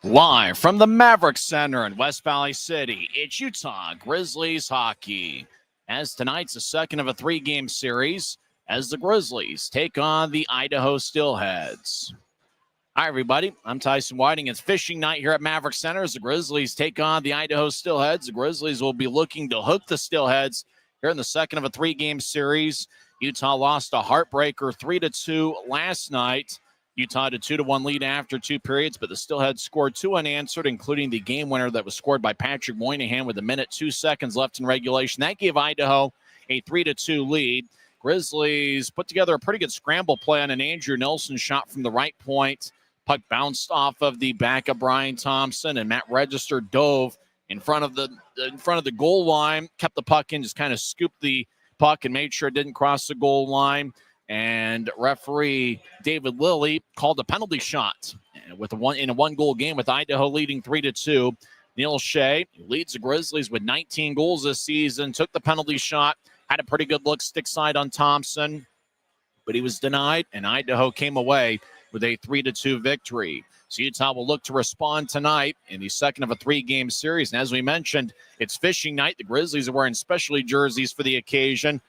Live from the Maverik Center in West Valley City, it's Utah Grizzlies hockey. As tonight's the second of a three-game series as the Grizzlies take on the Idaho Steelheads. Hi, everybody. I'm Tyson Whiting. It's fishing night here at Maverik Center as the Grizzlies take on the Idaho Steelheads. The Grizzlies will be looking to hook the Steelheads here in the second of a three-game series. Utah lost a heartbreaker 3-2 last night. Utah had a 2-1 lead after two periods, but the Steelheads scored two unanswered, including the game winner that was scored by Patrick Moynihan with 1:02 left in regulation. That gave Idaho a 3-2 lead. Grizzlies put together a pretty good scramble play on an Andrew Nelson shot from the right point. Puck bounced off of the back of Brian Thompson, and Matt Register dove in front of the goal line, kept the puck in, just kind of scooped the puck and made sure it didn't cross the goal line. And referee David Lilly called a penalty shot with in a one-goal game with Idaho leading 3-2. Neil Shea, who leads the Grizzlies with 19 goals this season, took the penalty shot, had a pretty good look stick side on Thompson, but he was denied, and Idaho came away with a 3-2 victory. So Utah will look to respond tonight in the second of a three-game series. And as we mentioned, it's fishing night. The Grizzlies are wearing specialty jerseys for the occasion.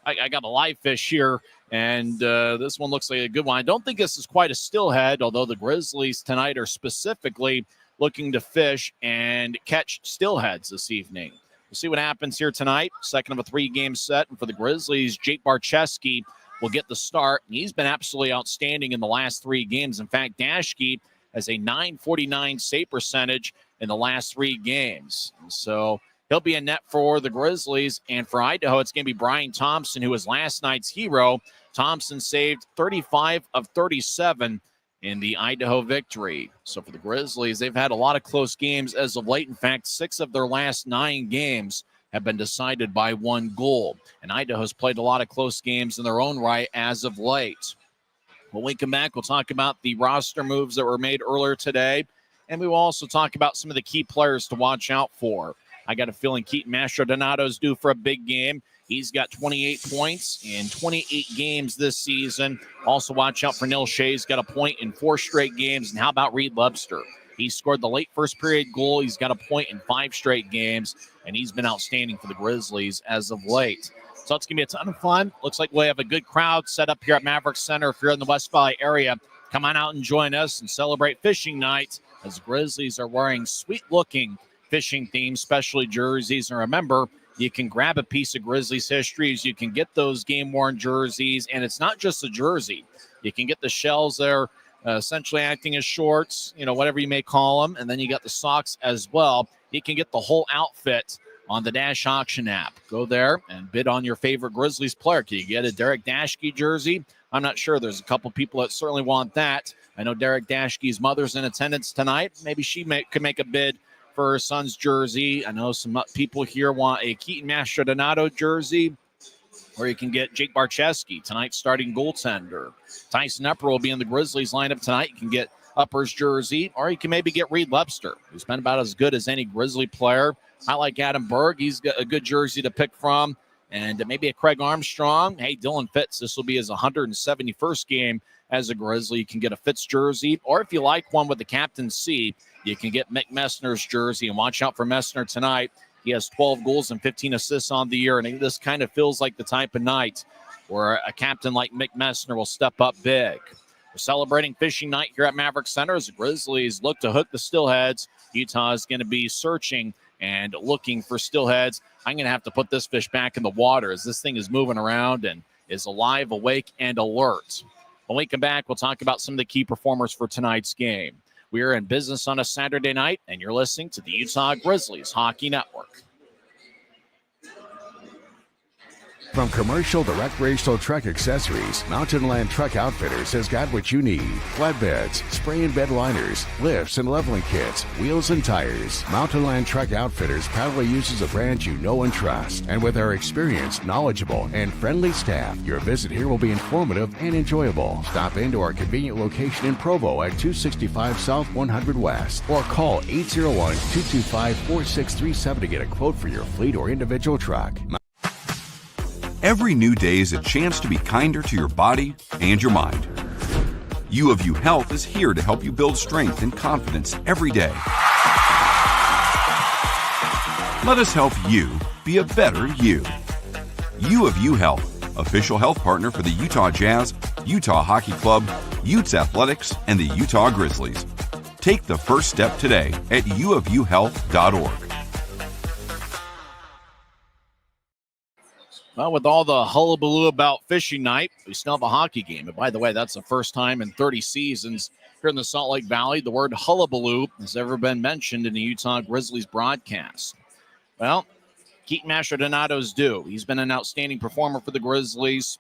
I got a live fish here, and this one looks like a good one. I don't think this is quite a steelhead, although the Grizzlies tonight are specifically looking to fish and catch steelheads this evening. We'll see what happens here tonight. Second of a three-game set. And for the Grizzlies, Jake Barcheski will get the start, and he's been absolutely outstanding in the last three games. In fact, Dashke has a .949 save percentage in the last three games. And so he'll be a net for the Grizzlies. And for Idaho, it's going to be Brian Thompson, who was last night's hero. Thompson saved 35 of 37 in the Idaho victory. So for the Grizzlies, they've had a lot of close games as of late. In fact, 6 of their last 9 games have been decided by one goal. And Idaho's played a lot of close games in their own right as of late. When we come back, we'll talk about the roster moves that were made earlier today. And we will also talk about some of the key players to watch out for. I got a feeling Keaton Mastrodonato's due for a big game. He's got 28 points in 28 games this season. Also watch out for Neil Shea. He's got a point in 4 straight games. And how about Reed Webster? He scored the late first period goal. He's got a point in 5 straight games, and he's been outstanding for the Grizzlies as of late. So it's going to be a ton of fun. Looks like we have a good crowd set up here at Maverik Center. If you're in the West Valley area, come on out and join us and celebrate fishing night as the Grizzlies are wearing sweet-looking fishing-themed specialty jerseys. And remember, you can grab a piece of Grizzlies history. You can get those game-worn jerseys, and it's not just a jersey. You can get the shells there, essentially acting as shorts, whatever you may call them. And then you got the socks as well. You can get the whole outfit on the Dash Auction app. Go there and bid on your favorite Grizzlies player. Can you get a Derek Dashke jersey? I'm not sure. There's a couple people that certainly want that. I know Derek Dashke's mother's in attendance tonight. Maybe she could make a bid for her son's jersey. I know some people here want a Keaton Mastrodonato jersey, or you can get Jake Barcheski, tonight's starting goaltender. Tyson Upper will be in the Grizzlies lineup tonight. You can get Upper's jersey, or you can maybe get Reed Webster, who's been about as good as any Grizzly player. I like Adam Berg. He's got a good jersey to pick from. And maybe a Craig Armstrong. Hey, Dylan Fitz, this will be his 171st game as a Grizzly. You can get a Fitz jersey, or if you like one with the Captain C, you can get Mick Messner's jersey. And watch out for Messner tonight. He has 12 goals and 15 assists on the year, and this kind of feels like the type of night where a captain like Mick Messner will step up big. We're celebrating fishing night here at Maverik Center as the Grizzlies look to hook the Steelheads. Utah is going to be searching and looking for Steelheads. I'm going to have to put this fish back in the water as this thing is moving around and is alive, awake, and alert. When we come back, we'll talk about some of the key performers for tonight's game. We are in business on a Saturday night, and you're listening to the Utah Grizzlies Hockey Network. From commercial to recreational truck accessories, Mountain Land Truck Outfitters has got what you need. Flatbeds, spray and bed liners, lifts and leveling kits, wheels and tires. Mountain Land Truck Outfitters proudly uses a brand you know and trust. And with our experienced, knowledgeable, and friendly staff, your visit here will be informative and enjoyable. Stop into our convenient location in Provo at 265 South 100 West or call 801-225-4637 to get a quote for your fleet or individual truck. Every new day is a chance to be kinder to your body and your mind. U of U Health is here to help you build strength and confidence every day. Let us help you be a better you. U of U Health, official health partner for the Utah Jazz, Utah Hockey Club, Utes Athletics, and the Utah Grizzlies. Take the first step today at uofuhealth.org. Well, with all the hullabaloo about fishing night, we still have a hockey game. And by the way, that's the first time in 30 seasons here in the Salt Lake Valley the word hullabaloo has ever been mentioned in the Utah Grizzlies broadcast. Well, Keaton Mastrodonato's due. He's been an outstanding performer for the Grizzlies.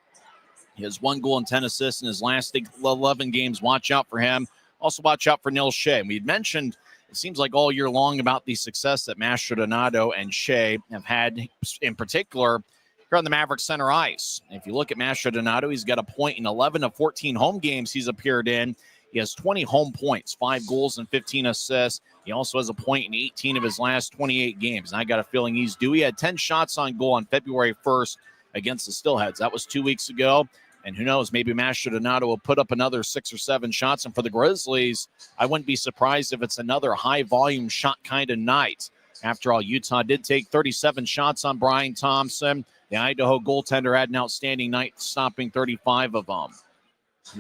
He has 1 goal and 10 assists in his last 11 games. Watch out for him. Also watch out for Neil Shea. We'd mentioned, it seems like all year long, about the success that Mastrodonato and Shea have had, in particular, here on the Maverik Center ice. If you look at Mastrodonato, he's got a point in 11 of 14 home games he's appeared in. He has 20 home points, 5 goals and 15 assists. He also has a point in 18 of his last 28 games. And I got a feeling he's due. He had 10 shots on goal on February 1st against the Steelheads. That was 2 weeks ago. And who knows, maybe Mastrodonato will put up another 6 or 7 shots. And for the Grizzlies, I wouldn't be surprised if it's another high-volume shot kind of night. After all, Utah did take 37 shots on Brian Thompson. The Idaho goaltender had an outstanding night, stopping 35 of them.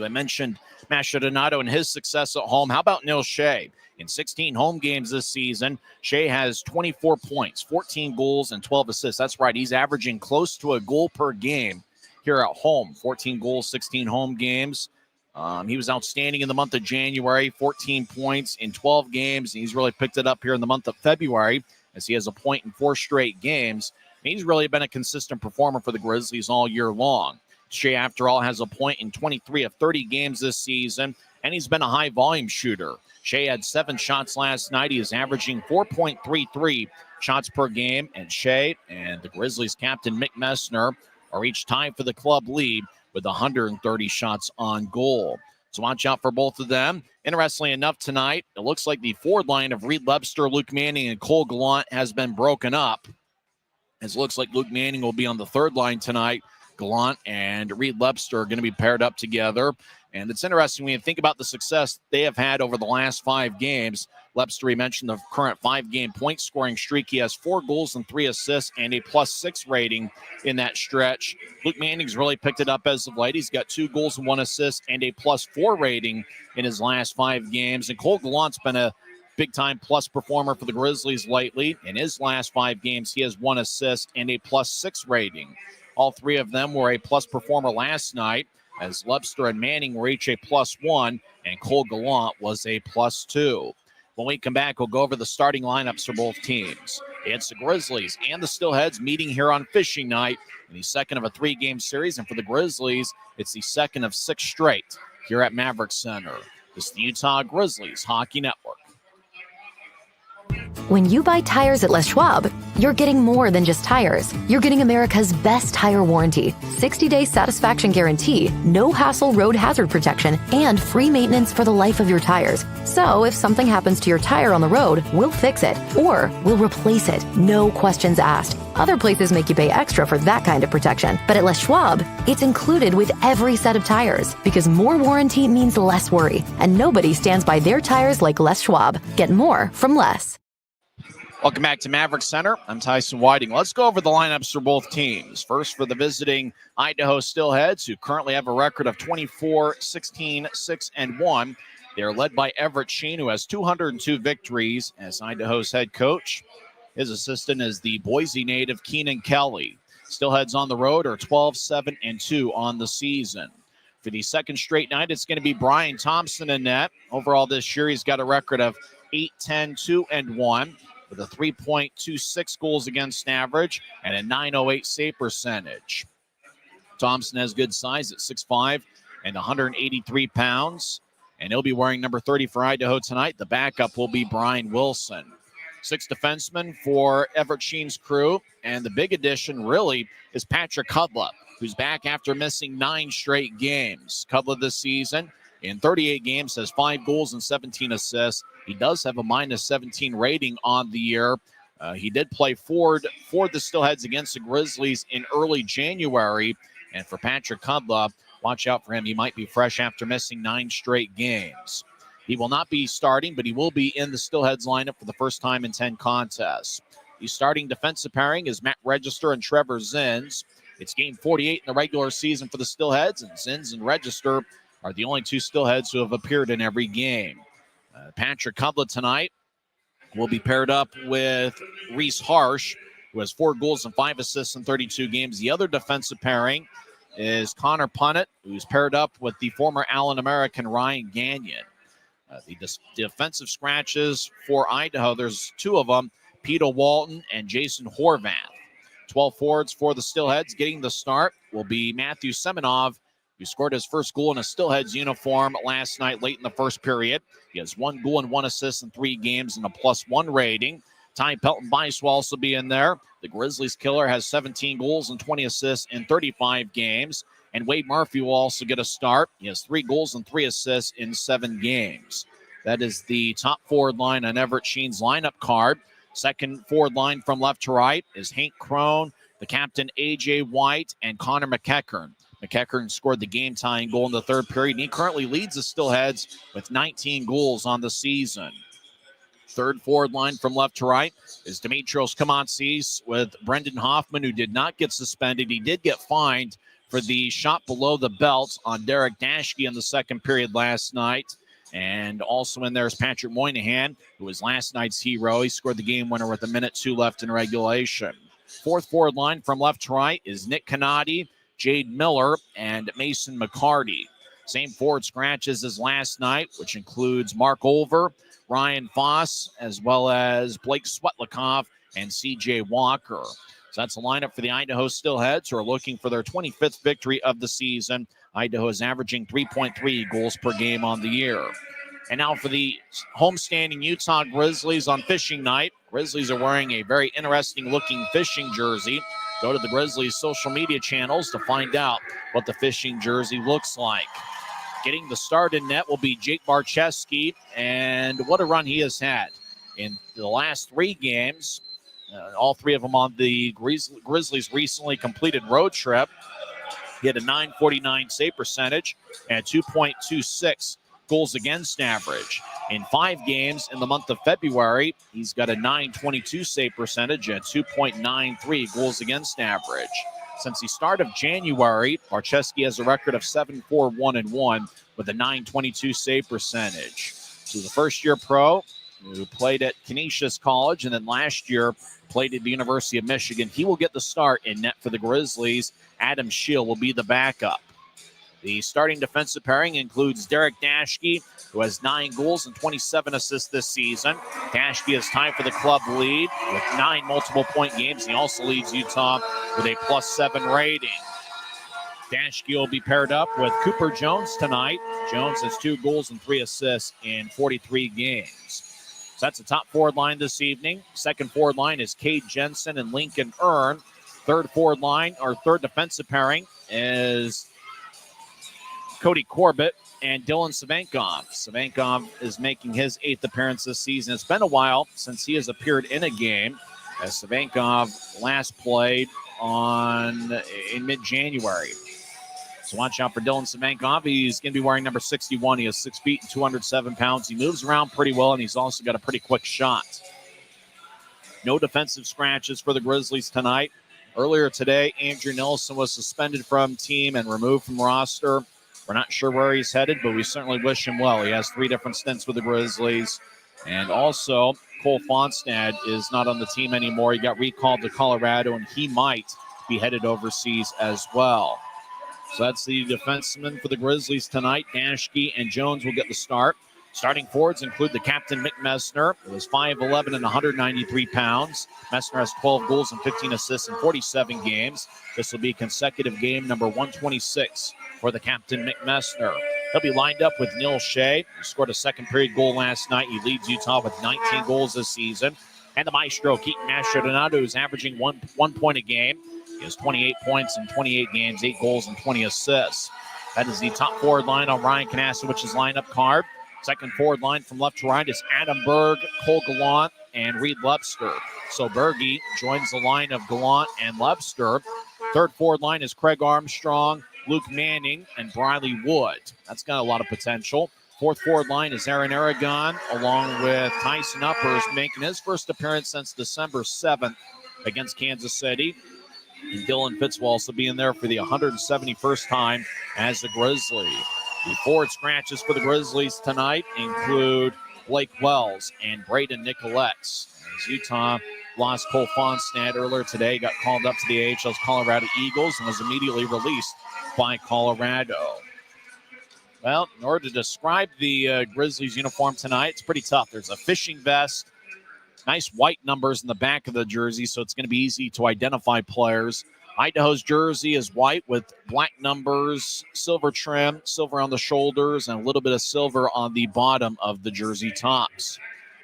I mentioned Mastrodonato and his success at home. How about Neil Shea? In 16 home games this season, Shea has 24 points, 14 goals, and 12 assists. That's right, he's averaging close to a goal per game here at home. 14 goals, 16 home games. He was outstanding in the month of January, 14 points in 12 games. And he's really picked it up here in the month of February as he has a point in 4 straight games. And he's really been a consistent performer for the Grizzlies all year long. Shea, after all, has a point in 23 of 30 games this season, and he's been a high-volume shooter. Shea had 7 shots last night. He is averaging 4.33 shots per game, and Shea and the Grizzlies captain Mick Messner are each tied for the club lead with 130 shots on goal. So watch out for both of them. Interestingly enough, tonight, it looks like the forward line of Reed Webster, Luke Manning, and Cole Gallant has been broken up. It looks like Luke Manning will be on the third line tonight. Gallant and Reed Webster are going to be paired up together. And it's interesting when you think about the success they have had over the last 5 games. Webster, we mentioned the current 5-game point scoring streak. He has 4 goals and 3 assists and a +6 rating in that stretch. Luke Manning's really picked it up as of late. He's got 2 goals and 1 assist and a +4 rating in his last 5 games. And Cole Gallant's been a big-time plus performer for the Grizzlies lately. In his last 5 games, he has 1 assist and a +6 rating. All 3 of them were a plus performer last night, as Webster and Manning were each a +1, and Cole Gallant was a +2. When we come back, we'll go over the starting lineups for both teams. It's the Grizzlies and the Steelheads meeting here on fishing night in the second of a 3-game series. And for the Grizzlies, it's the second of 6 straight here at Maverik Center. This is the Utah Grizzlies Hockey Network. When you buy tires at Les Schwab, you're getting more than just tires. You're getting America's best tire warranty, 60-day satisfaction guarantee, no hassle road hazard protection, and free maintenance for the life of your tires. So if something happens to your tire on the road, we'll fix it, or we'll replace it, no questions asked. Other places make you pay extra for that kind of protection, but at Les Schwab, it's included with every set of tires, because more warranty means less worry, and nobody stands by their tires like Les Schwab. Get more from Les. Welcome back to Maverik Center. I'm Tyson Whiting. Let's go over the lineups for both teams. First, for the visiting Idaho Steelheads, who currently have a record of 24-16-6-1. They're led by Everett Sheen, who has 202 victories as Idaho's head coach. His assistant is the Boise native Keenan Kelly. Steelheads on the road are 12-7-2 on the season. For the second straight night, it's going to be Brian Thompson in net. Overall this year, he's got a record of 8-10-2-1. with a 3.26 goals against average and a .908 save percentage. Thompson has good size at 6'5" and 183 pounds, and he'll be wearing number 30 for Idaho tonight. The backup will be Brian Wilson. 6 defensemen for Everett Sheen's crew, and the big addition really is Patrick Kudla, who's back after missing 9 straight games. Kudla this season in 38 games has 5 goals and 17 assists. He does have a -17 rating on the year. He did play forward for the Steelheads against the Grizzlies in early January. And for Patrick Kudla, watch out for him. He might be fresh after missing 9 straight games. He will not be starting, but he will be in the Steelheads lineup for the first time in 10 contests. The starting defensive pairing is Matt Register and Trevor Zins. It's game 48 in the regular season for the Steelheads, and Zins and Register are the only 2 Steelheads who have appeared in every game. Patrick Cudlett tonight will be paired up with Reese Harsh, who has 4 goals and 5 assists in 32 games. The other defensive pairing is Connor Punnett, who's paired up with the former Allen American Ryan Gagnon. The defensive scratches for Idaho, there's 2 of them, Peter Walton and Jason Horvath. 12 forwards for the Steelheads. Getting the start will be Matthew Semenov, who scored his first goal in a Steelheads uniform last night late in the first period. He has 1 goal and 1 assist in 3 games and a +1 rating. Ty Pelton-Bice will also be in there. The Grizzlies killer has 17 goals and 20 assists in 35 games. And Wade Murphy will also get a start. He has 3 goals and 3 assists in 7 games. That is the top forward line on Everett Sheen's lineup card. Second forward line from left to right is Hank Crone, the captain A.J. White, and Connor McEachern. McEachern scored the game-tying goal in the third period, and he currently leads the Steelheads with 19 goals on the season. Third forward line from left to right is Dimitrios Kamatsis with Brendan Hoffman, who did not get suspended. He did get fined for the shot below the belt on Derek Dashke in the second period last night. And also in there is Patrick Moynihan, who was last night's hero. He scored the game winner with 1:02 left in regulation. Fourth forward line from left to right is Nick Canati, Jade Miller, and Mason McCarty. Same forward scratches as last night, which includes Mark Olver, Ryan Foss, as well as Blake Swetlikoff and C.J. Walker. So that's the lineup for the Idaho Steelheads, who are looking for their 25th victory of the season. Idaho is averaging 3.3 goals per game on the year. And now for the homestanding Utah Grizzlies on fishing night. Grizzlies are wearing a very interesting-looking fishing jersey. Go to the Grizzlies' social media channels to find out what the fishing jersey looks like. Getting the start in net will be Jake Barczewski, and what a run he has had. In the last 3 games, all 3 of them on the Grizzlies' recently completed road trip. He had a .949 save percentage and 2.26 goals against average. In 5 games in the month of February, he's got a .922 save percentage and 2.93 goals against average. Since the start of January, Barczewski has a record of 7-4-1-1 with a .922 save percentage. So the first-year pro who played at Canisius College and then last year played at the University of Michigan. He will get the start in net for the Grizzlies. Adam Scheel will be the backup. The starting defensive pairing includes Derek Dashke, who has 9 goals and 27 assists this season. Dashke is tied for the club lead with 9 multiple-point games. He also leads Utah with a +7 rating. Dashke will be paired up with Cooper Jones tonight. Jones has 2 goals and 3 assists in 43 games. So that's the top forward line this evening. Second forward line is Cade Jensen and Lincoln Earn. Third forward line, or third defensive pairing, is Cody Corbett and Dylan Savenkov. Savenkov is making his 8th appearance this season. It's been a while since he has appeared in a game, as Savenkov last played in mid-January. So watch out for Dylan Savenkov. He's going to be wearing number 61. He is 6 feet and 207 pounds. He moves around pretty well, and he's also got a pretty quick shot. No defensive scratches for the Grizzlies tonight. Earlier today, Andrew Nelson was suspended from team and removed from roster. We're not sure where he's headed, but we certainly wish him well. He has 3 different stints with the Grizzlies. And also, Cole Fonstad is not on the team anymore. He got recalled to Colorado, and he might be headed overseas as well. So that's the defensemen for the Grizzlies tonight. Dashke and Jones will get the start. Starting forwards include the captain, Mick Messner, who is 5'11" and 193 pounds. Messner has 12 goals and 15 assists in 47 games. This will be consecutive game number 126 for the captain, Mick Messner. He'll be lined up with Neil Shea, who scored a second-period goal last night. He leads Utah with 19 goals this season. And the maestro, Keaton Mastrodonato, who's averaging one point a game. He has 28 points in 28 games, 8 goals and 20 assists. That is the top forward line on Ryan Kanasowicz's lineup card. Second forward line from left to right is Adam Berg, Cole Gallant, and Reed Lepster. So Berge joins the line of Gallant and Lepster. Third forward line is Craig Armstrong, Luke Manning, and Briley Wood. That's got a lot of potential. Fourth forward line is Aaron Aragon, along with Tyson Uppers, making his first appearance since December 7th against Kansas City. And Dylan Fitz will also be in there for the 171st time as a Grizzly. The forward scratches for the Grizzlies tonight include Blake Wells and Braden Nicolettes. As Utah lost Cole Fonstad earlier today, got called up to the AHL's Colorado Eagles and was immediately released by Colorado. Well, in order to describe the Grizzlies uniform tonight, it's pretty tough. There's a fishing vest, nice white numbers in the back of the jersey, so it's going to be easy to identify players. Idaho's jersey is white with black numbers, silver trim, silver on the shoulders, and a little bit of silver on the bottom of the jersey tops.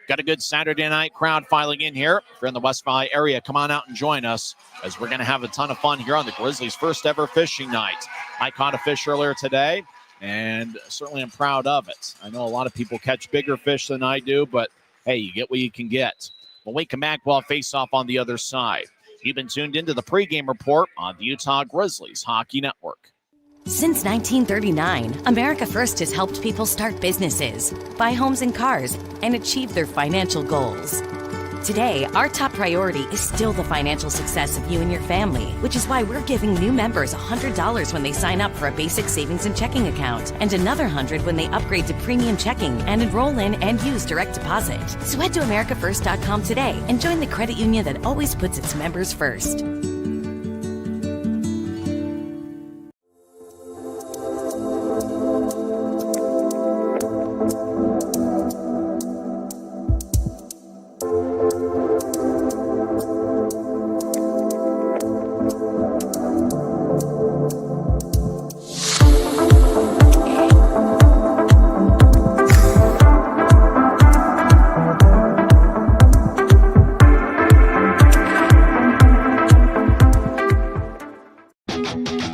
Got a good Saturday night crowd filing in here. If you're in the West Valley area, come on out and join us as we're going to have a ton of fun here on the Grizzlies' first ever fishing night. I caught a fish earlier today, and certainly I'm proud of it. I know a lot of people catch bigger fish than I do, but hey, you get what you can get. When we come back, we'll face off on the other side. You've been tuned into the pregame report on the Utah Grizzlies Hockey Network. Since 1939, America First has helped people start businesses, buy homes and cars, and achieve their financial goals. Today, our top priority is still the financial success of you and your family, which is why we're giving new members $100 when they sign up for a basic savings and checking account, and another $100 when they upgrade to premium checking and enroll in and use direct deposit. So head to AmericaFirst.com today and join the credit union that always puts its members first.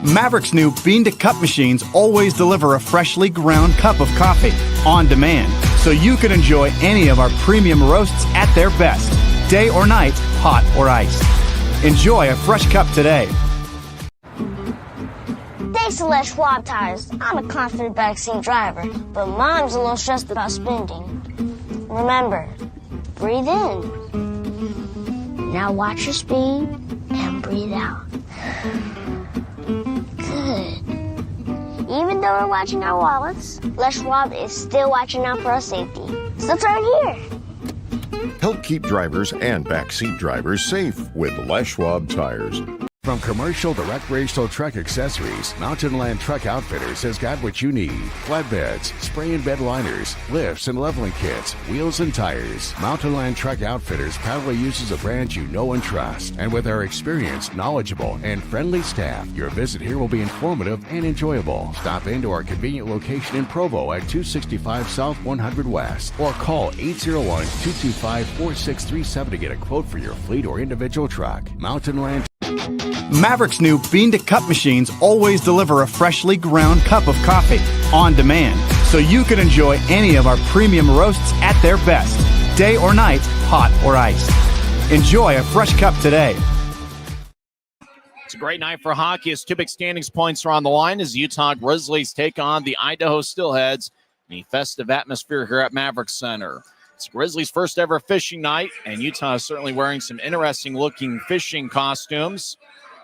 Maverik's new bean-to-cup machines always deliver a freshly ground cup of coffee on demand, so you can enjoy any of our premium roasts at their best, day or night, hot or iced. Enjoy a fresh cup today. Thanks to Les Schwab Tires, I'm a confident backseat driver, but Mom's a little stressed about spending. Remember, breathe in. Now watch your speed and breathe out. Good. Even though we're watching our wallets, Les Schwab is still watching out for our safety. So turn here. Help keep drivers and backseat drivers safe with Les Schwab Tires. From commercial to recreational truck accessories, Mountain Land Truck Outfitters has got what you need. Flatbeds, spray and bed liners, lifts and leveling kits, wheels and tires. Mountain Land Truck Outfitters proudly uses a brand you know and trust. And with our experienced, knowledgeable, and friendly staff, your visit here will be informative and enjoyable. Stop into our convenient location in Provo at 265 South 100 West or call 801-225-4637 to get a quote for your fleet or individual truck. Mountain Land. Maverik's new bean-to-cup machines always deliver a freshly ground cup of coffee on demand, so you can enjoy any of our premium roasts at their best, day or night, hot or iced. Enjoy a fresh cup today. It's a great night for hockey as two big standings points are on the line as Utah Grizzlies take on the Idaho Steelheads in a festive atmosphere here at Maverik Center. It's Grizzlies' first ever fishing night, and Utah is certainly wearing some interesting looking fishing costumes.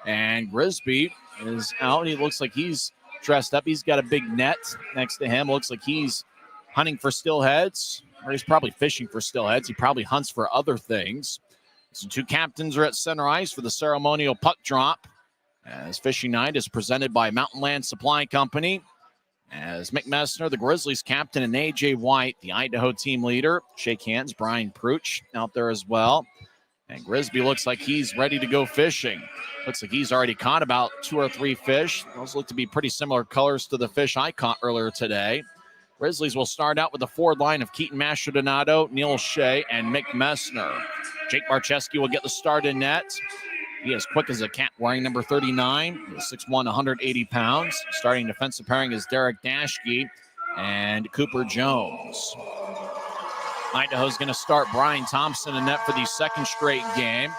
And Grisby is out. He looks like he's dressed up. He's got a big net next to him. Looks like he's hunting for steelheads, or he's probably fishing for steelheads. He probably hunts for other things. So two captains are at center ice for the ceremonial puck drop, as fishing night is presented by Mountain Land Supply Company. As Mick Messner, the Grizzlies captain, and A.J. White, the Idaho team leader, shake hands. Brian Pruch out there as well. And Grisby looks like he's ready to go fishing. Looks like he's already caught about 2 or 3 fish. Those look to be pretty similar colors to the fish I caught earlier today. Grizzlies will start out with the forward line of Keaton Mastrodonato, Neil Shea, and Mick Messner. Jake Barczewski will get the start in net. He is quick as a cat, wearing number 39. He's 6'1", 180 pounds. Starting defensive pairing is Derek Dashke and Cooper Jones. Idaho's going to start Brian Thompson in net for the second straight game.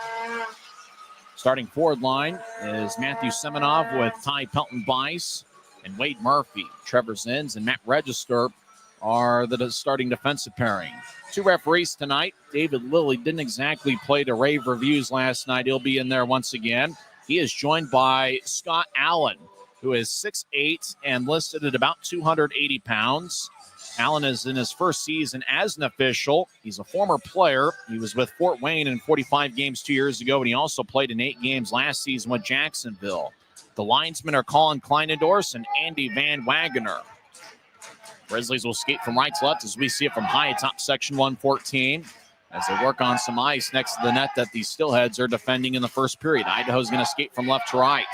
Starting forward line is Matthew Semenov with Ty Pelton-Bice, and Wade Murphy. Trevor Zins and Matt Register are the starting defensive pairing. 2 referees tonight. David Lilly didn't exactly play to rave reviews last night. He'll be in there once again. He is joined by Scott Allen, who is 6'8" and listed at about 280 pounds. Allen is in his first season as an official. He's a former player. He was with Fort Wayne in 45 games 2 years ago, and he also played in 8 games last season with Jacksonville. The linesmen are Colin Kleinendorf and Andy Van Wagener. Grizzlies will skate from right to left as we see it from high atop section 114 as they work on some ice next to the net that the Steelheads are defending in the first period. Idaho's going to skate from left to right.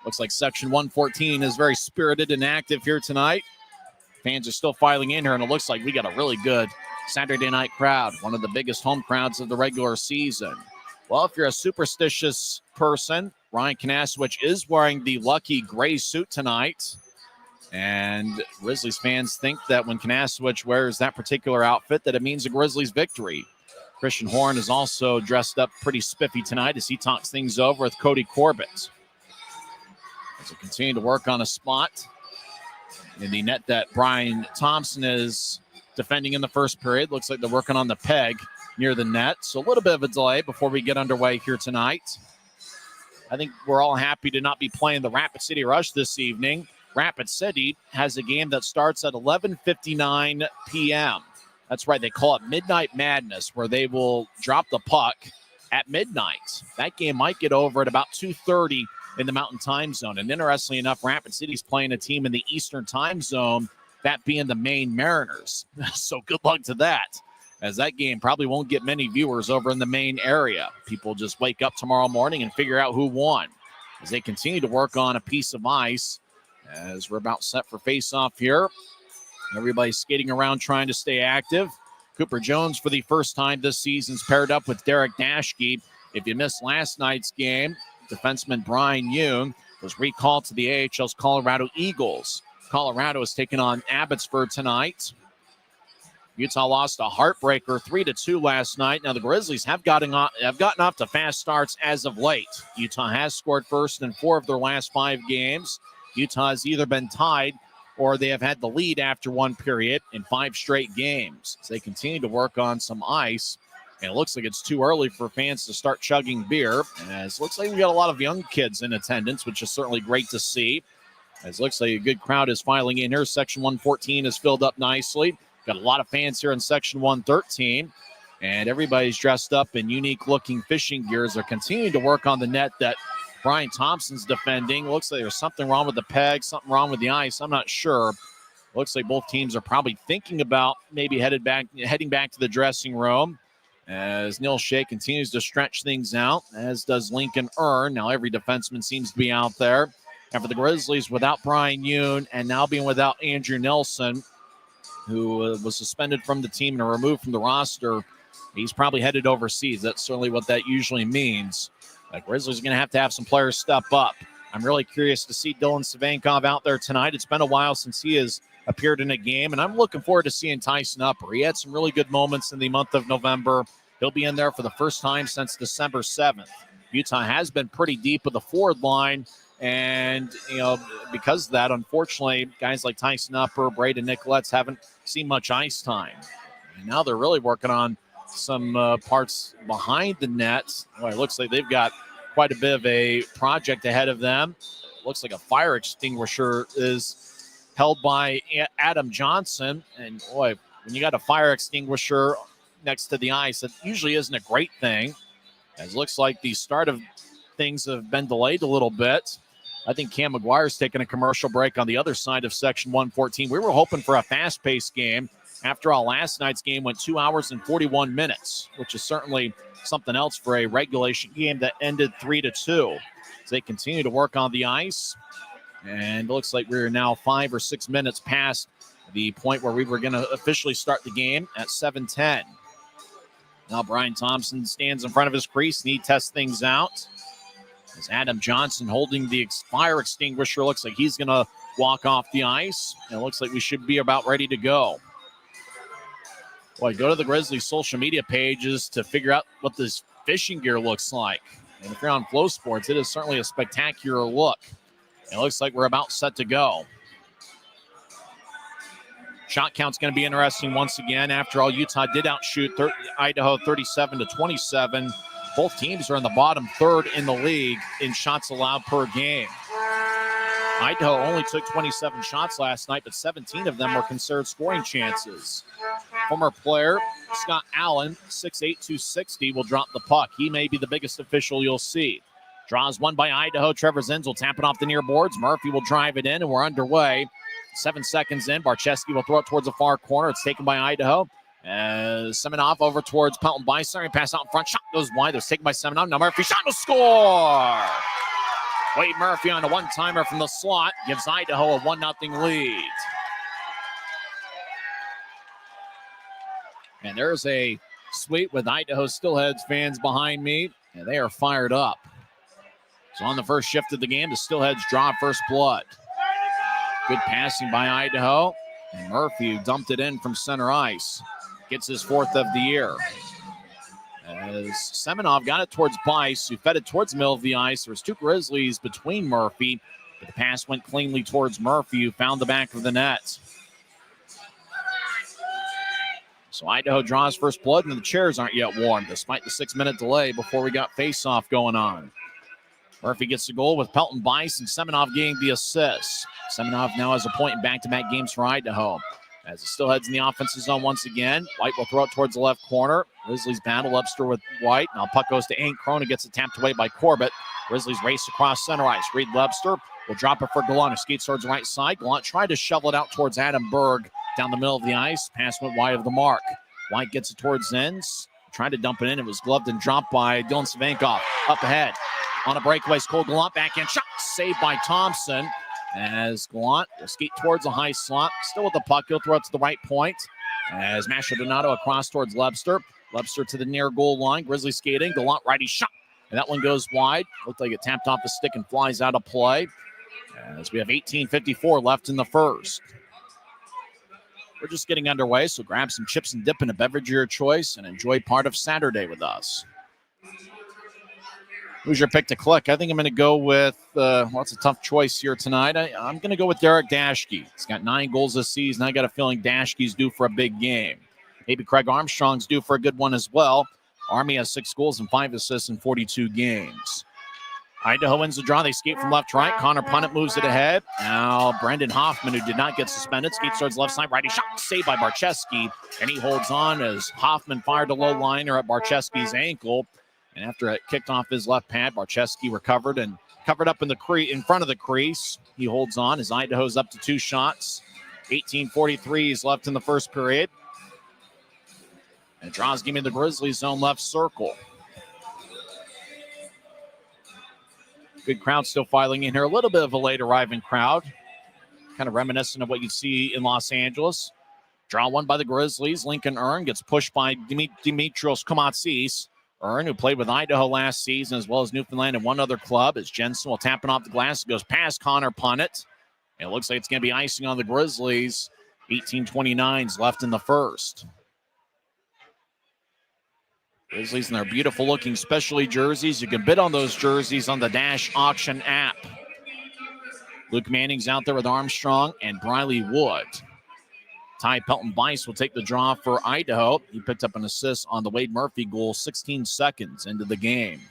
Looks like section 114 is very spirited and active here tonight. Fans are still filing in here, and it looks like we got a really good Saturday night crowd, one of the biggest home crowds of the regular season. Well, if you're a superstitious person, Ryan Kanasowicz is wearing the lucky gray suit tonight. And Grizzlies fans think that when Kanasowicz wears that particular outfit, that it means a Grizzlies victory. Christian Horn is also dressed up pretty spiffy tonight as he talks things over with Cody Corbett. As they continue to work on a spot in the net that Brian Thompson is defending in the first period. Looks like they're working on the peg near the net. So a little bit of a delay before we get underway here tonight. I think we're all happy to not be playing the Rapid City Rush this evening. Rapid City has a game that starts at 11:59 p.m. That's right. They call it Midnight Madness, where they will drop the puck at midnight. That game might get over at about 2:30 in the Mountain Time Zone. And interestingly enough, Rapid City's playing a team in the Eastern Time Zone, that being the Maine Mariners. So good luck to that, as that game probably won't get many viewers over in the Maine area. People just wake up tomorrow morning and figure out who won as they continue to work on a piece of ice as we're about set for face-off here. Everybody's skating around trying to stay active. Cooper Jones, for the first time this season, is paired up with Derek Dashke. If you missed last night's game, defenseman Brian Young was recalled to the AHL's Colorado Eagles. Colorado is taking on Abbotsford tonight. Utah lost a heartbreaker 3-2 last night. Now the Grizzlies have gotten off to fast starts as of late. Utah has scored first in 4 of their last 5 games. Utah has either been tied or they have had the lead after one period in 5 straight games. So they continue to work on some ice. And it looks like it's too early for fans to start chugging beer. As it looks like we got a lot of young kids in attendance, which is certainly great to see. As it looks like a good crowd is filing in here. Section 114 is filled up nicely. Got a lot of fans here in Section 113. And everybody's dressed up in unique-looking fishing gears. They're continuing to work on the net that Brian Thompson's defending. Looks like there's something wrong with the peg, something wrong with the ice. I'm not sure. Looks like both teams are probably thinking about maybe heading back to the dressing room as Neil Shea continues to stretch things out, as does Lincoln Earn. Now every defenseman seems to be out there. And for the Grizzlies, without Brian Yoon and now being without Andrew Nelson, who was suspended from the team and removed from the roster, he's probably headed overseas. That's certainly what that usually means. The Grizzlies are going to have some players step up. I'm really curious to see Dylan Savankov out there tonight. It's been a while since he has appeared in a game, and I'm looking forward to seeing Tyson Upper. He had some really good moments in the month of November. He'll be in there for the first time since December 7th. Utah has been pretty deep with the forward line, and because of that, unfortunately, guys like Tyson Upper, Braden Nicoletts haven't seen much ice time. And now they're really working on some parts behind the net. It looks like they've got quite a bit of a project ahead of them. Looks like a fire extinguisher is held by Adam Johnson. And boy, when you got a fire extinguisher next to the ice, that usually isn't a great thing. As it looks like the start of things have been delayed a little bit. I think Cam McGuire's taking a commercial break on the other side of Section 114. We were hoping for a fast-paced game. After all, last night's game went 2 hours and 41 minutes, which is certainly something else for a regulation game that ended 3-2. So they continue to work on the ice. And it looks like we're now 5 or 6 minutes past the point where we were going to officially start the game at 7:10. Now Brian Thompson stands in front of his crease and he tests things out. As Adam Johnson holding the fire extinguisher, looks like he's going to walk off the ice. And it looks like we should be about ready to go. Boy, go to the Grizzlies social media pages to figure out what this fishing gear looks like. And if you're on Flow Sports, it is certainly a spectacular look. It looks like we're about set to go. Shot count's going to be interesting once again. After all, Utah did outshoot Idaho 37-27. Both teams are in the bottom third in the league in shots allowed per game. Idaho only took 27 shots last night, but 17 of them were considered scoring chances. Former player Scott Allen, 6'8", 260, will drop the puck. He may be the biggest official you'll see. Draws one by Idaho. Trevor Zins will tap it off the near boards. Murphy will drive it in, and we're underway. 7 seconds in. Barczewski will throw it towards the far corner. It's taken by Idaho. Semenov over towards Pelton Bison. Pass out in front. Shot goes wide. It's taken by Semenov. Now Murphy. Shot will score. Wade Murphy on a one-timer from the slot gives Idaho a 1-0 lead. And there's a suite with Idaho Steelheads fans behind me, and they are fired up. So on the first shift of the game, the Steelheads draw first blood. Good passing by Idaho. And Murphy dumped it in from center ice. Gets his 4th of the year. As Semenov got it towards Bice, who fed it towards the middle of the ice. There was 2 Grizzlies between Murphy, but the pass went cleanly towards Murphy, who found the back of the net. So Idaho draws first blood, and the chairs aren't yet warm, despite the 6-minute delay before we got face-off going on. Murphy gets the goal with Pelton Bice, and Semenov getting the assist. Semenov now has a point in back-to-back games for Idaho. As the Steelheads in the offensive zone once again, White will throw it towards the left corner. Grizzlies battle Webster with White. Now puck goes to Ain't. Crona gets it tapped away by Corbett. Grizzlies race across center ice. Reed Webster will drop it for Gallant, who skates towards the right side. Gallant tried to shovel it out towards Adam Berg down the middle of the ice. Pass went wide of the mark. White gets it towards Zins. Tried to dump it in. It was gloved and dropped by Dylan Savankov. Up ahead. On a breakaway, Cole Gallant backhand shot. Saved by Thompson. As Gallant will skate towards a high slot. Still with the puck. He'll throw it to the right point. As Masher Donato across towards Webster. Webster to the near goal line. Grizzly skating. Gallant righty shot. And that one goes wide. Looked like it tapped off the stick and flies out of play. As we have 18:54 left in the first. We're just getting underway, so grab some chips and dip in a beverage of your choice and enjoy part of Saturday with us. Who's your pick to click? I think I'm going to go with, it's a tough choice here tonight. I'm going to go with Derek Daschke. He's got 9 goals this season. I got a feeling Daschke's due for a big game. Maybe Craig Armstrong's due for a good one as well. Army has 6 goals and 5 assists in 42 games. Idaho wins the draw. They skate from left to right. Connor Punnett moves it ahead. Now Brendan Hoffman, who did not get suspended, skates towards left side. Righty shot saved by Barczewski. And he holds on as Hoffman fired a low liner at Barczewski's ankle. And after it kicked off his left pad, Barczewski recovered and covered up in front of the crease. He holds on as Idaho's up to 2 shots. 18:43 is left in the first period. And draws game in the Grizzlies zone left circle. Good crowd still filing in here. A little bit of a late arriving crowd. Kind of reminiscent of what you see in Los Angeles. Draw one by the Grizzlies. Lincoln Earn gets pushed by Dimitrios Komatsis. Earn, who played with Idaho last season as well as Newfoundland and one other club, as Jensen will tap it off the glass. It goes past Connor Punnett. It looks like it's going to be icing on the Grizzlies. 18:29 is left in the first. Grizzlies in their beautiful-looking specialty jerseys. You can bid on those jerseys on the Dash Auction app. Luke Manning's out there with Armstrong and Briley Wood. Ty Pelton Bice will take the draw for Idaho. He picked up an assist on the Wade Murphy goal 16 seconds into the game.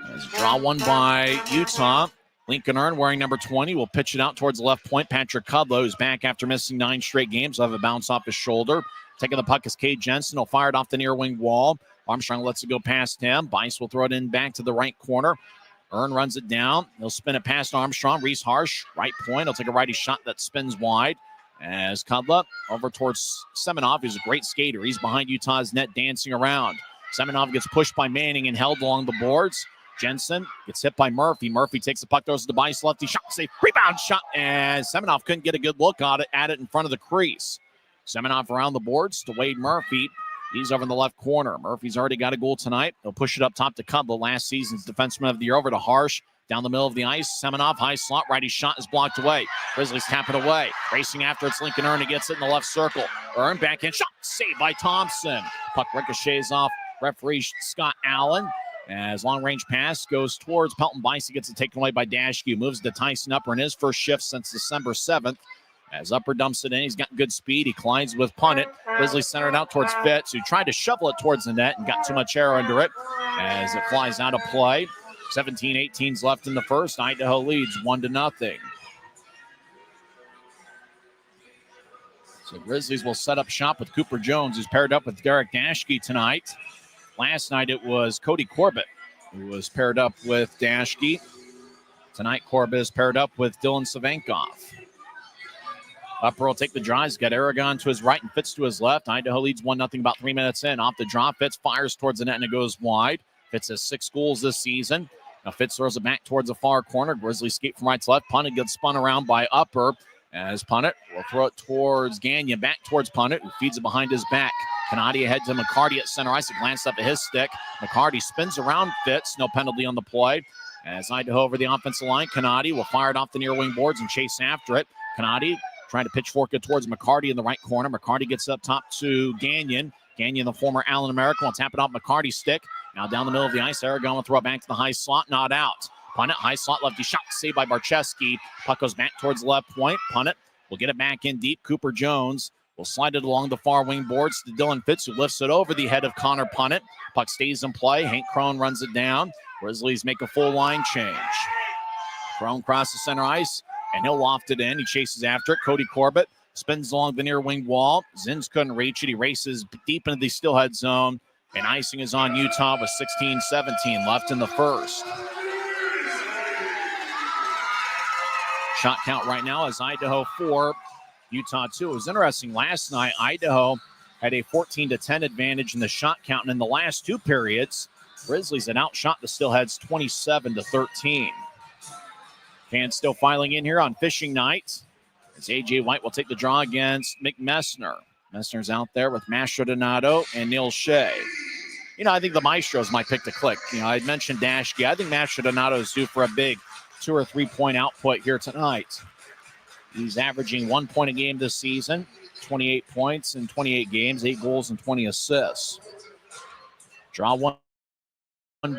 There's a draw one by Utah. Lincoln Earn, wearing number 20, will pitch it out towards the left point. Patrick Kudlow, who's back after missing 9 straight games, will have a bounce off his shoulder. Taking the puck is Cade Jensen. He'll fire it off the near wing wall. Armstrong lets it go past him. Bice will throw it in back to the right corner. Earn runs it down. He'll spin it past Armstrong. Reese Harsh, right point. He'll take a righty shot that spins wide. As Kudlow over towards Semenov, who's a great skater. He's behind Utah's net dancing around. Semenov gets pushed by Manning and held along the boards. Jensen gets hit by Murphy. Murphy takes the puck, throws it to Bice, lefty shot, safe, rebound shot, and Semenov couldn't get a good look at it in front of the crease. Semenov around the boards to Wade Murphy. He's over in the left corner. Murphy's already got a goal tonight. He'll push it up top to Kudlow, last season's defenseman of the year, over to Harsh. Down the middle of the ice, Semenov, high slot, righty shot is blocked away. Grizzlies tap it away. Racing after it's Lincoln Earn. He gets it in the left circle. Earn backhand shot, saved by Thompson. Puck ricochets off referee Scott Allen. As long-range pass goes towards Pelton Bice. He gets it taken away by Dashke. Moves to Tyson Upper in his first shift since December 7th. As Upper dumps it in, he's got good speed. He collides with Punnett. Grizzlies centered out towards Fitz, who tried to shovel it towards the net and got too much air under it as it flies out of play. 17-18 left in the first. Idaho leads 1-0. So Grizzlies will set up shop with Cooper Jones, who's paired up with Derek Dashke tonight. Last night it was Cody Corbett, who was paired up with Dashke. Tonight Corbett is paired up with Dylan Savenkov. Upper will take the draw. He's got Aragon to his right and Fitz to his left. Idaho leads 1-0 about 3 minutes in. Off the draw, Fitz fires towards the net and it goes wide. Fitz has 6 goals this season. Now Fitz throws it back towards the far corner. Grizzlies skate from right to left. Punnett gets spun around by Upper. As Punnett will throw it towards Gagnon, back towards Punnett, who feeds it behind his back. Canadi ahead to McCarty at center ice. He glanced up at his stick. McCarty spins around Fitz. No penalty on the play. As Idaho over the offensive line, Canadi will fire it off the near wing boards and chase after it. Canadi trying to pitchfork it towards McCarty in the right corner. McCarty gets up top to Gagnon. Gagnon, the former Allen American, will tap it off McCarty's stick. Now down the middle of the ice. Aragon will throw it back to the high slot. Not out. Punnett, high slot, lefty shot, saved by Barczewski. Puck goes back towards the left point. Punnett will get it back in deep. Cooper Jones will slide it along the far wing boards to Dylan Fitz, who lifts it over the head of Connor Punnett. Puck stays in play. Hank Crone runs it down. Grizzlies make a full line change. Crone crosses center ice, and he'll loft it in. He chases after it. Cody Corbett spins along the near wing wall. Zins couldn't reach it. He races deep into the Steelhead zone, and icing is on Utah with 16-17 left in the first. Shot count right now is Idaho 4, Utah 2. It was interesting. Last night, Idaho had a 14-10 advantage in the shot count, and in the last 2 periods, Grizzlies had outshot the Steelheads 27-13. Fans still filing in here on fishing night as A.J. White will take the draw against Mick Messner. Messner's out there with Mastro Donato and Neil Shea. You know, I think the Maestros might pick the click. You know, I mentioned Dashke. I think Mastro Donato is due for a big 2 or 3 point output here tonight. He's averaging 1 point a game this season, 28 points in 28 games, 8 goals and 20 assists. Draw one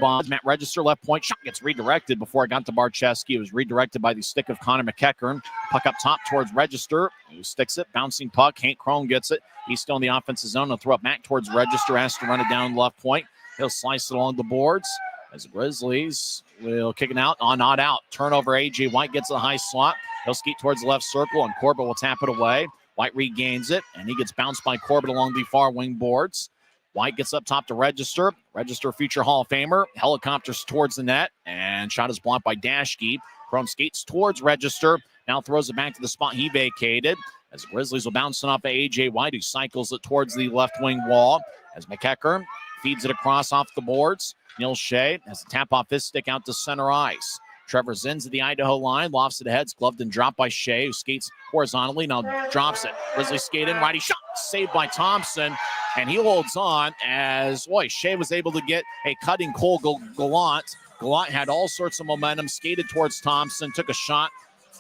bonds. Matt Register, left point. Shot gets redirected before it got to Barczewski. It was redirected by the stick of Connor McEachern. Puck up top towards Register, who sticks it. Bouncing puck. Hank Crone gets it. He's still in the offensive zone. He'll throw it back towards Register. Has to run it down the left point. He'll slice it along the boards. As the Grizzlies will kick it out. Not out. Turnover. A.J. White gets the high slot. He'll skate towards the left circle, and Corbett will tap it away. White regains it, and he gets bounced by Corbett along the far wing boards. White gets up top to Register. Register, future Hall of Famer. Helicopters towards the net, and shot is blocked by Dashke. Crone skates towards Register. Now throws it back to the spot he vacated. As the Grizzlies will bounce it off of A.J. White, who cycles it towards the left wing wall. As McEachern feeds it across off the boards. Neil Shea has to tap off his stick out to center ice. Trevor Zins at the Idaho line, lofts it ahead, gloved and dropped by Shea, who skates horizontally, now drops it. Grizzlies skate in, righty shot, saved by Thompson, and he holds on as, Shea was able to get a cutting Cole Gallant. Gallant had all sorts of momentum, skated towards Thompson, took a shot,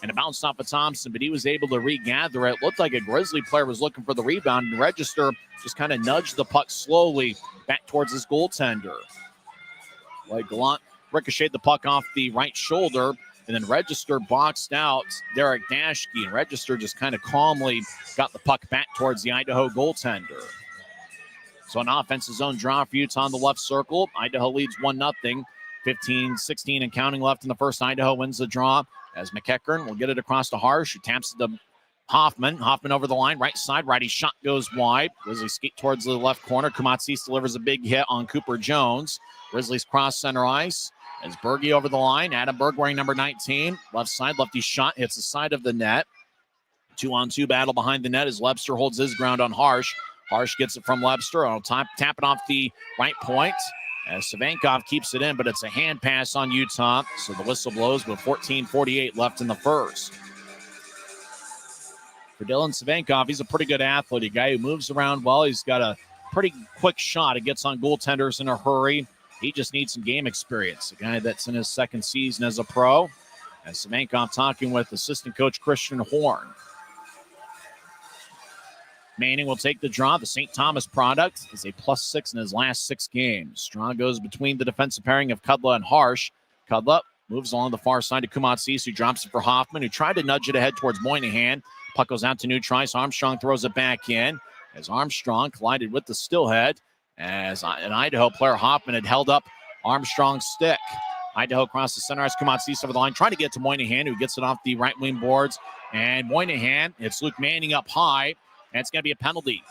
and it bounced off of Thompson, but he was able to regather it. Looked like a Grizzly player was looking for the rebound, and Register just kind of nudged the puck slowly back towards his goaltender. Gallant ricocheted the puck off the right shoulder, and then Register boxed out Derek Dashke, and Register just kind of calmly got the puck back towards the Idaho goaltender. So an offensive zone draw for Utah on the left circle. Idaho leads 1-0, 15-16 and counting left in the first. Idaho wins the draw as McEachern will get it across to Harsh, who taps it to Hoffman. Hoffman over the line, right side, righty shot goes wide. Grizzlies skate towards the left corner. Kumatsis delivers a big hit on Cooper Jones. Grizzlies cross center ice. As Berge over the line, Adam Berg wearing number 19. Left side, lefty shot, hits the side of the net. 2-on-2 battle behind the net as Lebster holds his ground on Harsh. Harsh gets it from Lebster. On top, tapping off the right point. As Savenkov keeps it in, but it's a hand pass on Utah. So the whistle blows with 14:48 left in the first. For Dylan Savenkov, he's a pretty good athlete. A guy who moves around well. He's got a pretty quick shot. He gets on goaltenders in a hurry. He just needs some game experience. A guy that's in his second season as a pro. As Savenkov talking with assistant coach Christian Horn. Manning will take the draw. The St. Thomas product is a +6 in his last 6 games. Strong goes between the defensive pairing of Kudla and Harsh. Kudla moves along the far side to Kumatsis, who drops it for Hoffman, who tried to nudge it ahead towards Moynihan. Puck goes out to Neutrice. Armstrong throws it back in as Armstrong collided with the Steelhead as an Idaho player, Hoffman, had held up Armstrong's stick. Idaho across the center ice. Kumatsis over the line, trying to get to Moynihan, who gets it off the right wing boards. And Moynihan, it's Luke Manning up high. And it's going to be a penalty.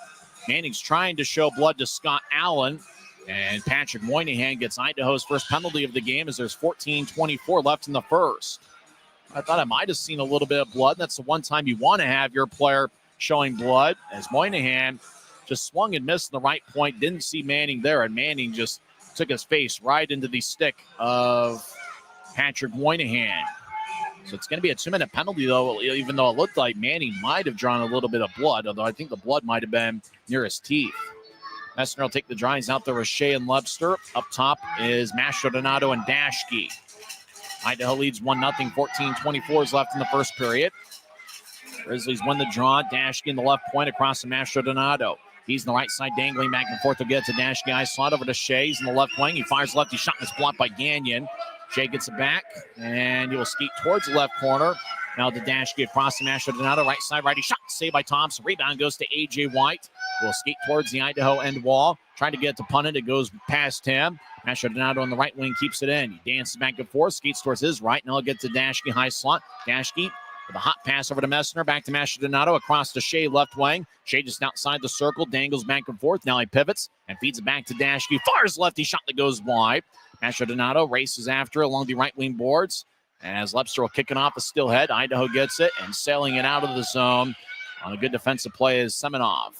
Manning's trying to show blood to Scott Allen. And Patrick Moynihan gets Idaho's first penalty of the game as there's 14:24 left in the first. I thought I might have seen a little bit of blood. That's the one time you want to have your player showing blood. As Moynihan just swung and missed the right point. Didn't see Manning there. And Manning just took his face right into the stick of Patrick Moynihan. So it's going to be a 2-minute penalty, though, even though it looked like Manning might have drawn a little bit of blood, although I think the blood might have been near his teeth. Messner will take the drawings out there with Shea and Lebster. Up top is Mastrodonato and Dashke. Idaho leads 1-0. 14:24 is left in the first period. Grizzlies win the draw. Dashke in the left point across to Mastrodonato. He's on the right side, dangling back and forth. He'll get to Dashke. I slot over to Shea. He's in the left wing. He fires lefty shot and it's blocked by Gagnon. Shea gets it back, and he will skate towards the left corner. Now to Dashke across the Mastrodonato. Right side, righty shot. Saved by Thompson. Rebound goes to A.J. White. Will skate towards the Idaho end wall. Trying to get to punt it. It goes past him. Mastrodonato on the right wing keeps it in. He dances back and forth. Skates towards his right. Now he'll get to Dashke high slot. Dashke with a hot pass over to Messner. Back to Mastrodonato. Across to Shea left wing. Shea just outside the circle. Dangles back and forth. Now he pivots and feeds it back to Dashke. Fires lefty shot that goes wide. Mastrodonato races after along the right wing boards. As Lebster will kick it off a Steelhead. Idaho gets it and sailing it out of the zone on a good defensive play is Semenov.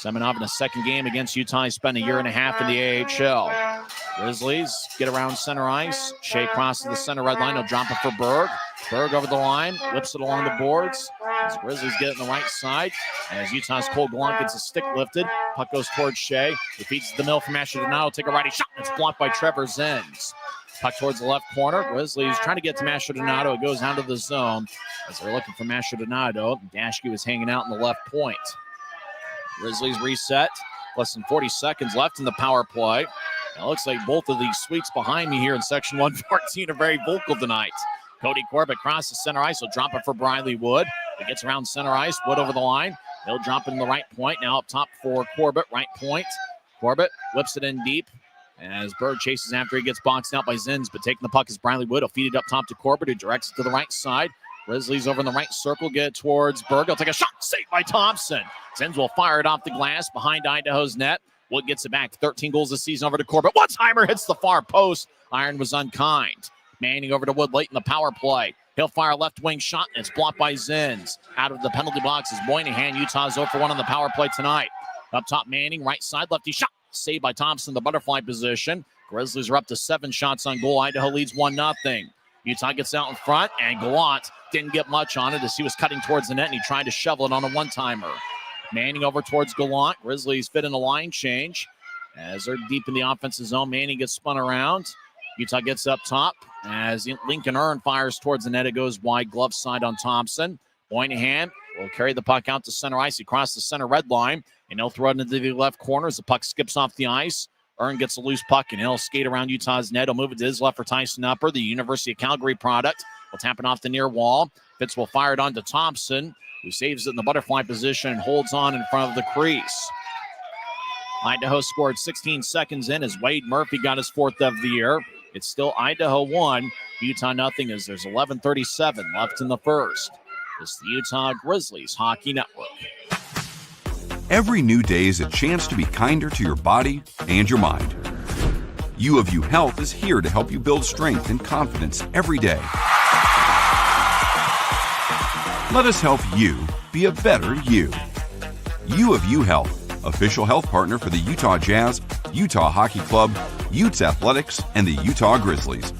Semenov in a second game against Utah. He spent 1.5 years in the AHL. Grizzlies get around center ice. Shea crosses the center red line. He'll drop it for Berg. Berg over the line. Whips it along the boards. As Grizzlies get it on the right side. As Utah's Cole Gallant gets a stick lifted. Puck goes towards Shea. He feeds the mill for Mastrodonato. Take a righty shot. It's blocked by Trevor Zenz. Puck towards the left corner. Grizzlies trying to get to Mastrodonato. It goes out of the zone as they're looking for Mastrodonato. Dashke was hanging out in the left point. Grizzlies reset. Less than 40 seconds left in the power play. It looks like both of these suites behind me here in section 114 are very vocal tonight. Cody Corbett crosses center ice. He'll drop it for Briley Wood. He gets around center ice. Wood over the line. He'll drop it in the right point. Now up top for Corbett, right point. Corbett whips it in deep as Berg chases after he gets boxed out by Zenz, but taking the puck is Briley Wood. He'll feed it up top to Corbett, who directs it to the right side. Grizzlies over in the right circle, get it towards Berg. He'll take a shot, saved by Thompson. Zenz will fire it off the glass behind Idaho's net. Wood gets it back. 13 goals this season over to Corbett. One-timer hits the far post. Iron was unkind. Manning over to Wood late in the power play. He'll fire a left wing shot, and it's blocked by Zenz. Out of the penalty box is Moynihan. Utah's 0-for-1 on the power play tonight. Up top, Manning, right side, lefty shot. Saved by Thompson, the butterfly position. Grizzlies are up to 7 shots on goal. Idaho leads 1-0. Utah gets out in front, and Gallant didn't get much on it as he was cutting towards the net, and he tried to shovel it on a one-timer. Manning over towards Gallant. Grizzlies fit in a line change as they're deep in the offensive zone. Manning gets spun around. Utah gets up top as Lincoln Earn fires towards the net. It goes wide, glove side on Thompson. Moynihan will carry the puck out to center ice. He crosses the center red line, and he'll throw it into the left corner as the puck skips off the ice. Earn gets a loose puck, and he'll skate around Utah's net. He'll move it to his left for Tyson Upper, the University of Calgary product. Will tap it off the near wall. Fitz will fire it on to Thompson, who saves it in the butterfly position and holds on in front of the crease. Idaho scored 16 seconds in as Wade Murphy got his 4th of the year. It's still Idaho 1, Utah nothing as there's 11:37 left in the first. It's the Utah Grizzlies Hockey Network. Every new day is a chance to be kinder to your body and your mind. U of U Health is here to help you build strength and confidence every day. Let us help you be a better you. U of U Health, official health partner for the Utah Jazz, Utah Hockey Club, Utes Athletics, and the Utah Grizzlies.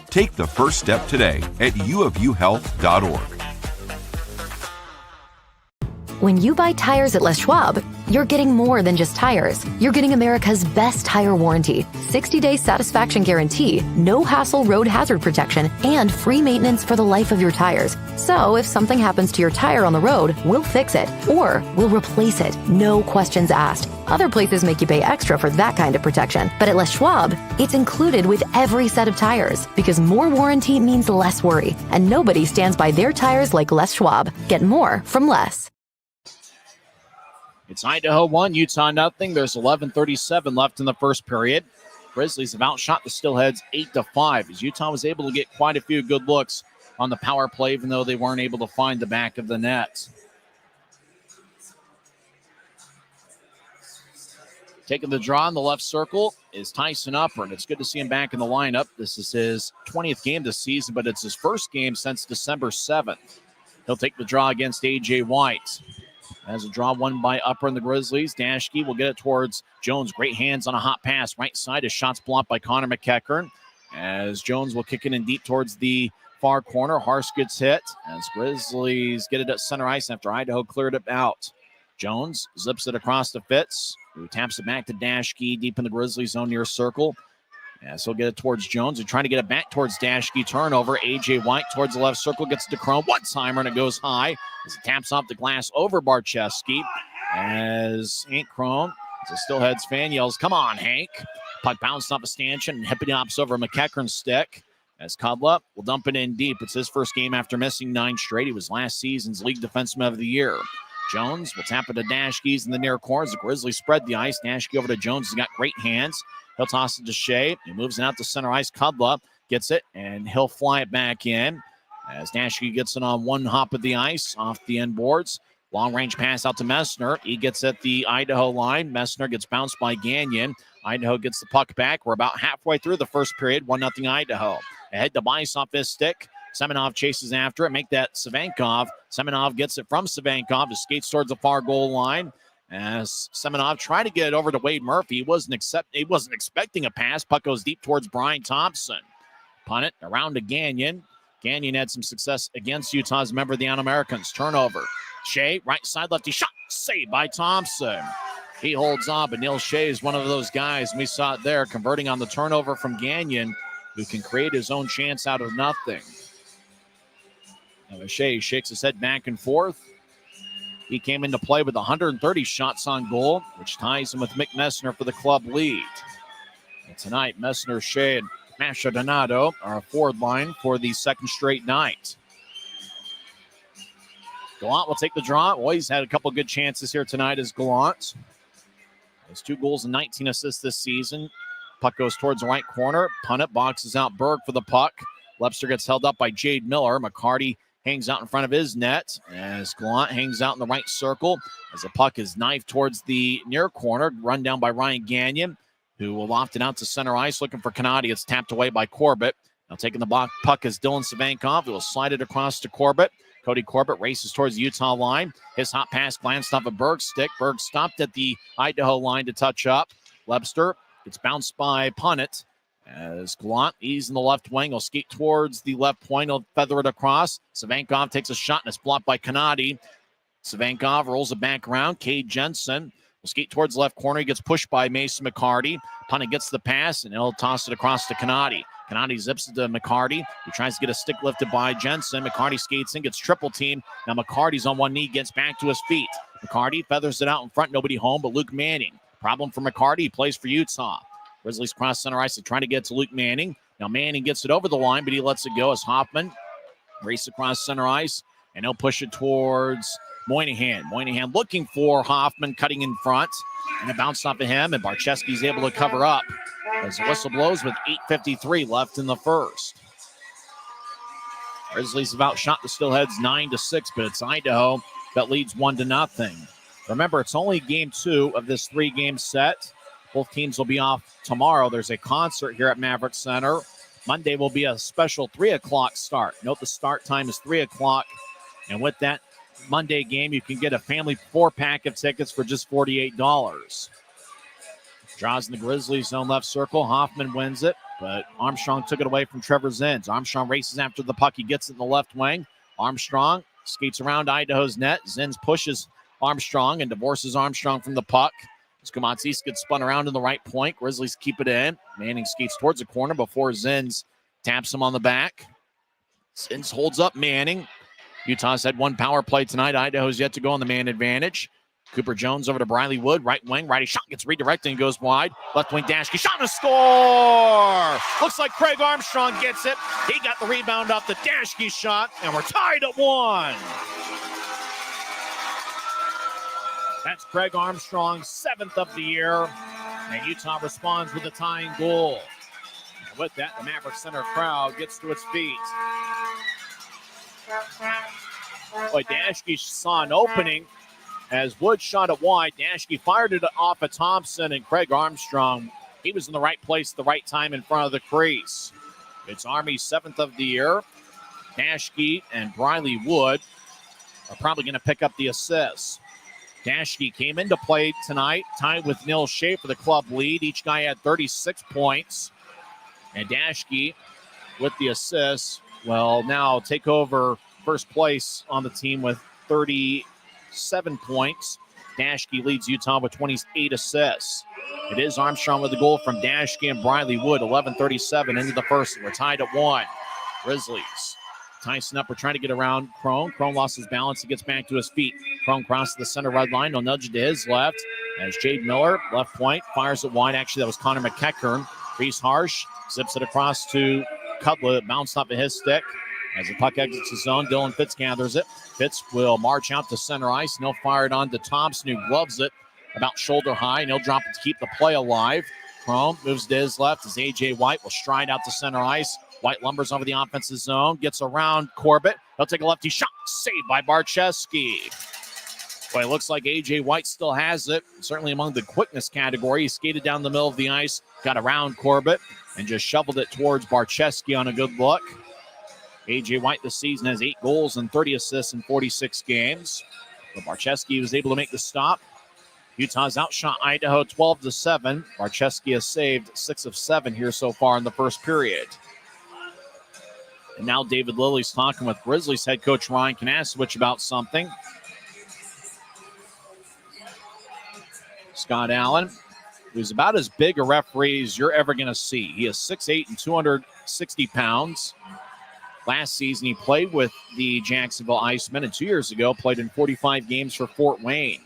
Take the first step today at uofuhealth.org. When you buy tires at Les Schwab, you're getting more than just tires. You're getting America's best tire warranty, 60-day satisfaction guarantee, no hassle road hazard protection, and free maintenance for the life of your tires. So if something happens to your tire on the road, we'll fix it, or we'll replace it. No questions asked. Other places make you pay extra for that kind of protection. But at Les Schwab, it's included with every set of tires, because more warranty means less worry. And nobody stands by their tires like Les Schwab. Get more from Les. It's Idaho 1, Utah nothing. There's 11:37 left in the first period. Grizzlies have outshot the Steelheads 8-5, as Utah was able to get quite a few good looks on the power play, even though they weren't able to find the back of the net. Taking the draw in the left circle is Tyson Upper, and it's good to see him back in the lineup. This is his 20th game this season, but it's his first game since December 7th. He'll take the draw against A.J. White. As a draw won by Upper and the Grizzlies. Dashke will get it towards Jones. Great hands on a hot pass. Right side, his shots blocked by Connor McEachern. As Jones will kick it in deep towards the far corner. Harsh gets hit as Grizzlies get it at center ice after Idaho cleared it out. Jones zips it across to Fitz, who taps it back to Dashke deep in the Grizzlies zone near circle. So he'll get it towards Jones. They're trying to get it back towards Dashke. Turnover. A.J. White towards the left circle. Gets it to Crone. One-timer, and it goes high as it taps off the glass over Barczewski. As Hank Crone, as a Steelheads fan, yells, "Come on, Hank." Puck bounced off a stanchion and hippity hops over McEachern's stick. As Cudla will dump it in deep. It's his first game after missing 9 straight. He was last season's League Defenseman of the Year. Jones will tap it to Dashke's in the near corner as the Grizzlies spread the ice. Dashke over to Jones. He's got great hands. He'll toss it to Shea. He moves it out to center ice. Cudla gets it, and he'll fly it back in as Dashke gets it on one hop of the ice off the end boards. Long-range pass out to Messner. He gets at the Idaho line. Messner gets bounced by Gagnon. Idaho gets the puck back. We're about halfway through the first period. 1-0 Idaho. Ahead to Bice off his stick. Semenov chases after it. Make that Savankov. Semenov gets it from Savankov. He skates towards the far goal line. As Semenov tried to get it over to Wade Murphy. He wasn't expecting a pass. Puck goes deep towards Brian Thompson. Punt it around to Gagnon. Gagnon had some success against Utah's member of the Un-Americans. Turnover. Shea, right side lefty shot. Saved by Thompson. He holds on, but Neil Shea is one of those guys. We saw it there, converting on the turnover from Gagnon, who can create his own chance out of nothing. Now Shea shakes his head back and forth. He came into play with 130 shots on goal, which ties him with Mick Messner for the club lead. And tonight, Messner, Shea, and Masha Donato are a forward line for the second straight night. Gallant will take the draw. Well, he's had a couple good chances here tonight as Gallant. Has 2 goals and 19 assists this season. Puck goes towards the right corner. Punt it, boxes out Berg for the puck. Lepster gets held up by Jade Miller. McCarty hangs out in front of his net as Gallant hangs out in the right circle as the puck is knifed towards the near corner, run down by Ryan Gagnon, who will loft it out to center ice looking for Canadi. It's tapped away by Corbett. Now taking the puck is Dylan Savankov, who will slide it across to Corbett. Cody Corbett races towards the Utah line. His hot pass glanced off of Berg's stick. Berg stopped at the Idaho line to touch up. Lepster gets bounced by Punnett. As Gallant, he's in the left wing. He'll skate towards the left point. He'll feather it across. Savankov takes a shot, and it's blocked by Canadi. Savankov rolls it back around. Cade Jensen will skate towards the left corner. He gets pushed by Mason McCarty. Punnett gets the pass, and he'll toss it across to Canadi. Canadi zips it to McCarty. He tries to get a stick lifted by Jensen. McCarty skates in, gets triple teamed. Now McCarty's on one knee, gets back to his feet. McCarty feathers it out in front. Nobody home but Luke Manning. Problem for McCarty. He plays for Utah. Grizzlies cross center ice. They're trying to get to Luke Manning. Now Manning gets it over the line, but he lets it go as Hoffman races across center ice, and he'll push it towards Moynihan. Moynihan looking for Hoffman, cutting in front, and it bounced off of him, and Barczewski's able to cover up as the whistle blows with 8:53 left in the first. Grizzlies have outshot the Steelheads 9-6, but it's Idaho that leads 1-0. Remember, it's only game 2 of this 3-game set. Both teams will be off tomorrow. There's a concert here at Maverik Center. Monday will be a special 3 o'clock start. Note the start time is 3 o'clock. And with that Monday game, you can get a family 4-pack of tickets for just $48. Draws in the Grizzlies zone left circle. Hoffman wins it, but Armstrong took it away from Trevor Zins. Armstrong races after the puck. He gets it in the left wing. Armstrong skates around Idaho's net. Zins pushes Armstrong and divorces Armstrong from the puck. Skamatsis gets spun around in the right point. Grizzlies keep it in. Manning skates towards the corner before Zins taps him on the back. Zins holds up Manning. Utah's had one power play tonight. Idaho's yet to go on the man advantage. Cooper Jones over to Briley Wood. Right wing. Righty shot gets redirected and goes wide. Left wing Dashke. Shot and a score! Looks like Craig Armstrong gets it. He got the rebound off the Dashke shot. And we're tied at 1. That's Craig Armstrong's 7th of the year. And Utah responds with a tying goal. And with that, the Maverik Center crowd gets to its feet. Boy, Dashke saw an opening as Wood shot it wide. Dashke fired it off at Thompson, and Craig Armstrong, he was in the right place at the right time in front of the crease. It's Army's 7th of the year. Dashke and Briley Wood are probably going to pick up the assists. Dashke came into play tonight, tied with Neil Shea for the club lead. Each guy had 36 points. And Dashke, with the assists, will now take over first place on the team with 37 points. Dashke leads Utah with 28 assists. It is Armstrong with the goal from Dashke and Briley Wood. 11:37 into the first. We're tied at 1. Grizzlies. Tyson Upper trying to get around Crone. Crone lost his balance. He gets back to his feet. Crone crosses the center red line. He'll nudge it to his left. As Jade Miller, left point, fires it wide. Actually, that was Connor McEachern. Reese Harsh zips it across to Cutler. It bounced off of his stick. As the puck exits the zone, Dylan Fitz gathers it. Fitz will march out to center ice, and he'll fire it on to Thompson, who gloves it about shoulder high, and he'll drop it to keep the play alive. Crone moves to his left as A.J. White will stride out to center ice. White lumbers over the offensive zone, gets around Corbett. He'll take a lefty shot, saved by Barczewski. Boy, it looks like A.J. White still has it, certainly among the quickness category. He skated down the middle of the ice, got around Corbett, and just shoveled it towards Barczewski on a good look. A.J. White this season has 8 goals and 30 assists in 46 games. But Barczewski was able to make the stop. Utah's outshot Idaho 12-7. Barczewski has saved 6 of 7 here so far in the first period. And now David Lilly's talking with Grizzlies head coach Ryan Kanasowicz about something. Scott Allen, who's about as big a referee as you're ever going to see. He is 6'8" and 260 pounds. Last season, he played with the Jacksonville Icemen, and 2 years ago, played in 45 games for Fort Wayne.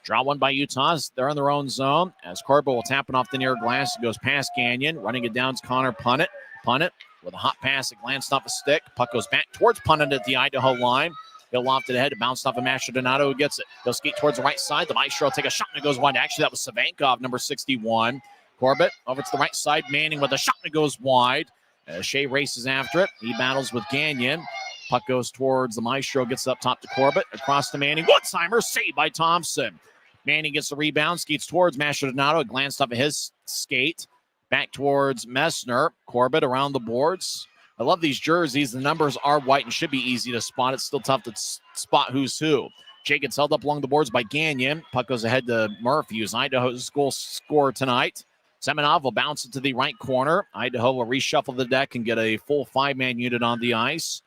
Draw one by Utah. They're in their own zone. As Corbett will tap it off the near glass. It goes past Gagnon. Running it down is Connor Punnett. Punnett with a hot pass. It glanced off a stick. Puck goes back towards Punnett at the Idaho line. He'll loft it ahead. It bounced off of Mastrodonato, who gets it. He'll skate towards the right side. The Maestro will take a shot, and it goes wide. Actually, that was Savankov, number 61. Corbett over to the right side. Manning with a shot, and it goes wide. Shea races after it. He battles with Gagnon. Puck goes towards the Maestro, gets up top to Corbett. Across to Manning. Woodsheimer, saved by Thompson. Manning gets the rebound, skates towards Mastrodonato. It glanced off of his skate. Back towards Messner. Corbett around the boards. I love these jerseys. The numbers are white and should be easy to spot. It's still tough to spot who's who. Jay gets held up along the boards by Gagnon. Puck goes ahead to Murphy, who's Idaho's goal scorer tonight. Semenov will bounce it to the right corner. Idaho will reshuffle the deck and get a full 5-man unit on the ice.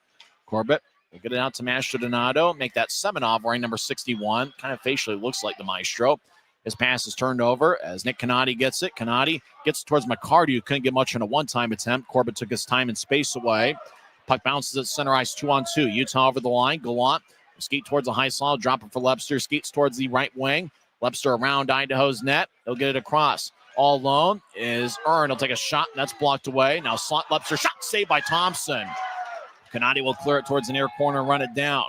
Corbett will get it out to Mastrodonato. Make that Semenov wearing number 61. Kind of facially looks like the Maestro. His pass is turned over as Nick Canati gets it. Canati gets it towards McCarty, who couldn't get much on a one-time attempt. Corbett took his time and space away. Puck bounces at center ice 2-on-2. Utah over the line. Gallant will skate towards the high slot. Drop it for Lebster. Skates towards the right wing. Lebster around Idaho's net. He'll get it across. All alone is Earn. He'll take a shot, and that's blocked away. Now slot Lebster. Shot saved by Thompson. Canati will clear it towards the near corner and run it down.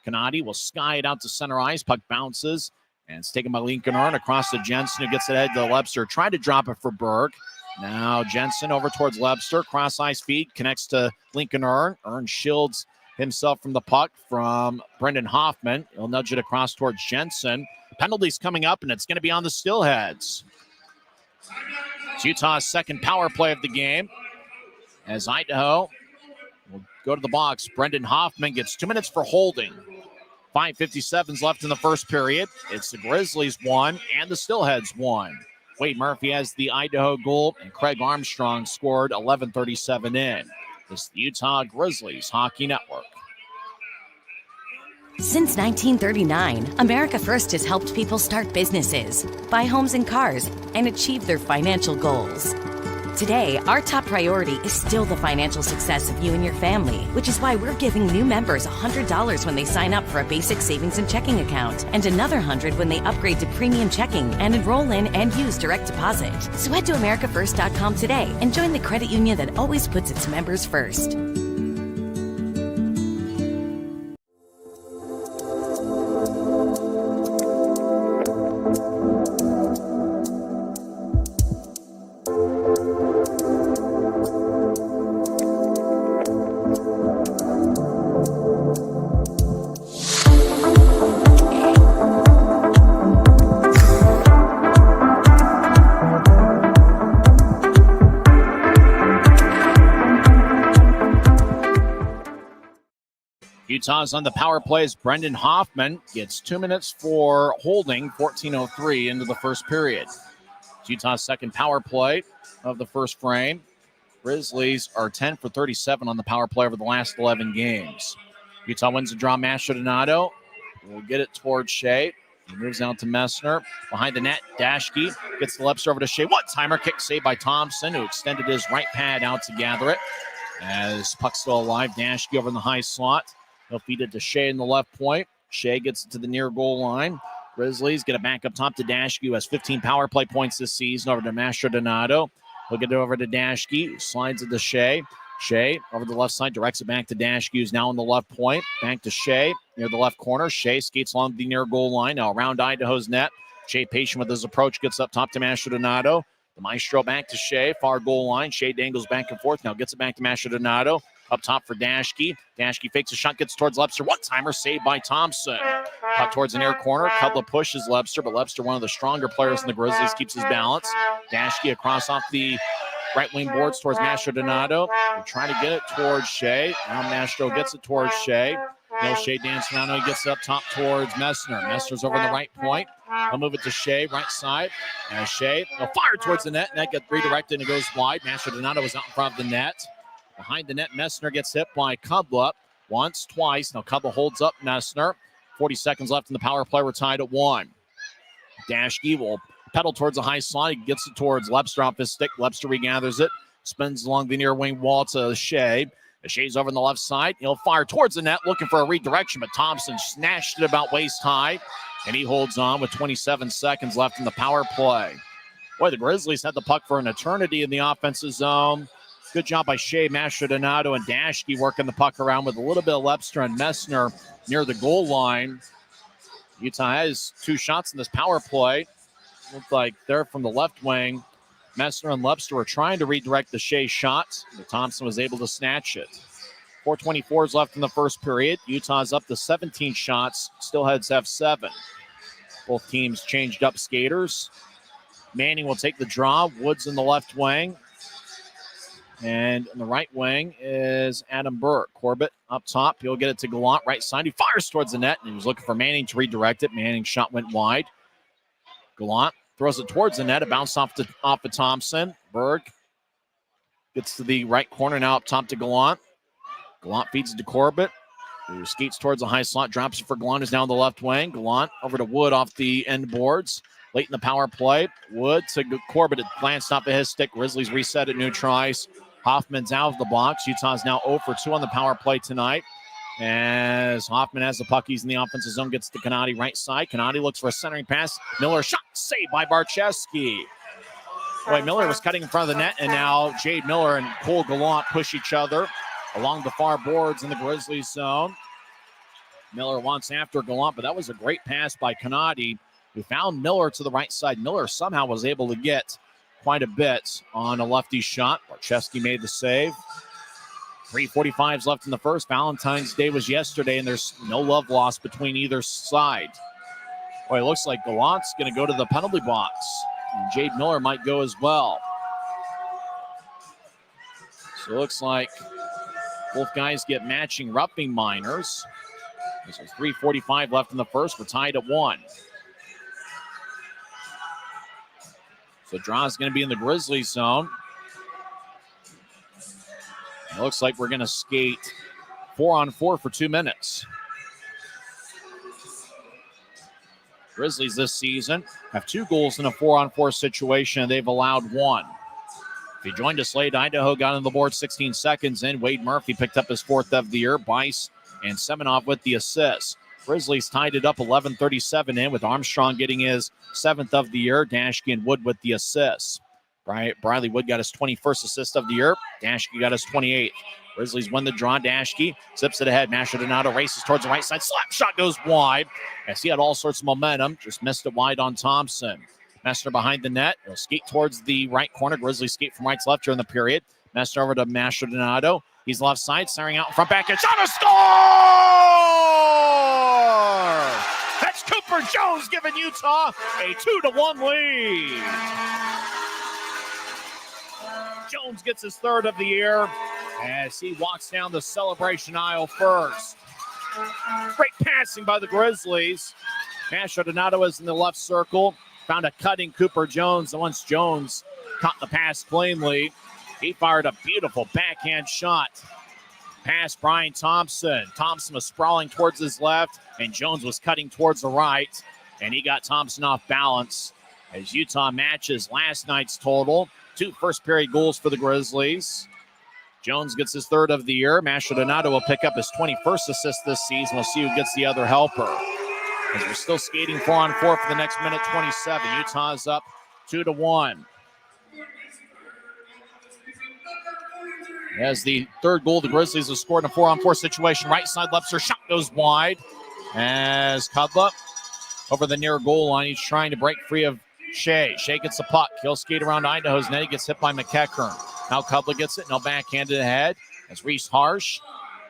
Canati will sky it out to center ice. Puck bounces. And it's taken by Lincoln Earn across to Jensen, who gets it ahead to Lebster. Tried to drop it for Berg. Now Jensen over towards Lebster. Cross ice feed. Connects to Lincoln Earn. Earn shields himself from the puck from Brendan Hoffman. He'll nudge it across towards Jensen. Penalties coming up, and it's going to be on the Steelheads. It's Utah's second power play of the game. As Idaho will go to the box. Brendan Hoffman gets 2 minutes for holding. 5:57 left in the first period. It's the Grizzlies 1 and the Steelheads 1. Wade Murphy has the Idaho goal, and Craig Armstrong scored 11:37 in. This is the Utah Grizzlies Hockey Network. Since 1939, America First has helped people start businesses, buy homes and cars, and achieve their financial goals. Today, our top priority is still the financial success of you and your family, which is why we're giving new members $100 when they sign up for a basic savings and checking account, and another $100 when they upgrade to premium checking and enroll in and use direct deposit. So head to AmericaFirst.com today and join the credit union that always puts its members first. Utah's on the power play as Brendan Hoffman gets 2 minutes for holding, 14:03 into the first period. It's Utah's second power play of the first frame. Grizzlies are 10 for 37 on the power play over the last 11 games. Utah wins the draw. Mastrodonado will get it towards Shea. He moves out to Messner. Behind the net, Dashke gets the left over to Shea. One-timer kick saved by Thompson, who extended his right pad out to gather it. As puck still alive, Dashke over in the high slot. He'll feed it to Shea in the left point. Shea gets it to the near goal line. Grizzlies get it back up top to Dashke, who has 15 power play points this season, over to Mastrodonado. He'll get it over to Dashke, who slides it to Shea. Shea over the left side, directs it back to Dashke, who's now on the left point. Back to Shea near the left corner. Shea skates along the near goal line, now around Idaho's net. Shea patient with his approach, gets up top to Mastrodonado. The Maestro back to Shea, far goal line. Shea dangles back and forth, now gets it back to Mastrodonado. Up top for Dashke. Dashke fakes a shot, gets towards Lebster. One-timer saved by Thompson. Puck towards the near corner. Cudla pushes Lebster, but Lebster, one of the stronger players in the Grizzlies, keeps his balance. Dashke across off the right wing boards towards Mastrodonado. They're trying to get it towards Shea. Now Mastro gets it towards Shea. No Shea dancing around. He gets it up top towards Messner. Messner's over the right point. He'll move it to Shea, right side. And Shea will fire towards the net. And that gets redirected and it goes wide. Mastrodonado was out in front of the net. Behind the net, Messner gets hit by Cudla once, twice. Now Cudla holds up Messner. 40 seconds left in the power play. We're tied at 1. Dashke will pedal towards the high slot. He gets it towards Lebster off his stick. Lebster regathers it. Spins along the near wing wall to Shea. Shea's over on the left side. He'll fire towards the net, looking for a redirection, but Thompson snatched it about waist high, and he holds on with 27 seconds left in the power play. Boy, the Grizzlies had the puck for an eternity in the offensive zone. Good job by Shea, Mastrodonado, and Dashke working the puck around with a little bit of Lebster and Messner near the goal line. Utah has 2 shots in this power play. Looked like they're from the left wing. Messner and Lebster were trying to redirect the Shea shot, but Thompson was able to snatch it. 4:24 is left in the first period. Utah's up to 17 shots. Steelheads have 7. Both teams changed up skaters. Manning will take the draw. Woods in the left wing. And in the right wing is Adam Burke. Corbett up top. He'll get it to Gallant, right side. He fires towards the net, and he was looking for Manning to redirect it. Manning's shot went wide. Gallant throws it towards the net. It bounced off of Thompson. Berg gets to the right corner, now up top to Gallant. Gallant feeds it to Corbett, who skates towards the high slot. Drops it for Gallant, who's now on the left wing. Gallant over to Wood off the end boards. Late in the power play. Wood to Corbett. It glanced off of his stick. Grizzlies reset at new tries. Hoffman's out of the box. Utah's now 0 for 2 on the power play tonight. As Hoffman has the puck, he's in the offensive zone, gets to Canati right side. Canati looks for a centering pass. Miller shot, saved by Barczewski. Boy, Miller was cutting in front of the net, and now Jade Miller and Cole Gallant push each other along the far boards in the Grizzlies zone. Miller wants after Gallant, but that was a great pass by Canati, who found Miller to the right side. Miller somehow was able to get quite a bit on a lefty shot. Barczewski made the save. 3:45 left in the first. Valentine's Day was yesterday, and there's no love lost between either side. Boy, it looks like Gallant's going to go to the penalty box, and Jade Miller might go as well. So it looks like both guys get matching roughing minors. There's 3:45 left in the first. We're tied at 1. So draw is going to be in the Grizzlies zone. It looks like we're going to skate 4-on-4 for 2 minutes. Grizzlies this season have 2 goals in a 4-on-4 situation. They've allowed 1. If you joined us late, Idaho got on the board 16 seconds in. Wade Murphy picked up his 4th of the year. Bice and Semenov with the assists. Grizzlies tied it up 11:37 in with Armstrong getting his 7th of the year. Dashke and Wood with the assists. Briley Wood got his 21st assist of the year. Dashke got his 28th. Grizzlies win the draw. Dashke zips it ahead. Mastrodonato races towards the right side. Slap shot goes wide as he had all sorts of momentum. Just missed it wide on Thompson. Messner behind the net. He'll skate towards the right corner. Grizzlies skate from right to left during the period. Messner over to Mastrodonato. He's left side, staring out in front, back and shot a score! That's Cooper Jones giving Utah a 2-1 lead. Jones gets his 3rd of the year as he walks down the celebration aisle first. Great passing by the Grizzlies. Mastrodonato is in the left circle. Found a cutting Cooper Jones, and once Jones caught the pass cleanly, he fired a beautiful backhand shot. Pass Brian Thompson. Thompson was sprawling towards his left, and Jones was cutting towards the right, and he got Thompson off balance as Utah matches last night's total. 2 first-period goals for the Grizzlies. Jones gets his 3rd of the year. Mastrodonato will pick up his 21st assist this season. We'll see who gets the other helper. As we're still skating 4-on-4 for the next minute 27. Utah's up 2-1. As the 3rd goal, the Grizzlies have scored in a 4-on-4 situation. Right side, Lepser shot goes wide. As Kudla over the near goal line, he's trying to break free of Shea. Shea gets the puck. He'll skate around Idaho's net. He gets hit by McEachern. Now Kudla gets it. Now backhanded ahead. As Reese Harsh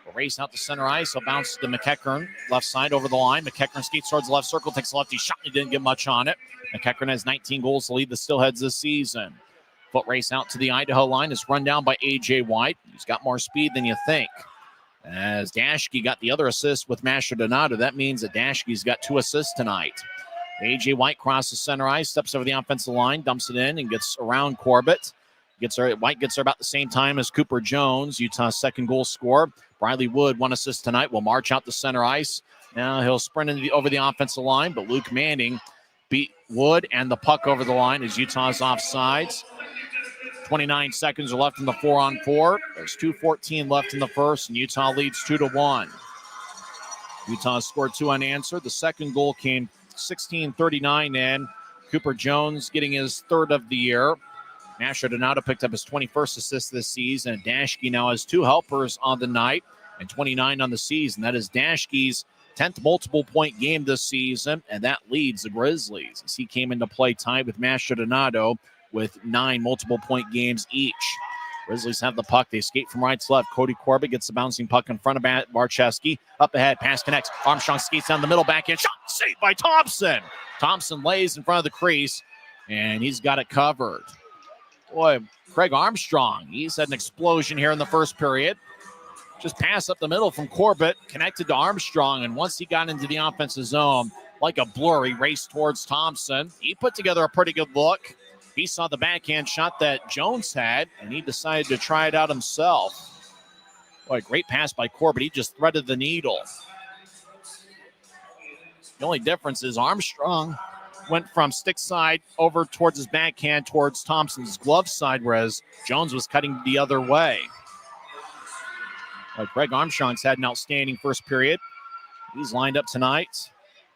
will race out to center ice. He'll bounce to McEachern. Left side over the line. McEachern skates towards the left circle. Takes a lefty shot. He didn't get much on it. McEachern has 19 goals to lead the Steelheads this season. Foot race out to the Idaho line is run down by A.J. White. He's got more speed than you think. As Dashke got the other assist with Mastrodonato, that means that Dashke's got 2 assists tonight. A.J. White crosses center ice, steps over the offensive line, dumps it in, and gets around Corbett. White gets there about the same time as Cooper Jones, Utah's 2nd goal scorer. Briley Wood, 1 assist tonight, will march out to center ice. Now he'll sprint over the offensive line, but Luke Manning beat Wood and the puck over the line as Utah's offsides. 29 seconds are left in the 4-on-4. There's 2:14 left in the first, and Utah leads 2-1. Utah scored 2 unanswered. The 2nd goal came 16:39 in. Cooper Jones getting his 3rd of the year. Mastrodonato picked up his 21st assist this season. Dashke now has 2 helpers on the night and 29 on the season. That is Dashke's 10th multiple-point game this season, and that leads the Grizzlies as he came into play tied with Mastrodonato with 9 multiple-point games each. Grizzlies have the puck. They skate from right to left. Cody Corbett gets the bouncing puck in front of Barczewski. Up ahead, pass connects. Armstrong skates down the middle, backhand shot. Saved by Thompson. Thompson lays in front of the crease, and he's got it covered. Boy, Craig Armstrong, he's had an explosion here in the first period. Just pass up the middle from Corbett, connected to Armstrong, and once he got into the offensive zone, like a blur, he raced towards Thompson. He put together a pretty good look. He saw the backhand shot that Jones had, and he decided to try it out himself. Boy, great pass by Corbett. He just threaded the needle. The only difference is Armstrong went from stick side over towards his backhand towards Thompson's glove side, whereas Jones was cutting the other way. Greg Armstrong's had an outstanding first period. He's lined up tonight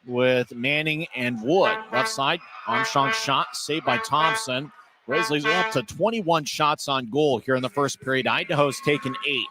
with Manning and Wood. Left side, Armstrong shot, saved by Thompson. Grizzlies are up to 21 shots on goal here in the first period. Idaho's taken 8.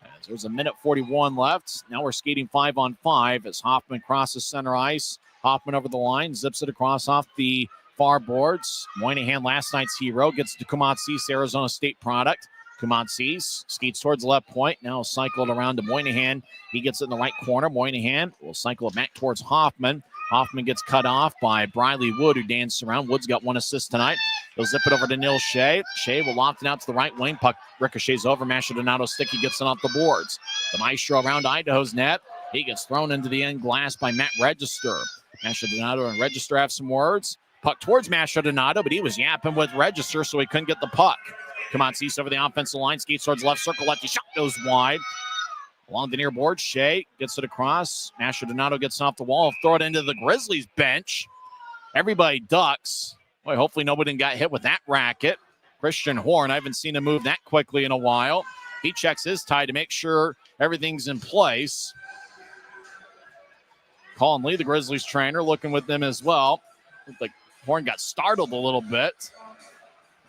As there's a minute 41 left. Now we're skating 5-on-5 as Hoffman crosses center ice. Hoffman over the line, zips it across off the far boards. Moynihan, last night's hero, gets to Kumatsis, Arizona State product. Kumatsis skates towards the left point. Now cycled around to Moynihan. He gets it in the right corner. Moynihan will cycle it back towards Hoffman. Hoffman gets cut off by Briley Wood, who danced around. Wood's got 1 assist tonight. He'll zip it over to Neil Shea. Shea will loft it out to the right wing. Puck ricochets over. Mastrodonato's stick. He gets it off the boards. The Maestro around Idaho's net. He gets thrown into the end glass by Matt Register. Mastrodonato and Register have some words. Puck towards Mastrodonato, but he was yapping with Register, so he couldn't get the puck. Kumatsis over the offensive line, skates towards left circle, lefty shot goes wide. Along the near board, Shea gets it across. Mastrodonato gets off the wall, throw it into the Grizzlies bench. Everybody ducks. Boy, hopefully nobody got hit with that racket. Christian Horn. I haven't seen him move that quickly in a while. He checks his tie to make sure everything's in place. Colin Lee, the Grizzlies trainer, looking with them as well. Looked like Horn got startled a little bit.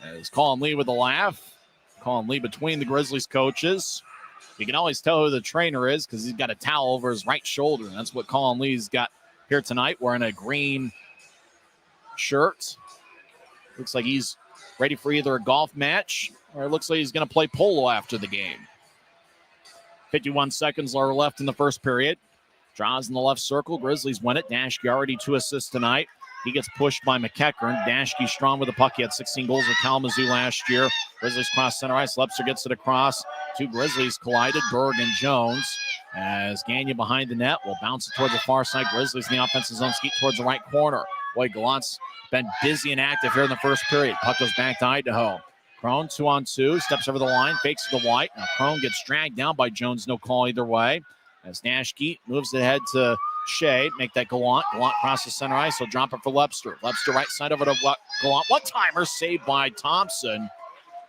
As Colin Lee with a laugh. Colin Lee between the Grizzlies coaches. You can always tell who the trainer is because he's got a towel over his right shoulder. And that's what Colin Lee's got here tonight, wearing a green shirt. Looks like he's ready for either a golf match or it looks like he's going to play polo after the game. 51 seconds are left in the first period. Draws in the left circle. Grizzlies win it. Dashke already 2 assists tonight. He gets pushed by McEachern. Dashke strong with the puck. He had 16 goals with Kalamazoo last year. Grizzlies cross center ice. Lepster gets it across. 2 Grizzlies collided. Berg and Jones. As Gagnon behind the net will bounce it towards the far side. Grizzlies in the offensive zone skeet towards the right corner. Boy, Gallant's been busy and active here in the first period. Puck goes back to Idaho. Crone 2-on-2. Steps over the line. Fakes to White. Now Crone gets dragged down by Jones. No call either way. As Dashke moves it ahead to Shea, make that Gallant. Gallant crosses center ice. He'll drop it for Lepster. Lepster right side over to Gallant. One-timer saved by Thompson.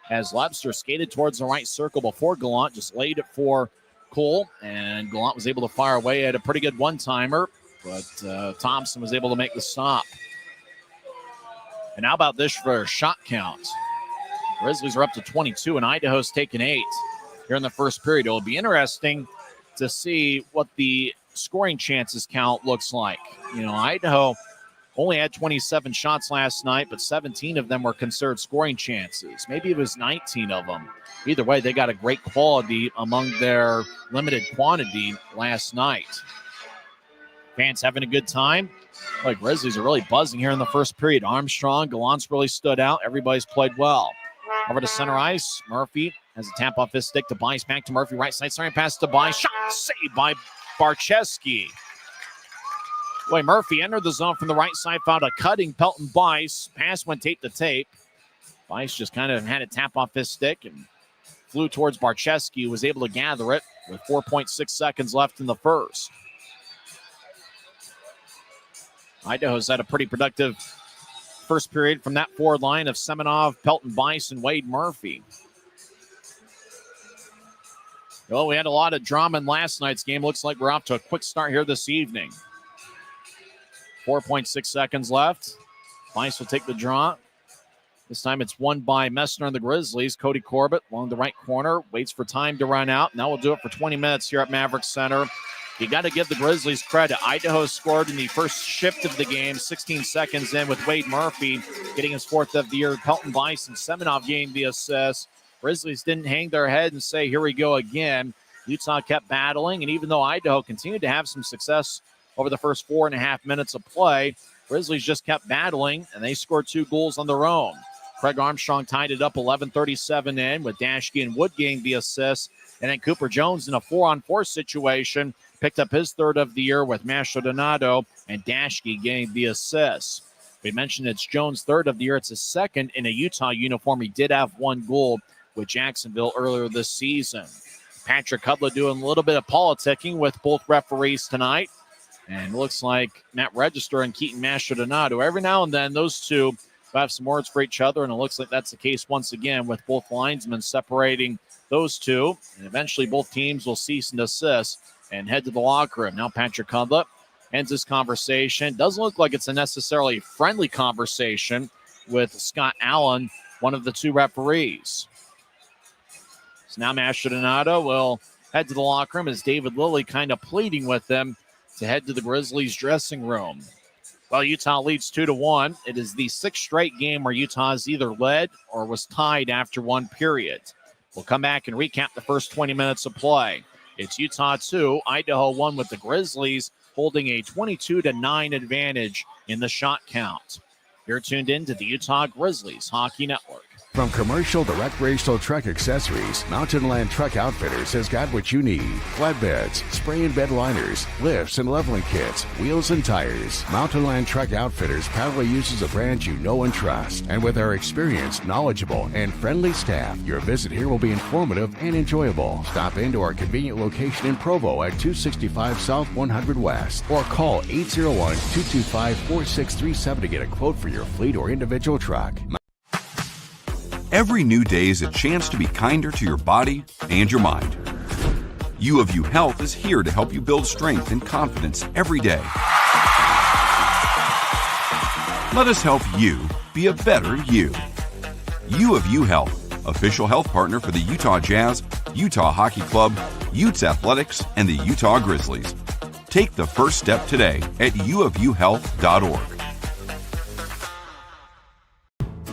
As Lepster skated towards the right circle before Gallant, just laid it for Cole. And Gallant was able to fire away at a pretty good one-timer. But Thompson was able to make the stop. And how about this for a shot count? Grizzlies are up to 22, and Idaho's taken 8 here in the first period. It will be interesting to see what the scoring chances count looks like. You know, Idaho only had 27 shots last night, but 17 of them were considered scoring chances. Maybe it was 19 of them. Either way, they got a great quality among their limited quantity last night. Fans having a good time. Like Grizzlies are really buzzing here in the first period. Armstrong, Gallant's really stood out. Everybody's played well. Over to center ice. Murphy has a tap off his stick to Bice. Back to Murphy. Right side. Sorry, pass to Bice. Shot saved by Barcheski. Boy, Murphy entered the zone from the right side. Found a cutting Pelton Bice. Pass went tape to tape. Bice just kind of had a tap off his stick and flew towards Barcheski, who was able to gather it with 4.6 seconds left in the first. Idaho's had a pretty productive first period from that forward line of Semenov, Pelton Bice, and Wade Murphy. Well, we had a lot of drama in last night's game. Looks like we're off to a quick start here this evening. 4.6 seconds left. Bice will take the draw. This time it's won by Messner and the Grizzlies. Cody Corbett along the right corner. Waits for time to run out. Now we'll do it for 20 minutes here at Maverik Center. You got to give the Grizzlies credit. Idaho scored in the first shift of the game, 16 seconds in, with Wade Murphy getting his 4th of the year. Pelton Bice and Semenov gained the assist. Grizzlies didn't hang their head and say, here we go again. Utah kept battling, and even though Idaho continued to have some success over the first 4.5 minutes of play, Grizzlies just kept battling, and they scored 2 goals on their own. Craig Armstrong tied it up 11:37 in, with Dashke and Wood getting the assist. And then Cooper Jones in a 4-on-4 situation picked up his 3rd of the year with Mastrodonado and Dashke getting the assist. We mentioned it's Jones' 3rd of the year. It's his 2nd in a Utah uniform. He did have 1 goal with Jacksonville earlier this season. Patrick Cudla doing a little bit of politicking with both referees tonight. And it looks like Matt Register and Keaton Mastrodonado, every now and then, those two have some words for each other, and it looks like that's the case once again with both linesmen separating those two. And eventually both teams will cease and desist and head to the locker room. Now Patrick Cudla ends this conversation. Doesn't look like it's a necessarily friendly conversation with Scott Allen, one of the 2 referees. So now Mastrodonado will head to the locker room as David Lilly kind of pleading with them to head to the Grizzlies dressing room. Well, Utah leads 2-1. It is the 6th straight game where Utah has either led or was tied after 1 period. We'll come back and recap the first 20 minutes of play. It's Utah 2, Idaho 1, with the Grizzlies holding a 22-9 advantage in the shot count. You're tuned in to the Utah Grizzlies Hockey Network. From commercial to recreational truck accessories, Mountain Land Truck Outfitters has got what you need. Flatbeds, spray and bed liners, lifts and leveling kits, wheels and tires. Mountain Land Truck Outfitters proudly uses a brand you know and trust. And with our experienced, knowledgeable, and friendly staff, your visit here will be informative and enjoyable. Stop into our convenient location in Provo at 265 South 100 West or call 801-225-4637 to get a quote for your fleet or individual truck. Every new day is a chance to be kinder to your body and your mind. U of U Health is here to help you build strength and confidence every day. Let us help you be a better you. U of U Health, official health partner for the Utah Jazz, Utah Hockey Club, Utes Athletics, and the Utah Grizzlies. Take the first step today at uofuhealth.org.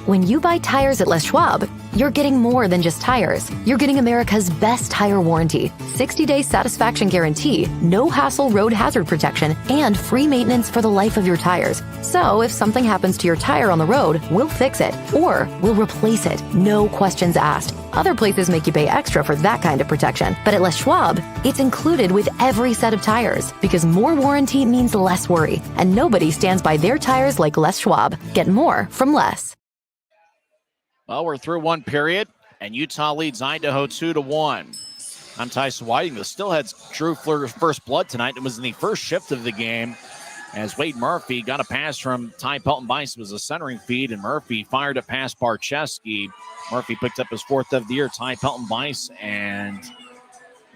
When you buy tires at Les Schwab, you're getting more than just tires. You're getting America's best tire warranty, 60-day satisfaction guarantee, no hassle road hazard protection, and free maintenance for the life of your tires. So if something happens to your tire on the road, we'll fix it, or we'll replace it, no questions asked. Other places make you pay extra for that kind of protection. But at Les Schwab, it's included with every set of tires, because more warranty means less worry, and nobody stands by their tires like Les Schwab. Get more from Les. Well, we're through one period, and Utah leads Idaho 2-1. I'm Tyson Whiting. The Steelheads drew first blood tonight. It was in the first shift of the game as Wade Murphy got a pass from Ty Pelton-Bice. It was a centering feed, and Murphy fired it past Barczewski. Murphy picked up his fourth of the year. Ty Pelton-Bice and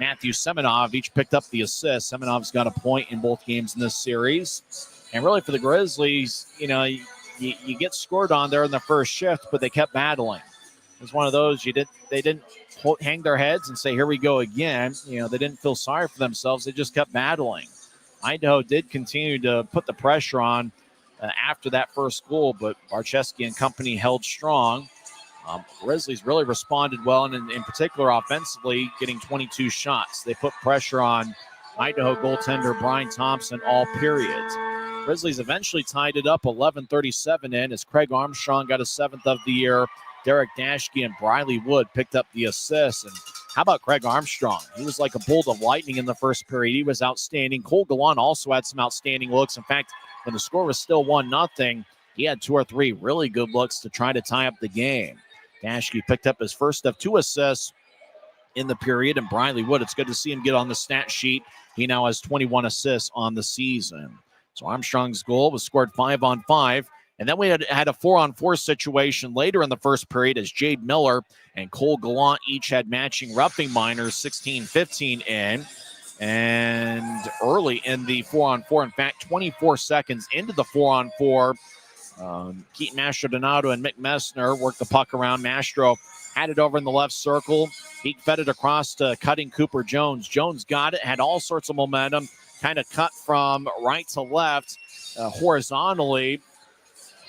Matthew Semenov each picked up the assist. Semenov's got a point in both games in this series. And really for the Grizzlies, you get scored on there in the first shift, but they kept battling. It was one of those they didn't hang their heads and say, here we go again. They didn't feel sorry for themselves. They just kept battling. Idaho did continue to put the pressure on after that first goal, but Barczewski and company held strong. Grizzlies really responded well, and in particular offensively, getting 22 shots. They put pressure on Idaho goaltender Brian Thompson all periods. Grizzlies eventually tied it up 11:37 in as Craig Armstrong got his seventh of the year. Derek Dashke and Briley Wood picked up the assists. And how about Craig Armstrong? He was like a bolt of lightning in the first period. He was outstanding. Cole Gallant also had some outstanding looks. In fact, when the score was still 1-0, he had 2 or 3 really good looks to try to tie up the game. Dashke picked up his first of 2 assists in the period, and Briley Wood, it's good to see him get on the stat sheet. He now has 21 assists on the season. So Armstrong's goal was scored 5-on-5. And then we had a 4-on-4 situation later in the first period as Jade Miller and Cole Gallant each had matching roughing minors, 16-15 in. And early in the 4-on-4, in fact, 24 seconds into the 4-on-4, Keaton Mastro-Donato and Mick Messner worked the puck around. Mastro had it over in the left circle. He fed it across to cutting Cooper Jones. Jones got it, had all sorts of momentum, kind of cut from right to left horizontally.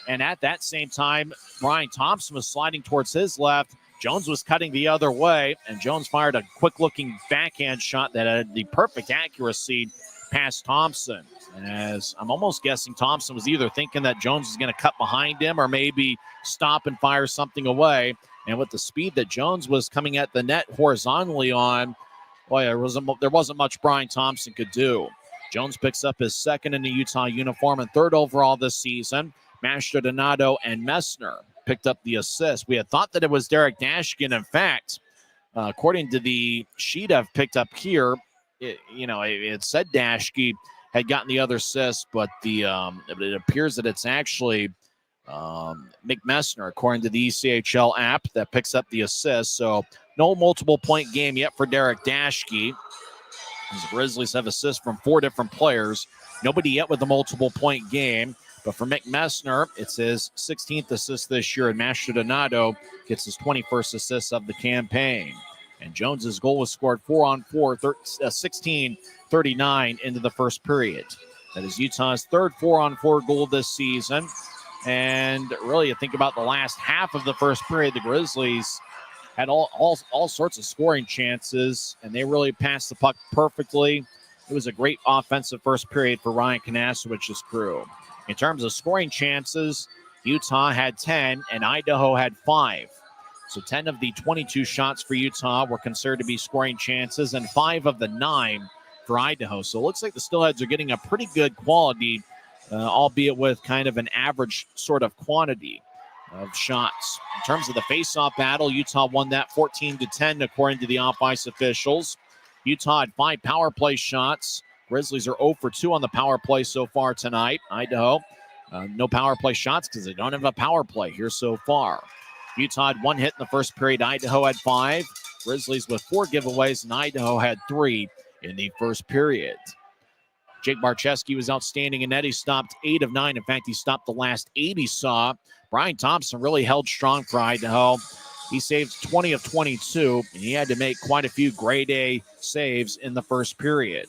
And at that same time, Brian Thompson was sliding towards his left. Jones was cutting the other way, and Jones fired a quick-looking backhand shot that had the perfect accuracy past Thompson. And as I'm almost guessing Thompson was either thinking that Jones was going to cut behind him or maybe stop and fire something away. And with the speed that Jones was coming at the net horizontally on, boy, there wasn't much Brian Thompson could do. Jones picks up his second in the Utah uniform and third overall this season. Mastro-Donato and Messner picked up the assist. We had thought that it was Derek Dashke. In fact, according to the sheet I've picked up here, it said Dashke had gotten the other assist, but it appears that it's actually Mick Messner, according to the ECHL app, that picks up the assist. So no multiple point game yet for Derek Dashke. The Grizzlies have assists from 4 different players. Nobody yet with a multiple point game. But for Mick Messner, it's his 16th assist this year, and Mastro-Donato gets his 21st assist of the campaign. And Jones's goal was scored 4-on-4, 16:39 into the first period. That is Utah's third 4-on-4 goal this season. And really, you think about the last half of the first period, the Grizzlies had all sorts of scoring chances, and they really passed the puck perfectly. It was a great offensive first period for Ryan Kanasowicz's crew. In terms of scoring chances, Utah had 10 and Idaho had 5. So 10 of the 22 shots for Utah were considered to be scoring chances, and 5 of the 9 for Idaho. So it looks like the Steelheads are getting a pretty good quality, albeit with kind of an average sort of quantity of shots. In terms of the face-off battle, Utah won that 14-10 according to the off-ice officials. Utah had 5 power play shots. Grizzlies are 0 for 2 on the power play so far tonight. Idaho, no power play shots because they don't have a power play here so far. Utah had 1 hit in the first period. Idaho had 5. Grizzlies with 4 giveaways, and Idaho had 3 in the first period. Jake Barczewski was outstanding in net. He stopped 8 of 9. In fact, he stopped the last 8 he saw. Brian Thompson really held strong for Idaho. He saved 20 of 22, and he had to make quite a few grade A saves in the first period.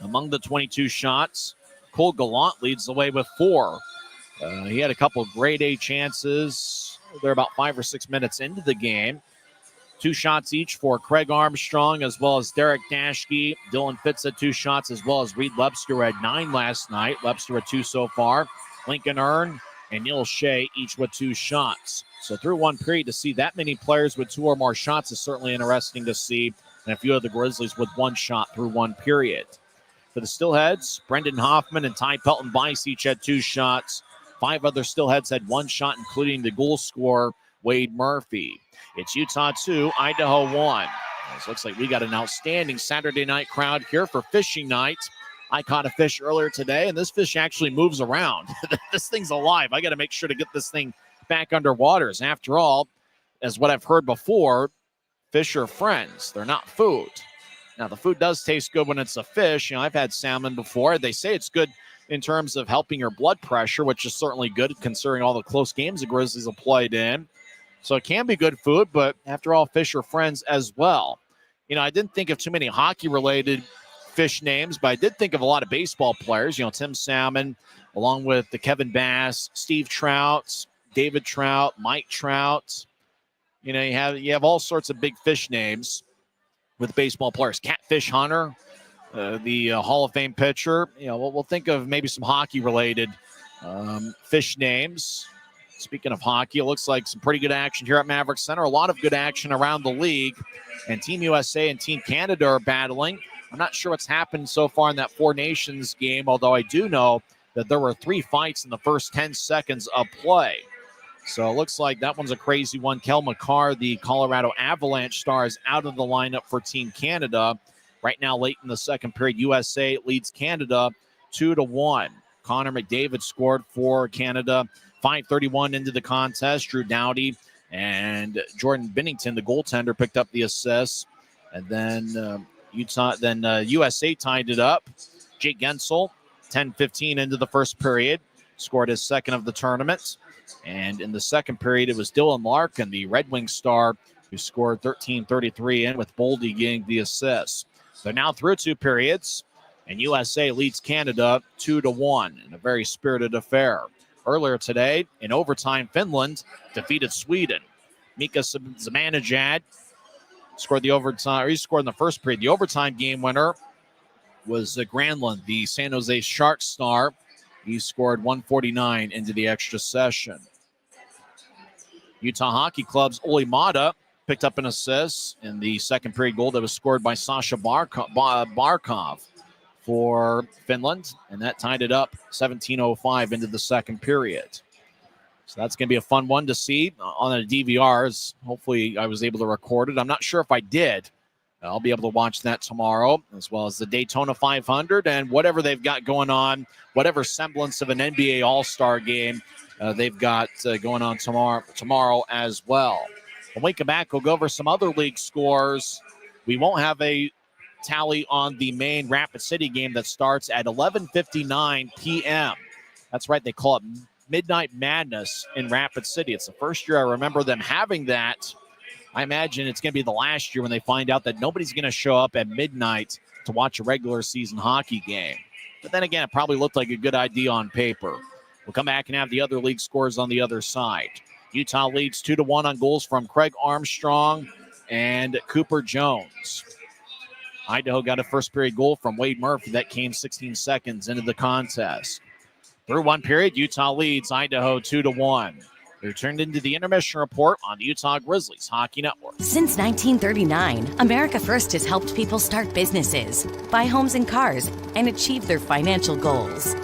Among the 22 shots, Cole Gallant leads the way with 4. He had a couple grade A chances. They're about 5 or 6 minutes into the game. 2 shots each for Craig Armstrong as well as Derek Dashke. Dylan Fitz had 2 shots as well as Reed Webster, who had 9 last night. Webster had 2 so far. Lincoln Earn and Neil Shea each with 2 shots. So through one period, to see that many players with 2 or more shots is certainly interesting to see. And a few of the Grizzlies with 1 shot through one period. For the Steelheads, Brendan Hoffman and Ty Pelton-Bice each had 2 shots. 5 other Steelheads had 1 shot, including the goal scorer, Wade Murphy. It's Utah 2, Idaho 1. It looks like we got an outstanding Saturday night crowd here for fishing night. I caught a fish earlier today, and this fish actually moves around. This thing's alive. I got to make sure to get this thing back under waters. After all, as what I've heard before, fish are friends. They're not food. Now, the food does taste good when it's a fish. You know, I've had salmon before. They say it's good in terms of helping your blood pressure, which is certainly good considering all the close games the Grizzlies have played in. So it can be good food, but after all, fish are friends as well. You know, I didn't think of too many hockey-related fish names, but I did think of a lot of baseball players. You know, Tim Salmon, along with the Kevin Bass, Steve Trout, David Trout, Mike Trout. You know, you have all sorts of big fish names with baseball players. Catfish Hunter, the Hall of Fame pitcher. You know, we'll think of maybe some hockey-related fish names. Speaking of hockey, it looks like some pretty good action here at Maverik Center. A lot of good action around the league. And Team USA and Team Canada are battling. I'm not sure what's happened so far in that Four Nations game, although I do know that there were 3 fights in the first 10 seconds of play. So it looks like that one's a crazy one. Kel McCarr, the Colorado Avalanche star, is out of the lineup for Team Canada. Right now, late in the second period, USA leads Canada 2-1. Connor McDavid scored for Canada. 5:31 into the contest. Drew Doughty and Jordan Bennington, the goaltender, picked up the assists. And then USA tied it up. Jake Gensel, 10:15 into the first period, scored his second of the tournament. And in the second period, it was Dylan Larkin, the Red Wing star, who scored 13:33 in, with Boldy getting the assist. They're now through 2 periods, and USA leads Canada 2-1 in a very spirited affair. Earlier today, in overtime, Finland defeated Sweden. Mika Zibanejad scored the overtime, or he scored in the first period. The overtime game winner was Granlund, the San Jose Sharks star. He scored 149 into the extra session. Utah Hockey Club's Oli Mata picked up an assist in the second period goal that was scored by Sasha Barkov for Finland, and that tied it up 17:05 into the second period. So that's going to be a fun one to see on the DVRs. Hopefully I was able to record it. I'm not sure if I did. I'll be able to watch that tomorrow, as well as the Daytona 500 and whatever they've got going on, whatever semblance of an NBA All-Star game they've got going on tomorrow as well. When we come back, we'll go over some other league scores. We won't have a tally on the main Rapid City game that starts at 11:59 p.m. That's right, they call it Midnight Madness in Rapid City. It's the first year I remember them having that. I imagine it's going to be the last year when they find out that nobody's going to show up at midnight to watch a regular season hockey game. But then again, it probably looked like a good idea on paper. We'll come back and have the other league scores on the other side. Utah leads 2-1 on goals from Craig Armstrong and Cooper Jones. Idaho got a first period goal from Wade Murphy that came 16 seconds into the contest. Through one period, Utah leads Idaho 2-1. They're turned into the intermission report on the Utah Grizzlies Hockey Network. Since 1939, America First has helped people start businesses, buy homes and cars, and achieve their financial goals.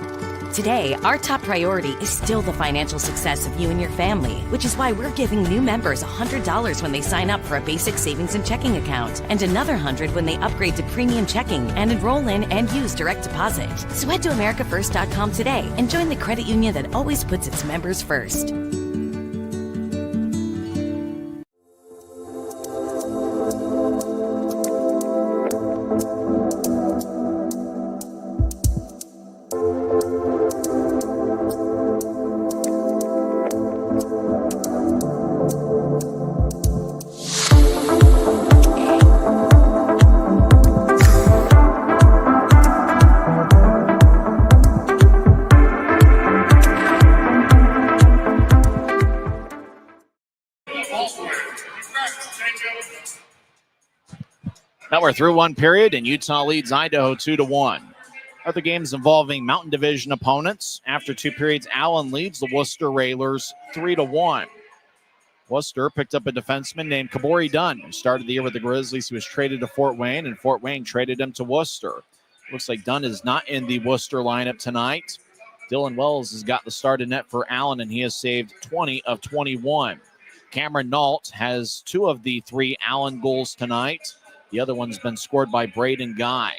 Today, our top priority is still the financial success of you and your family, which is why we're giving new members $100 when they sign up for a basic savings and checking account, and another $100 when they upgrade to premium checking and enroll in and use direct deposit. So head to AmericaFirst.com today and join the credit union that always puts its members first. Now we're through one period, and Utah leads Idaho 2-1. Other games involving Mountain Division opponents. After 2 periods, Allen leads the Worcester Railers 3-1. Worcester picked up a defenseman named Kabori Dunn, who started the year with the Grizzlies. He was traded to Fort Wayne, and Fort Wayne traded him to Worcester. Looks like Dunn is not in the Worcester lineup tonight. Dylan Wells has got the start in net for Allen, and he has saved 20 of 21. Cameron Nault has 2 of the 3 Allen goals tonight. The other one's been scored by Braden Guy.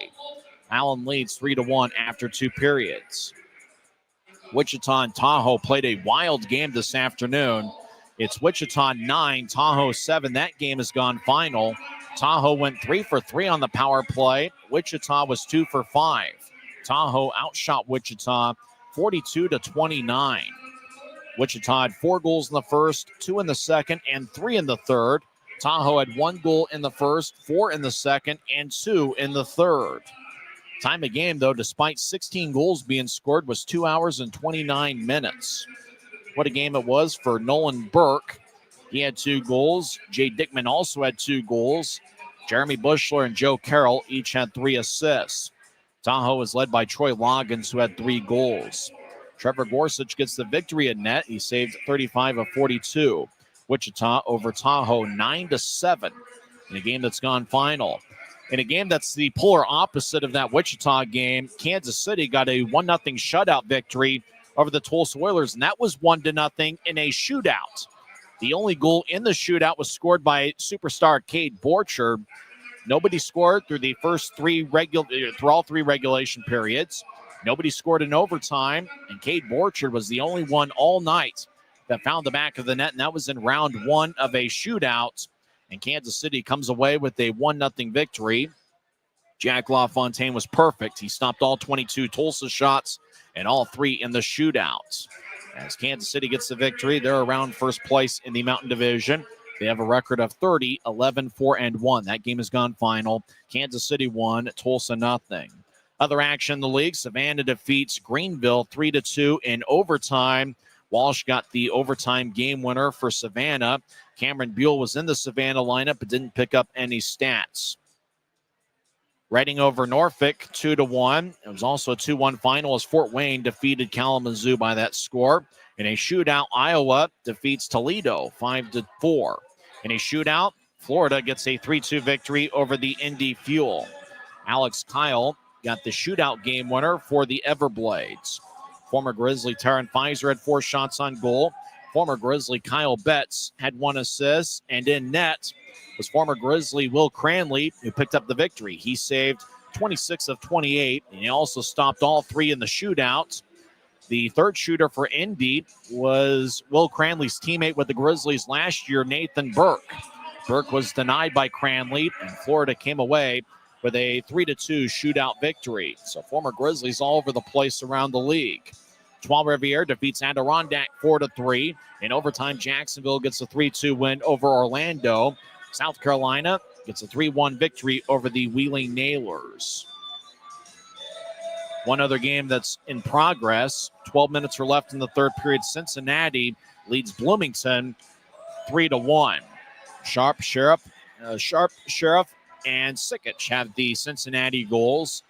Allen leads 3-1 after 2 periods. Wichita and Tahoe played a wild game this afternoon. It's Wichita 9, Tahoe 7. That game has gone final. Tahoe went 3 for 3 on the power play. Wichita was 2 for 5. Tahoe outshot Wichita 42-29. Wichita had 4 goals in the first, 2 in the second, and 3 in the third. Tahoe had 1 goal in the first, 4 in the second, and 2 in the third. Time of game, though, despite 16 goals being scored, was 2 hours and 29 minutes. What a game it was for Nolan Burke. He had 2 goals. Jay Dickman also had 2 goals. Jeremy Bushler and Joe Carroll each had 3 assists. Tahoe was led by Troy Loggins, who had 3 goals. Trevor Gorsuch gets the victory at net. He saved 35 of 42. Wichita over Tahoe 9-7 in a game that's gone final. In a game that's the polar opposite of that Wichita game, Kansas City got a 1-0 shutout victory over the Tulsa Oilers, and that was 1-0 in a shootout. The only goal in the shootout was scored by superstar Cade Borchard. Nobody scored through the first 3 through all 3 regulation periods. Nobody scored in overtime, and Cade Borchard was the only one all night that found the back of the net, and that was in round 1 of a shootout. And Kansas City comes away with a 1-0 victory. Jack LaFontaine was perfect. He stopped all 22 Tulsa shots and all 3 in the shootout. As Kansas City gets the victory, they're around first place in the Mountain Division. They have a record of 30, 11, 4-1. That game has gone final. Kansas City won, Tulsa nothing. Other action in the league, Savannah defeats Greenville 3-2 in overtime. Walsh got the overtime game winner for Savannah. Cameron Buell was in the Savannah lineup but didn't pick up any stats. Reading over Norfolk 2-1. It was also a 2-1 final as Fort Wayne defeated Kalamazoo by that score. In a shootout, Iowa defeats Toledo 5-4. In a shootout, Florida gets a 3-2 victory over the Indy Fuel. Alex Kyle got the shootout game winner for the Everblades. Former Grizzly Taryn Pfizer had 4 shots on goal. Former Grizzly Kyle Betts had 1 assist. And in net was former Grizzly Will Cranley, who picked up the victory. He saved 26 of 28, and he also stopped all 3 in the shootout. The third shooter for Indy was Will Cranley's teammate with the Grizzlies last year, Nathan Burke. Burke was denied by Cranley, and Florida came away with a 3-2 shootout victory. So former Grizzlies all over the place around the league. Trois-Rivières defeats Adirondack 4-3. In overtime, Jacksonville gets a 3-2 win over Orlando. South Carolina gets a 3-1 victory over the Wheeling Nailers. One other game that's in progress. 12 minutes are left in the third period. Cincinnati leads Bloomington 3-1. Sharp, Sheriff, and Sikich have the Cincinnati goals.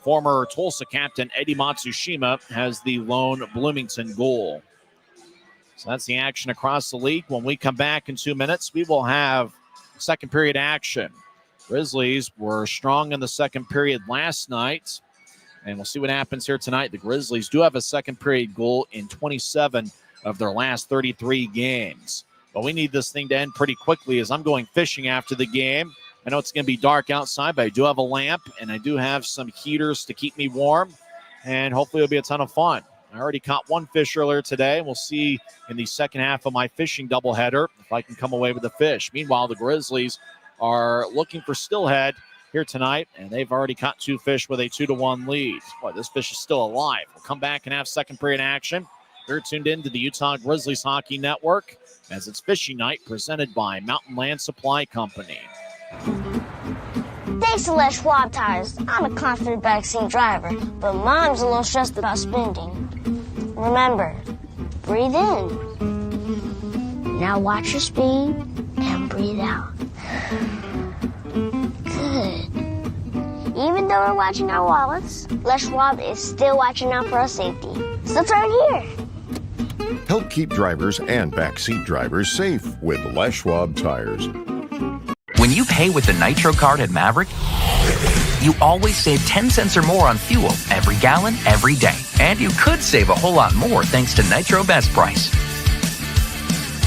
Former Tulsa captain Eddie Matsushima has the lone Bloomington goal. So that's the action across the league. When we come back in 2 minutes, we will have second period action. Grizzlies were strong in the second period last night, and we'll see what happens here tonight. The Grizzlies do have a second period goal in 27 of their last 33 games. But we need this thing to end pretty quickly as I'm going fishing after the game. I know it's going to be dark outside, but I do have a lamp, and I do have some heaters to keep me warm, and hopefully it'll be a ton of fun. I already caught 1 fish earlier today. We'll see in the second half of my fishing doubleheader if I can come away with a fish. Meanwhile, the Grizzlies are looking for Steelhead here tonight, and they've already caught 2 fish with a 2-1 lead. Boy, this fish is still alive. We'll come back and have second period action. You're tuned in to the Utah Grizzlies Hockey Network as it's fishing night presented by Mountain Land Supply Company. Thanks to Les Schwab Tires, I'm a confident backseat driver, but Mom's a little stressed about spending. Remember, breathe in. Now watch your speed and breathe out. Good. Even though we're watching our wallets, Les Schwab is still watching out for our safety. So turn here. Help keep drivers and backseat drivers safe with Les Schwab tires. When you pay with the Nitro card at Maverik, you always save 10 cents or more on fuel every gallon, every day. And you could save a whole lot more thanks to Nitro Best Price.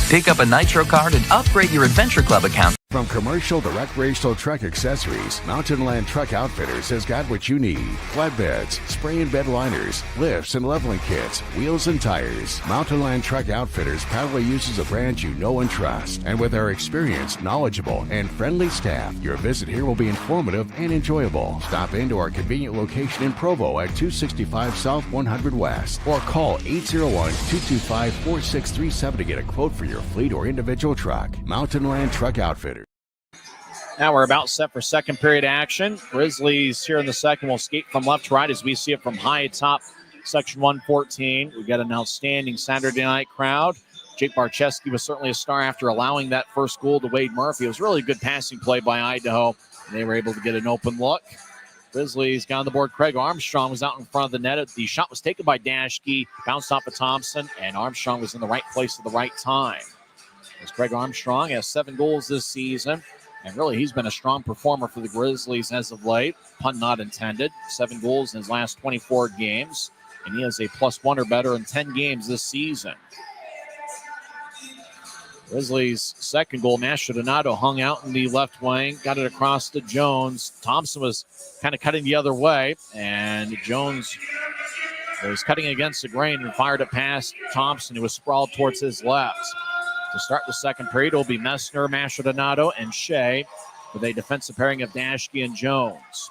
Pick up a Nitro card and upgrade your Adventure Club account. From commercial to recreational truck accessories, Mountain Land Truck Outfitters has got what you need. Flatbeds, spray and bed liners, lifts and leveling kits, wheels and tires. Mountain Land Truck Outfitters proudly uses a brand you know and trust. And with our experienced, knowledgeable, and friendly staff, your visit here will be informative and enjoyable. Stop into our convenient location in Provo at 265 South 100 West or call 801-225-4637 to get a quote for your fleet or individual truck. Mountain Land Truck Outfitters. Now we're about set for second period action. Grizzlies here in the second will skate from left to right as we see it from high atop section 114. We've got an outstanding Saturday night crowd. Jake Barczewski was certainly a star after allowing that first goal to Wade Murphy. It was really a good passing play by Idaho, and they were able to get an open look. Grizzlies got on the board. Craig Armstrong was out in front of the net. The shot was taken by Dashke, bounced off of Thompson, and Armstrong was in the right place at the right time. As Craig Armstrong has 7 goals this season, and really he's been a strong performer for the Grizzlies as of late. Pun not intended. 7 goals in his last 24 games, and he has a +1 or better in 10 games this season. Grizzlies' second goal, Mastrodonado hung out in the left wing, got it across to Jones. Thompson was kind of cutting the other way, and Jones was cutting against the grain and fired it past Thompson, who was sprawled towards his left. To start the second period, it will be Messner, Mastrodonado, and Shea with a defensive pairing of Dashke and Jones.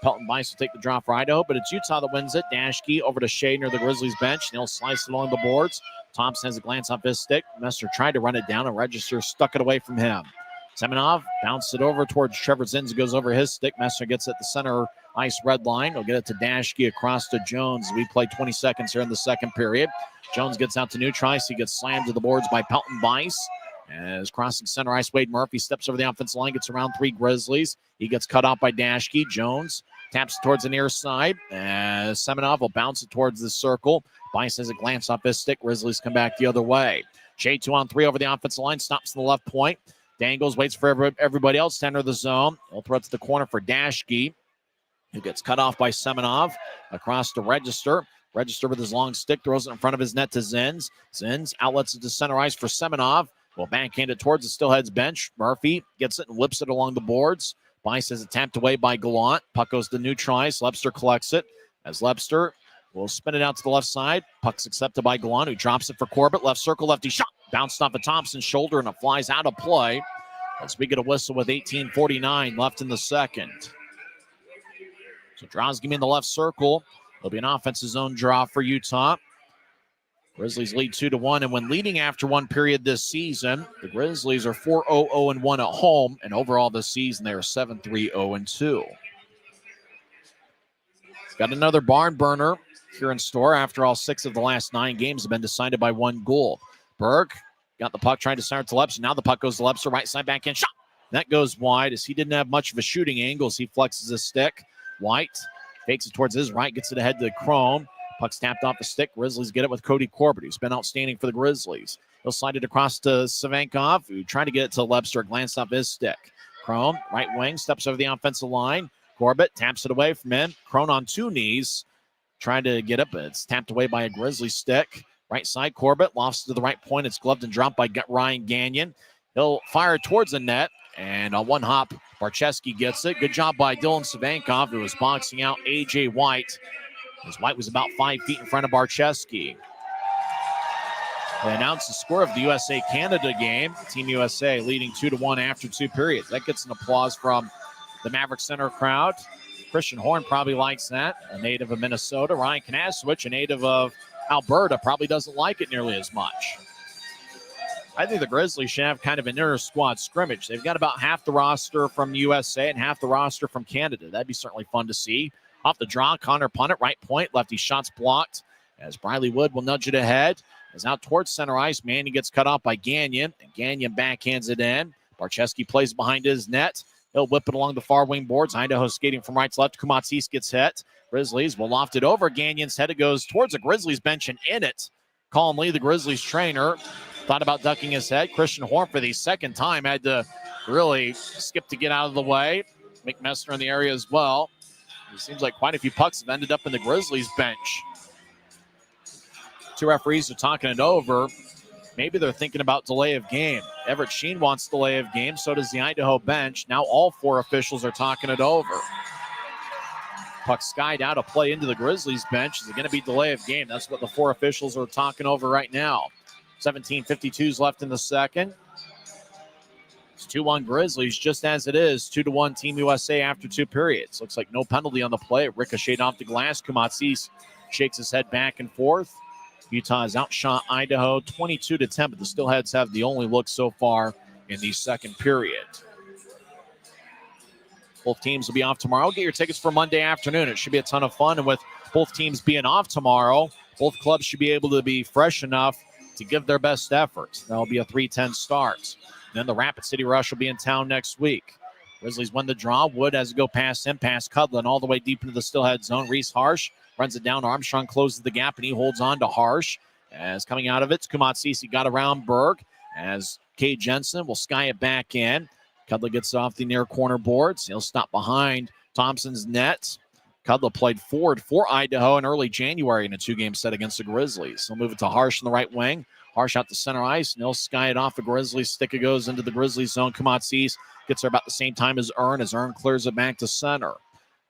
Pelton Bice will take the draw for Idaho, but it's Utah that wins it. Dashke over to Shea near the Grizzlies bench, and he'll slice it along the boards. Thompson has a glance off his stick. Messner tried to run it down, and Register stuck it away from him. Semenov bounced it over towards Trevor Zins, who goes over his stick. Messner gets it the center ice red line. He'll get it to Dashke across to Jones. We play 20 seconds here in the second period. Jones gets out to Neutrice. He gets slammed to the boards by Pelton Bice. As crossing center ice, Wade Murphy steps over the offensive line, gets around 3 Grizzlies. He gets cut off by Dashke. Jones taps towards the near side. As Semenov will bounce it towards the circle. Bice has a glance off his stick. Grizzlies come back the other way. Shea 2-on-3 over the offensive line. Stops in the left point. Dangles, waits for everybody else to enter the zone. He'll throw it to the corner for Dashke, who gets cut off by Semenov. Across to Register. Register with his long stick throws it in front of his net to Zins. Zins outlets it to center ice for Semenov. Will backhand it towards the Steelheads bench. Murphy gets it and whips it along the boards. Bice has it tapped away by Gallant. Puck goes to Neutrice. Lepster collects it as Lepster will spin it out to the left side. Puck's accepted by Gallant, who drops it for Corbett. Left circle, lefty shot. Bounced off of Thompson's shoulder, and it flies out of play. As we get a whistle with 18:49 left in the second. So Drozgame in the left circle. It'll be an offensive zone draw for Utah. Grizzlies lead 2-1, and when leading after one period this season, the Grizzlies are 4-0-0-1 at home, and overall this season they are 7-3-0-2. Got another barn burner here in store after all 6 of the last 9 games have been decided by 1 goal. Berg got the puck, trying to start to Lepster. Now the puck goes to Lepster, right side backhand shot. That goes wide as he didn't have much of a shooting angle as he flexes his stick. White fakes it towards his right, gets it ahead to Crone. Puck's tapped off the stick. Grizzlies get it with Cody Corbett, who's been outstanding for the Grizzlies. He'll slide it across to Savankov, who tried to get it to Lepster, glanced off his stick. Crone, right wing, steps over the offensive line. Corbett taps it away from him. Crone on 2 knees, trying to get up, but it's tapped away by a Grizzly stick. Right side, Corbett lofts to the right point. It's gloved and dropped by Ryan Gagnon. He'll fire towards the net, and on one hop, Barczewski gets it. Good job by Dylan Savankov, who was boxing out A.J. White, as White was about 5 feet in front of Barczewski. They announced the score of the USA-Canada game. Team USA leading 2-1 after 2 periods. That gets an applause from the Maverik Center crowd. Christian Horn probably likes that, a native of Minnesota. Ryan Kanasowicz, a native of Alberta, probably doesn't like it nearly as much. I think the Grizzlies should have kind of an inter-squad scrimmage. They've got about half the roster from the USA and half the roster from Canada. That'd be certainly fun to see. Off the draw, Connor Punnett, right point. Lefty shots blocked as Briley Wood will nudge it ahead. As out towards center ice, Manny gets cut off by Gagnon, and Gagnon backhands it in. Barczewski plays behind his net. He'll whip it along the far wing boards. Idaho skating from right to left. Kumatsis gets hit. Grizzlies will loft it over. Gagnon's head. It goes towards the Grizzlies bench and in it. Colin Lee, the Grizzlies trainer, thought about ducking his head. Christian Horn for the second time had to really skip to get out of the way. Mick Messner in the area as well. It seems like quite a few pucks have ended up in the Grizzlies bench. Two referees are talking it over. Maybe they're thinking about delay of game. Everett Sheen wants delay of game. So does the Idaho bench. Now all four officials are talking it over. Puck skied out of play into the Grizzlies bench. Is it going to be delay of game? That's what the four officials are talking over right now. 17:52 left in the second. It's 2-1 Grizzlies, just as it is. 2-1 Team USA after two periods. Looks like no penalty on the play. It ricocheted off the glass. Kumatsis shakes his head back and forth. Utah has outshot Idaho 22-10, but the Steelheads have the only look so far in the second period. Both teams will be off tomorrow. Get your tickets for Monday afternoon. It should be a ton of fun. And with both teams being off tomorrow, both clubs should be able to be fresh enough to give their best efforts. That'll be a 3:10 start. Then the Rapid City Rush will be in town next week. Grizzlies win the draw. Wood has to go past him, past Cudlin, all the way deep into the Steelhead zone. Reese Harsh runs it down. Armstrong closes the gap, and he holds on to Harsh. As coming out of it, Kumatsisi got around Berg. As Cade Jensen will sky it back in. Cudler gets off the near corner boards. He'll stop behind Thompson's net. Cudler played forward for Idaho in early January in a two-game set against the Grizzlies. He'll move it to Harsh in the right wing. Harsh out to center ice, and he'll sky it off the Grizzlies. Stick it goes into the Grizzlies zone. Kumatsis gets there about the same time as Earn clears it back to center.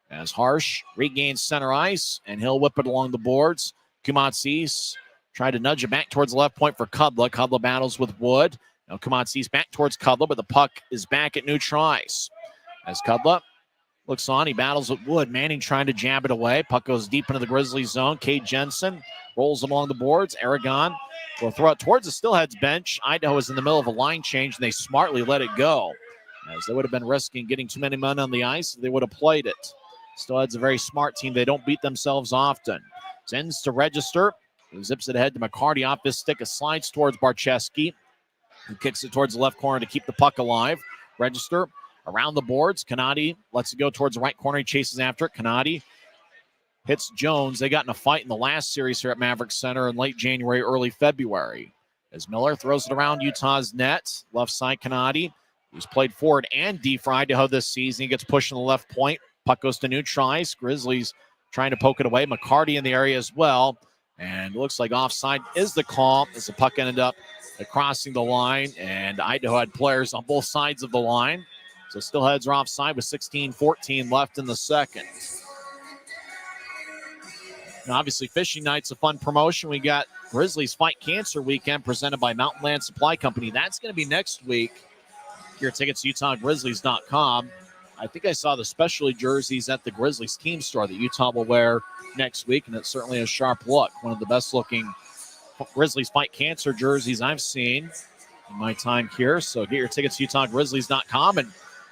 As Harsh regains center ice, and he'll whip it along the boards. Kumatsis tried to nudge it back towards the left point for Cudler. Cudler battles with Wood. Now Kumatsis back towards Cudler, but the puck is back at neutral ice. As Cudler looks on, he battles with Wood. Manning trying to jab it away. Puck goes deep into the Grizzlies zone. Cade Jensen rolls along the boards. Aragon will throw it towards the Steelheads bench. Idaho is in the middle of a line change, and they smartly let it go. As they would have been risking getting too many men on the ice, they would have played it. Steelheads a very smart team. They don't beat themselves often. Sends to Register. He zips it ahead to McCarty off his stick. It slides towards Barcheski, who kicks it towards the left corner to keep the puck alive. Register around the boards. Kanadi lets it go towards the right corner. He chases after it. Kanadi hits Jones. They got in a fight in the last series here at Maverik Center in late January, early February. As Miller throws it around Utah's net. Left side, Kanadi, who's played forward and D for Idaho this season. He gets pushed in the left point. Puck goes to neutral ice. Grizzlies trying to poke it away. McCarty in the area as well. And looks like offside is the call as the puck ended up crossing the line. And Idaho had players on both sides of the line. So Steelheads are offside with 16:14 left in the second. Now, obviously, Fishing Night's a fun promotion. We got Grizzlies Fight Cancer Weekend presented by Mountain Land Supply Company. That's going to be next week. Your tickets, UtahGrizzlies.com. I think I saw the specialty jerseys at the Grizzlies team store that Utah will wear next week, and it's certainly a sharp look. One of the best-looking Grizzlies Fight Cancer jerseys I've seen in my time here. So get your tickets, UtahGrizzlies.com, and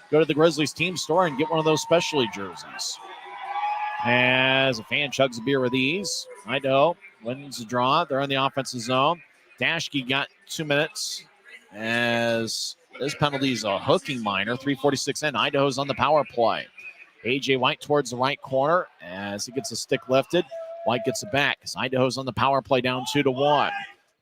go to the Grizzlies team store and get one of those specialty jerseys. As a fan chugs a beer with ease, Idaho wins the draw. They're in the offensive zone. Dashke got 2 minutes as this penalty is a hooking minor. 3:46 in. Idaho's on the power play. A.J. White towards the right corner as he gets a stick lifted. White gets it back as Idaho's on the power play down 2-1.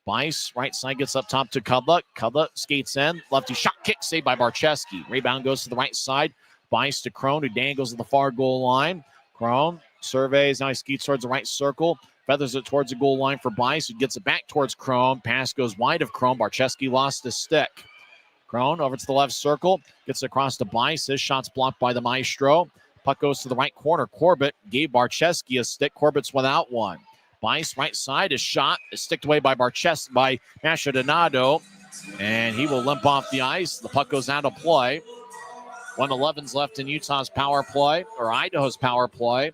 Bice, right side, gets up top to Cudlett. Cudlett skates in. Lefty shot kick saved by Barcheski. Rebound goes to the right side. Bice to Crone, who dangles at the far goal line. Crone surveys. Now he skates towards the right circle. Feathers it towards the goal line for Bice, who gets it back towards Crone. Pass goes wide of Crone. Barcheski lost his stick. Crone over to the left circle. Gets across to Bice. His shot's blocked by the Maestro. Puck goes to the right corner. Corbett gave Barcheski a stick. Corbett's without one. Bice, right side, is shot. Is sticked away by Machadonado. And he will limp off the ice. The puck goes out of play. 1:11's left in Utah's power play, or Idaho's power play.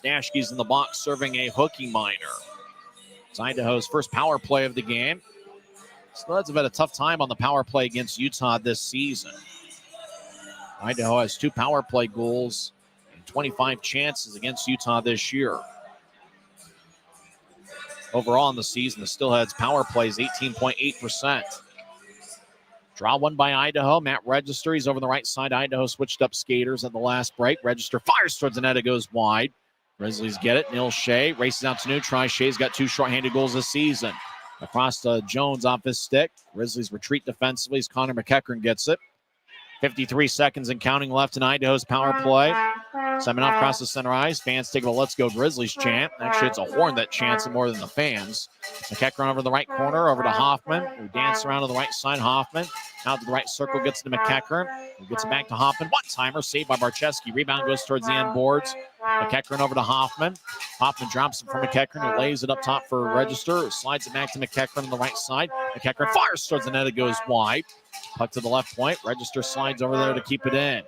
Dashke's in the box serving a hooking minor. It's Idaho's first power play of the game. Steelheads have had a tough time on the power play against Utah this season. Idaho has 2 power play goals and 25 chances against Utah this year. Overall in the season, the Steelheads power play is 18.8%. Draw one by Idaho. Matt Register, he's over the right side. Idaho switched up skaters at the last break. Register fires towards the net. It goes wide. Grizzlies get it. Neil Shea races out to neutral. Shea's got 2 shorthanded goals this season. Across to Jones off his stick. Grizzlies retreat defensively as Connor McEachern gets it. 53 seconds and counting left in Idaho's power play. Semenoff across the center ice. Fans take a Let's Go Grizzlies chant. Actually, it's a horn that chants it more than the fans. McEachern over the right corner, over to Hoffman, who dances around to the right side. Hoffman out to the right circle, gets it to McEachern, who gets it back to Hoffman. One-timer, saved by Barcheski. Rebound goes towards the end boards. McEachern over to Hoffman. Hoffman drops it from McEachern, who lays it up top for Register, slides it back to McEachern on the right side. McEachern fires towards the net. It goes wide. Puck to the left point. Register slides over there to keep it in.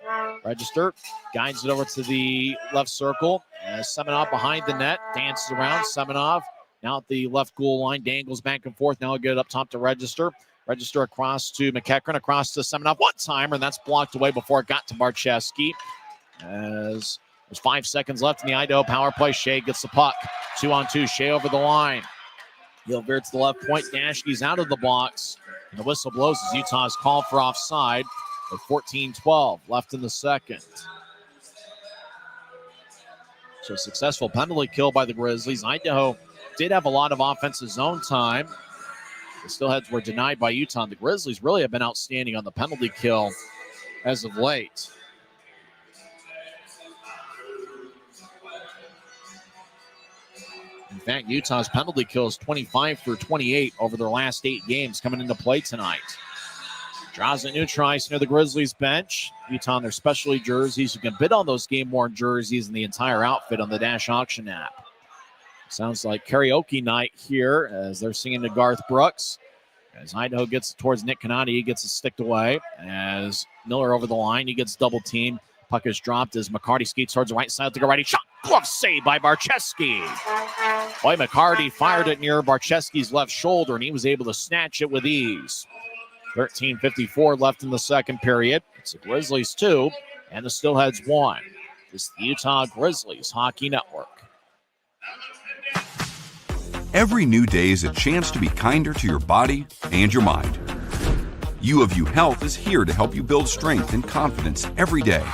Register guides it over to the left circle. Semenoff behind the net, dances around. Semenoff now at the left goal line, dangles back and forth. Now he'll get it up top to Register. Register across to McEachern, across to Semenoff. One-timer, and that's blocked away before it got to Barcheski. As there's 5 seconds left in the Idaho power play. Shea gets the puck. 2-on-2. Shea over the line. He'll veer to the left point. Dashke's out of the box. And the whistle blows as Utah's called for offside with 14-12 left in the second. So successful penalty kill by the Grizzlies. Idaho did have a lot of offensive zone time. The Steelheads were denied by Utah. The Grizzlies really have been outstanding on the penalty kill as of late. In fact, Utah's penalty kill is 25 for 28 over their last 8 games coming into play tonight. Draws it neutral ice near the Grizzlies bench. Utah on their specialty jerseys. You can bid on those game-worn jerseys and the entire outfit on the Dash Auction app. Sounds like karaoke night here as they're singing to Garth Brooks. As Idaho gets towards Nick Canati, he gets it sticked away. As Miller over the line, he gets double teamed. Puck is dropped as McCarty skates towards the right side to go righty. Shot, glove save by Barcheski. Boy, McCarty fired it near Barcheski's left shoulder, and he was able to snatch it with ease. 13:54 left in the second period. It's the Grizzlies 2 and the Steelheads 1. This is the Utah Grizzlies Hockey Network. Every new day is a chance to be kinder to your body and your mind. U of U Health is here to help you build strength and confidence every day.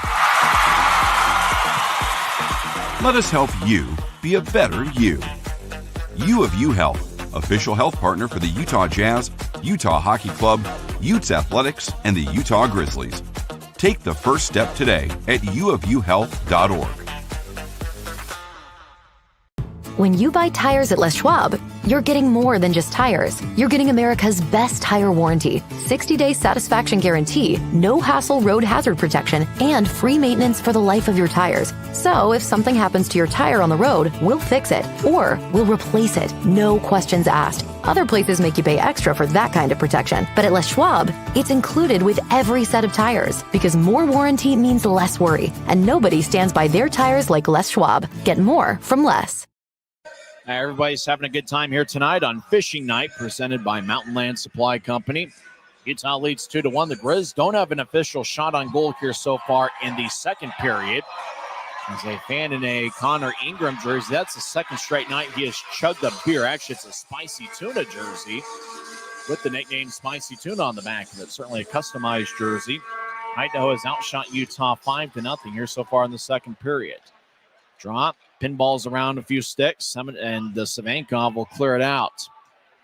Let us help you be a better you. U of U Health, official health partner for the Utah Jazz, Utah Hockey Club, Utes Athletics, and the Utah Grizzlies. Take the first step today at uofuhealth.org. When you buy tires at Les Schwab, you're getting more than just tires. You're getting America's best tire warranty, 60-day satisfaction guarantee, no hassle road hazard protection, and free maintenance for the life of your tires. So if something happens to your tire on the road, we'll fix it, or we'll replace it, no questions asked. Other places make you pay extra for that kind of protection, but at Les Schwab, it's included with every set of tires, because more warranty means less worry, and nobody stands by their tires like Les Schwab. Get more from less. Everybody's having a good time here tonight on Fishing Night, presented by Mountain Land Supply Company. Utah leads 2-1. The Grizz don't have an official shot on goal here so far in the second period. As a fan in a Connor Ingram jersey, that's the second straight night he has chugged a beer. Actually, it's a Spicy Tuna jersey with the nickname Spicy Tuna on the back of it. Certainly a customized jersey. Idaho has outshot Utah 5-0 here so far in the second period. Drop. Pinballs around a few sticks, and Savankov will clear it out.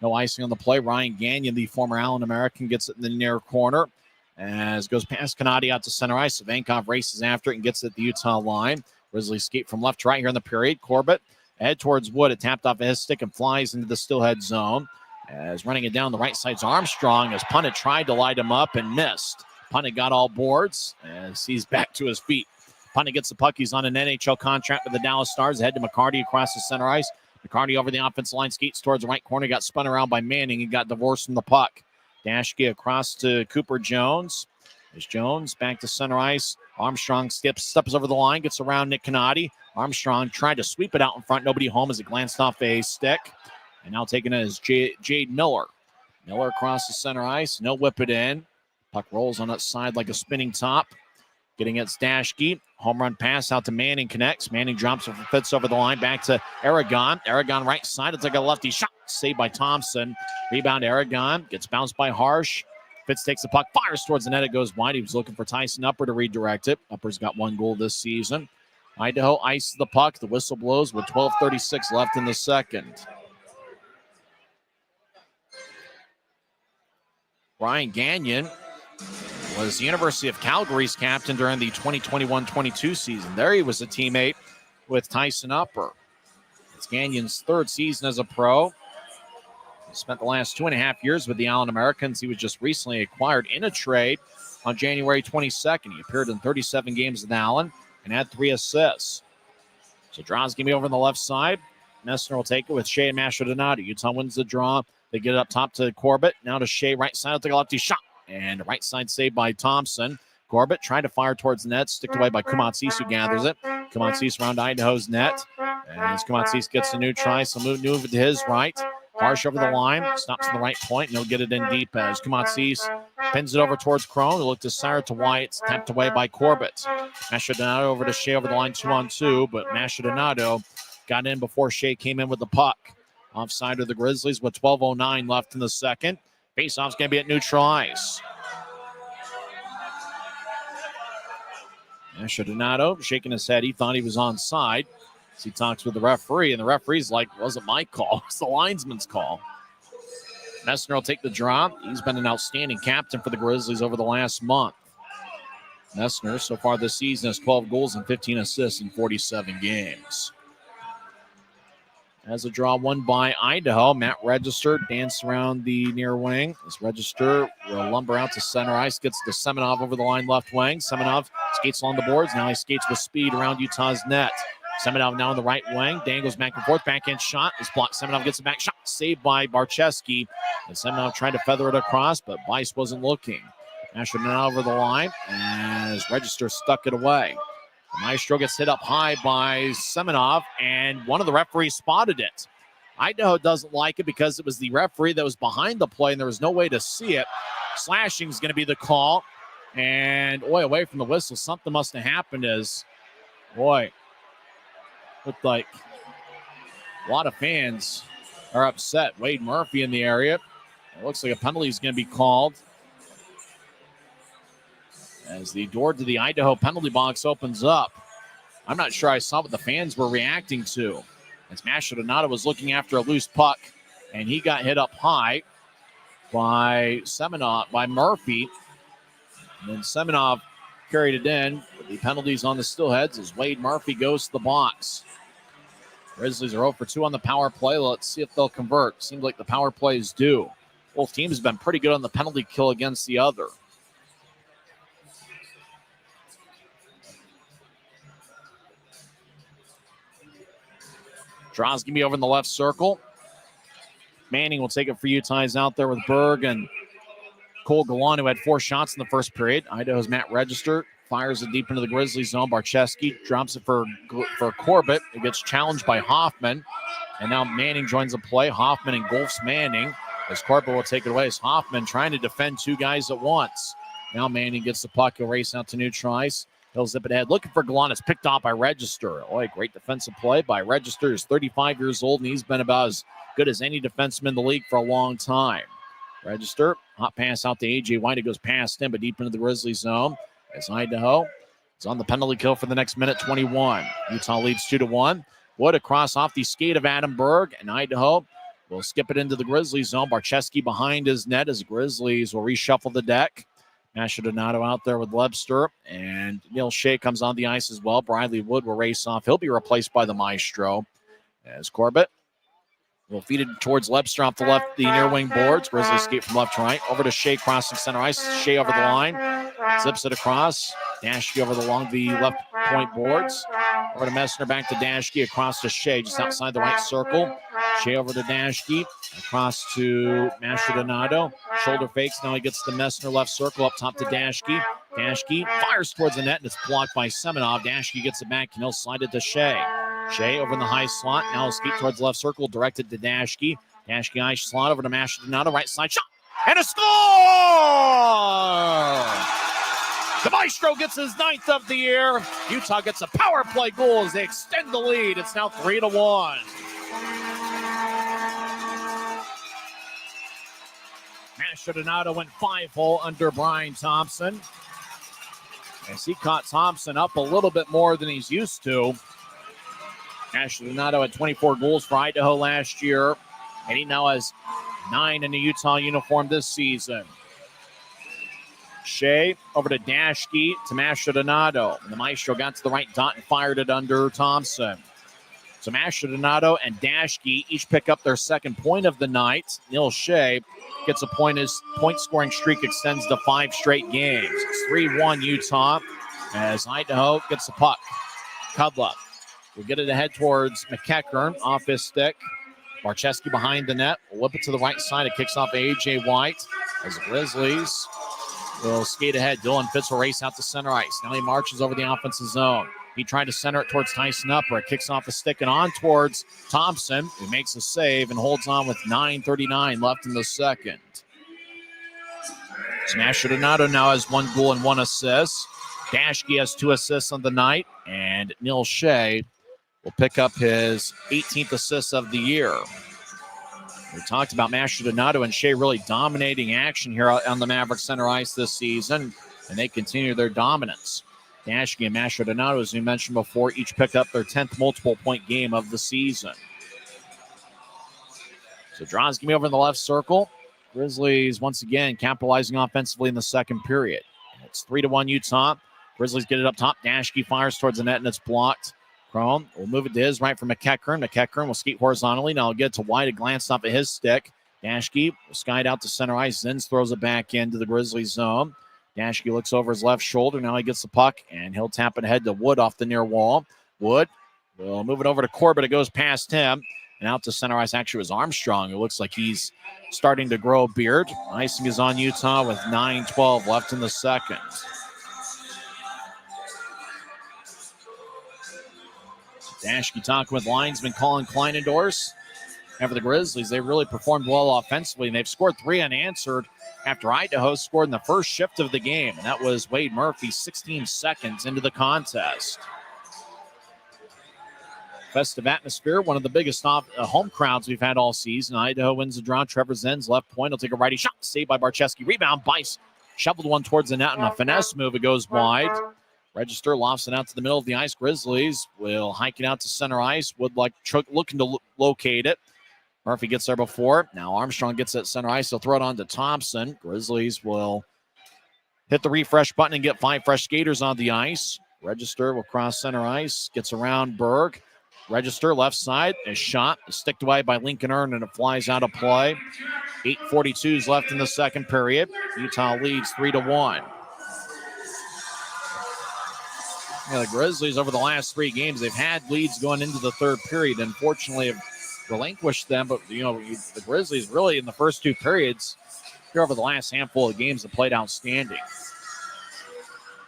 No icing on the play. Ryan Gagnon, the former Allen American, gets it in the near corner. As goes past Canati out to center ice. Savankov races after it and gets it at the Utah line. Grizzlies skate from left to right here in the period. Corbett head towards Wood. It tapped off of his stick and flies into the Steelhead zone. As running it down the right side's Armstrong, as Punnett tried to light him up and missed. Punnett got all boards as he's back to his feet. Punnett gets the puck. He's on an NHL contract with the Dallas Stars. Ahead to McCarty across the center ice. McCarty over the offensive line, skates towards the right corner. Got spun around by Manning and got divorced from the puck. Dashke across to Cooper Jones. There's Jones back to center ice. Armstrong steps over the line, gets around Nick Canati. Armstrong tried to sweep it out in front. Nobody home as it glanced off a stick. And now taking it is Jade Miller. Miller across the center ice. No whip it in. Puck rolls on its side like a spinning top. Getting it, Dashke. Home run pass out to Manning, connects. Manning drops it, fits over the line, back to Aragon. Aragon right side. It's like a lefty shot. Saved by Thompson. Rebound, Aragon. Gets bounced by Harsh. Fitz takes the puck, fires towards the net. It goes wide. He was looking for Tyson Upper to redirect it. Upper's got 1 goal this season. Idaho ices the puck. The whistle blows with 12:36 left in the second. Brian Gagnon was the University of Calgary's captain during the 2021-22 season. There he was a teammate with Tyson Upper. It's Gagnon's 3rd season as a pro. He spent the last 2.5 years with the Allen Americans. He was just recently acquired in a trade on January 22nd. He appeared in 37 games with Allen and had 3 assists. So draw's going to be over on the left side. Messner will take it with Shea and Mastrodonati. Utah wins the draw. They get it up top to Corbett. Now to Shea, right side. I'll take a lefty shot. And right side saved by Thompson. Corbett trying to fire towards the net. Sticked away by Kumatsis, who gathers it. Kumatsis around Idaho's net. And as Kumatsis gets a new try, so move it to his right. Harsh over the line. Stops in the right point, and he'll get it in deep as Kumatsis pins it over towards Crone. He'll look to Sire to White. It's tapped away by Corbett. Mastrodonado over to Shea over the line 2-on-2, but Mastrodonado got in before Shea came in with the puck. Offside of the Grizzlies with 12:09 left in the second. Faceoff's going to be at neutral ice. Mastrodonado shaking his head. He thought he was onside. As he talks with the referee, and the referee's like, it wasn't my call. It's the linesman's call. Messner will take the draw. He's been an outstanding captain for the Grizzlies over the last month. Messner, so far this season, has 12 goals and 15 assists in 47 games. As a draw won by Idaho, Matt Register danced around the near wing. This Register will lumber out to center ice, gets to Semenov over the line left wing. Semenov skates along the boards. Now he skates with speed around Utah's net. Semenov now on the right wing, dangles back and forth, backhand shot is blocked. Semenov gets a back shot, saved by Barcheski. And Semenov tried to feather it across, but Weiss wasn't looking. Asher now over the line, as Register stuck it away. The Maestro gets hit up high by Semenov, and one of the referees spotted it. Idaho doesn't like it because it was the referee that was behind the play, and there was no way to see it. Slashing is going to be the call, and away from the whistle. Something must have happened as, looked like a lot of fans are upset. Wade Murphy in the area. It looks like a penalty is going to be called as the door to the Idaho penalty box opens up. I'm not sure I saw what the fans were reacting to. As Mastrodonado was looking after a loose puck, and he got hit up high by Murphy. And then Semenov carried it in. The penalties on the Steelheads as Wade Murphy goes to the box. Grizzlies are 0 for 2 on the power play. Let's see if they'll convert. Seems like the power play is due. Both teams have been pretty good on the penalty kill against the other. Draw's going to be over in the left circle. Manning will take it for Utah. He's out there with Berg and Cole Gallant, who had 4 shots in the first period. Idaho's Matt Register fires it deep into the Grizzlies zone. Barcheski drops it for Corbett. It gets challenged by Hoffman. And now Manning joins the play. Hoffman engulfs Manning as Corbett will take it away. As Hoffman trying to defend 2 guys at once. Now Manning gets the puck. He'll race out to neutral ice. He'll zip it ahead. Looking for Gallant. It's picked off by Register. Great defensive play by Register. He's 35 years old, and he's been about as good as any defenseman in the league for a long time. Register, hot pass out to A.J. White. It goes past him, but deep into the Grizzlies zone. As Idaho is on the penalty kill for the next minute 21. Utah leads 2-1. Wood across off the skate of Adam Berg, and Idaho will skip it into the Grizzlies zone. Barcheski behind his net as Grizzlies will reshuffle the deck. Mastrodonado out there with Lebster, and Neil Shea comes on the ice as well. Bradley Wood will race off. He'll be replaced by the Maestro. As Corbett will feed it towards Lebster off the near wing boards. Grizzlies skate from left to right. Over to Shea crossing center ice. Shea over the line. Zips it across. Dashke over along the left point boards. Over to Messner, back to Dashke, across to Shea, just outside the right circle. Shea over to Dashke, across to Mastrodonado. Shoulder fakes, now he gets the Messner left circle up top to Dashke. Dashke fires towards the net, and it's blocked by Semenov. Dashke gets it back, and he'll slide it to Shea. Shea over in the high slot, now he'll skate towards the left circle, directed to Dashke. Dashke high slot over to Mastrodonado, right side shot, and a score! The Maestro gets his 9th of the year. Utah gets a power play goal as they extend the lead. It's now 3-1. Mastrodonado went 5-hole under Brian Thompson. As he caught Thompson up a little bit more than he's used to. Mastrodonado had 24 goals for Idaho last year, and he now has 9 in the Utah uniform this season. Shea over to Dashke to Mastrodonado. And the Maestro got to the right dot and fired it under Thompson. So Mastrodonado and Dashke each pick up their second point of the night. Neil Shea gets a point. His point-scoring streak extends to 5 straight games. It's 3-1 Utah as Idaho gets the puck. Kudla will get it ahead towards McEachern off his stick. Barczewski behind the net. Will whip it to the right side. It kicks off A.J. White as the Grizzlies will skate ahead. Dylan Fitz will race out to center ice. Now he marches over the offensive zone. He tried to center it towards Tyson Upper. It kicks off a stick and on towards Thompson, who makes a save and holds on with 9:39 left in the second. Mastrodonado now has 1 goal and 1 assist. Dashke has 2 assists on the night, and Neil Shea will pick up his 18th assist of the year. We talked about Mastrodonado and Shea really dominating action here on the Maverik Center ice this season, and they continue their dominance. Dashke and Mastrodonado, as we mentioned before, each picked up their 10th multiple-point game of the season. So draws give me over in the left circle. Grizzlies, once again, capitalizing offensively in the second period. It's 3-1 Utah. Grizzlies get it up top. Dashke fires towards the net, and it's blocked. Crone will move it to his right for McEachern. McEachern will skate horizontally. Now he'll get to White. A glance off of his stick. Dashke will skate out to center ice. Zins throws it back into the Grizzlies zone. Dashke looks over his left shoulder. Now he gets the puck, and he'll tap it ahead to Wood off the near wall. Wood will move it over to Corbett. It goes past him. And out to center ice, actually, was Armstrong. It looks like he's starting to grow a beard. Icing is on Utah with 9:12 left in the second. Dashke talking with linesman Colin Kleinendorf. And for the Grizzlies, they really performed well offensively, and they've scored 3 unanswered after Idaho scored in the first shift of the game. And that was Wade Murphy 16 seconds into the contest. Festive atmosphere, one of the biggest home crowds we've had all season. Idaho wins the draw. Trevor Zen's left point. He'll take a righty shot. Saved by Barczewski. Rebound. Bice shoveled one towards the net on a finesse move. It goes wide. Register lofts it out to the middle of the ice. Grizzlies will hike it out to center ice. Looking to locate it. Murphy gets there before. Now Armstrong gets it at center ice. He'll throw it on to Thompson. Grizzlies will hit the refresh button and get 5 fresh skaters on the ice. Register will cross center ice. Gets around Berg. Register left side. A shot sticked away by Lincoln Earn, and it flies out of play. 8:42 is left in the second period. Utah leads 3-1. Yeah, the Grizzlies over the last 3 games, they've had leads going into the third period. Unfortunately, have relinquished them. But, the Grizzlies really in the first 2 periods here over the last handful of games have played outstanding.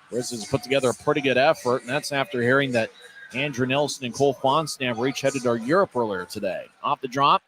Grizzlies put together a pretty good effort, and that's after hearing that Andrew Nilsson and Cole Fonstam were each headed to Europe earlier today. Off the drop,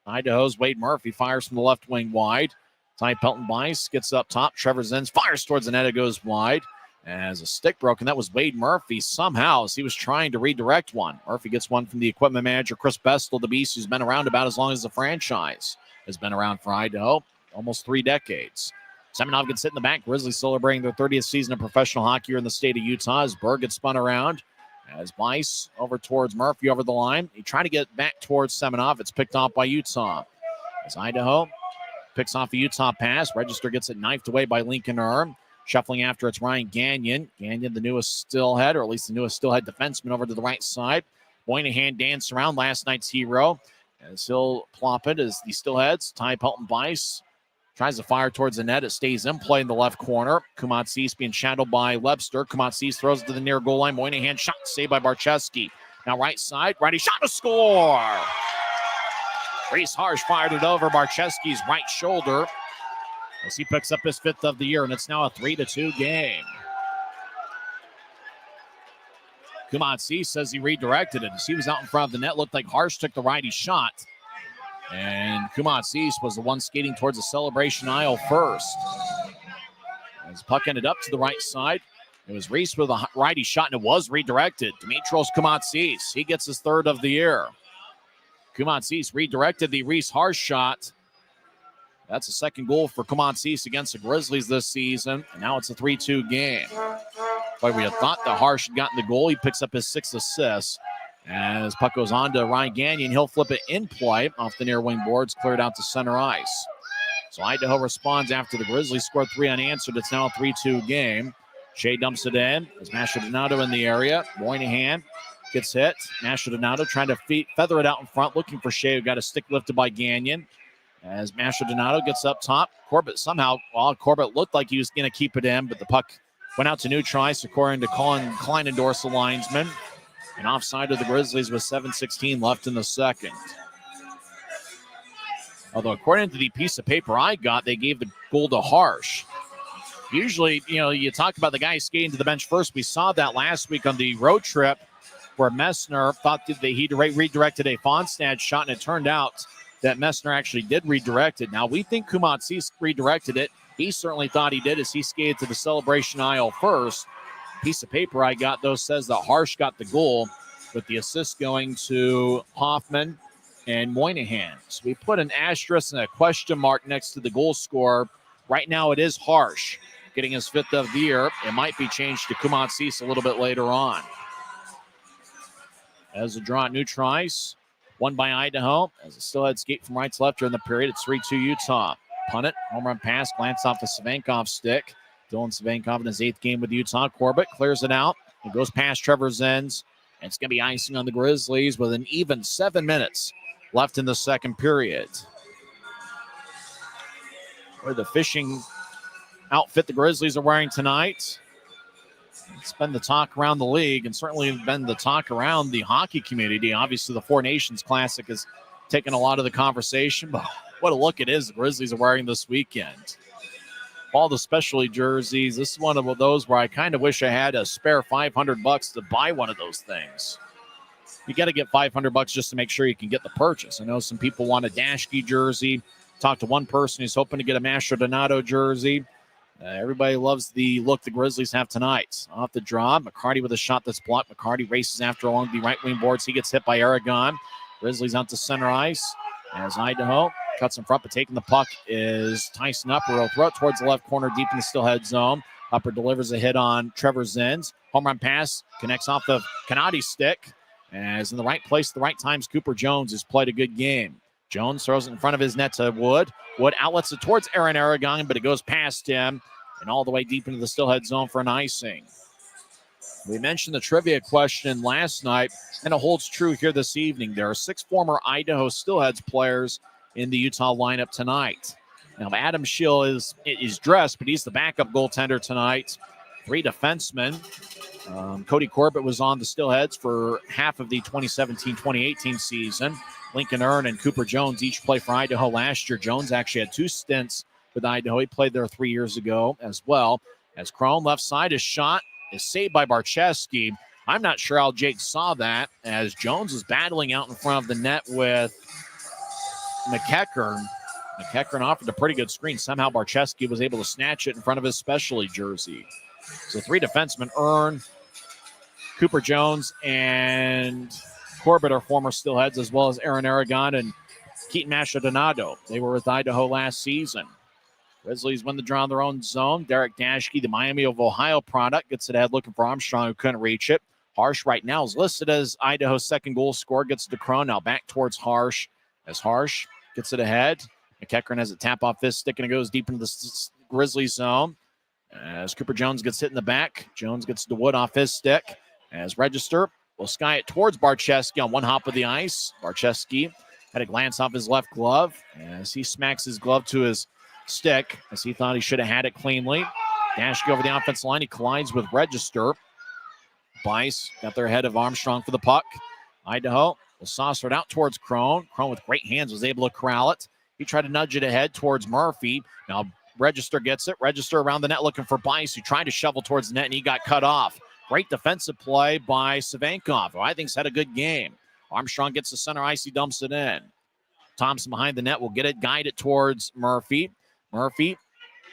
Idaho's Wade Murphy fires from the left wing wide. Ty Pelton-Bice gets up top. Trevor Zenz fires towards the net. It goes wide. As a stick broken, that was Wade Murphy somehow as he was trying to redirect one. Murphy gets one from the equipment manager, Chris Bestel, the Beast, who's been around about as long as the franchise has been around for Idaho, almost 3 decades. Semenov gets hit in the back. Grizzlies celebrating their 30th season of professional hockey here in the state of Utah as Berg gets spun around. As Bice over towards Murphy over the line. He tried to get back towards Semenov. It's picked off by Utah. As Idaho picks off the Utah pass. Register gets it knifed away by Lincoln Earn. Shuffling after it's Ryan Gagnon. Gagnon, the newest Steelhead, or at least the newest Steelhead defenseman, over to the right side. Moynihan danced around, last night's hero. As he'll plop it as the Steelheads. Ty Pelton-Bice tries to fire towards the net. It stays in play in the left corner. Kumatsis being shadowed by Lebster. Kumatsis throws it to the near goal line. Moynihan shot saved by Barczewski. Now right side. Righty shot to score. Reese Harsh fired it over Barczewski's right shoulder as he picks up his 5th of the year, and it's now a 3-2 game. Kumatsis says he redirected it. As he was out in front of the net, looked like Harsh took the righty shot. And Kumatsis was the one skating towards the celebration aisle first. As puck ended up to the right side, it was Reese with a righty shot, and it was redirected. Dimitros Kumatsis, he gets his 3rd of the year. Kumatsis redirected the Reese Harsh shot, That's the second goal for Comances against the Grizzlies this season. And now it's a 3-2 game. But we had thought that Harsh had gotten the goal. He picks up his 6th assist. As puck goes on to Ryan Gagnon, he'll flip it in play off the near wing boards, cleared out to center ice. So Idaho responds after the Grizzlies scored 3 unanswered. It's now a 3-2 game. Shea dumps it in. There's Mastrodonato in the area. Moynihan gets hit. Mastrodonato trying to feather it out in front, looking for Shea, who got a stick lifted by Gagnon. As Mastrodonato gets up top, Corbett Corbett looked like he was going to keep it in, but the puck went out to neutral ice, according to Colin Kleinendorf's linesman. And offside of the Grizzlies with 7:16 left in the second. Although according to the piece of paper I got, they gave the goal to Harsh. Usually, you talk about the guy skating to the bench first. We saw that last week on the road trip where Messner thought that he redirected a Fonstad shot, and it turned out that Messner actually did redirect it. Now, we think Comances redirected it. He certainly thought he did as he skated to the celebration aisle first. Piece of paper I got, though, says that Harsh got the goal, with the assist going to Hoffman and Moynihan. So we put an asterisk and a question mark next to the goal scorer. Right now it is Harsh getting his 5th of the year. It might be changed to Comances a little bit later on. As a draw at neutral ice, won by Idaho. As the Steelheads skate from right to left during the period, it's 3-2 Utah. Punt it, home run pass, glance off the Savankov's stick. Dylan Savankov in his 8th game with Utah. Corbett clears it out. It goes past Trevor Zenz. And it's going to be icing on the Grizzlies with an even 7 minutes left in the second period. Or the fishing outfit the Grizzlies are wearing tonight. It's been the talk around the league and certainly been the talk around the hockey community. Obviously, the Four Nations Classic has taken a lot of the conversation, but what a look it is the Grizzlies are wearing this weekend. All the specialty jerseys. This is one of those where I kind of wish I had a spare $500 to buy one of those things. You got to get $500 just to make sure you can get the purchase. I know some people want a Dashke jersey. Talked to one person who's hoping to get a Mastrodonato jersey. Everybody loves the look the Grizzlies have tonight. Off the draw, McCarty with a shot that's blocked. McCarty races after along the right wing boards. He gets hit by Aragon. Grizzlies out to center ice as Idaho cuts in front, but taking the puck is Tyson Upper. He'll throw it towards the left corner deep in the Steelhead zone. Upper delivers a hit on Trevor Zenz. Home run pass connects off the Canadi's stick. As in the right place at the right times, Cooper Jones has played a good game. Jones throws it in front of his net to Wood. Wood outlets it towards Aaron Aragon, but it goes past him and all the way deep into the Steelhead zone for an icing. We mentioned the trivia question last night, and it holds true here this evening. There are 6 former Idaho Steelheads players in the Utah lineup tonight. Now, Adam Schill is dressed, but he's the backup goaltender tonight. 3 defensemen. Cody Corbett was on the Steelheads for half of the 2017-2018 season. Lincoln Earn and Cooper Jones each played for Idaho last year. Jones actually had 2 stints with Idaho. He played there 3 years ago as well. As Crone left side, his shot is saved by Barcheski. I'm not sure how Jake saw that, as Jones was battling out in front of the net with McEachern. McEachern offered a pretty good screen. Somehow Barcheski was able to snatch it in front of his specialty jersey. So 3 defensemen, Earn, Cooper Jones, and Corbett are former Steelheads, as well as Aaron Aragon and Keaton Mastrodonato. They were with Idaho last season. Grizzlies win the draw in their own zone. Derek Dashke, the Miami of Ohio product, gets it ahead looking for Armstrong, who couldn't reach it. Harsh right now is listed as Idaho's second goal scorer. Gets it to Crone, now back towards Harsh. As Harsh gets it ahead, McEachern has a tap off his stick, and it goes deep into the Grizzlies zone. As Cooper Jones gets hit in the back, Jones gets to Wood off his stick. As Register will sky it towards Barcheski on one hop of the ice. Barcheski had a glance off his left glove as he smacks his glove to his stick as he thought he should have had it cleanly. Dashke over the offensive line. He collides with Register. Bice got their head of Armstrong for the puck. Idaho will saucer it out towards Crone. Crone with great hands was able to corral it. He tried to nudge it ahead towards Murphy. Now Register gets it. Register around the net looking for Bice, who tried to shovel towards the net, and he got cut off. Great defensive play by Savankov, who I think's had a good game. Armstrong gets the center ice. He dumps it in. Thompson behind the net will get it, guide it towards Murphy. Murphy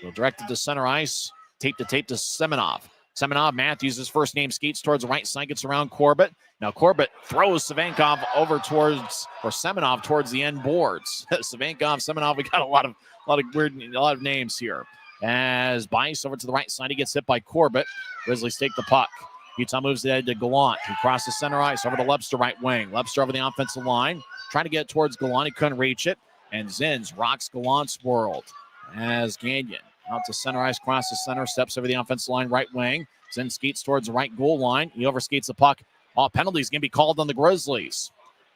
will direct it to center ice. Tape to Semenov. Semenov, Matthews, his first name, skates towards the right side, gets around Corbett. Now Corbett throws Savankov over towards, or Semenov towards the end boards. Savankov, Semenov, we got a lot of names here. As Bice over to the right side, he gets hit by Corbett. Grizzlies take the puck. Utah moves it to Gallant, who crosses center ice over to Lebster, right wing. Lebster over the offensive line, trying to get towards Gallant. He couldn't reach it. And Zins rocks Gallant's world. As Gagnon out to center ice, crosses center, steps over the offensive line, right wing. Zins skates towards the right goal line. He overskates the puck. All penalties going to be called on the Grizzlies.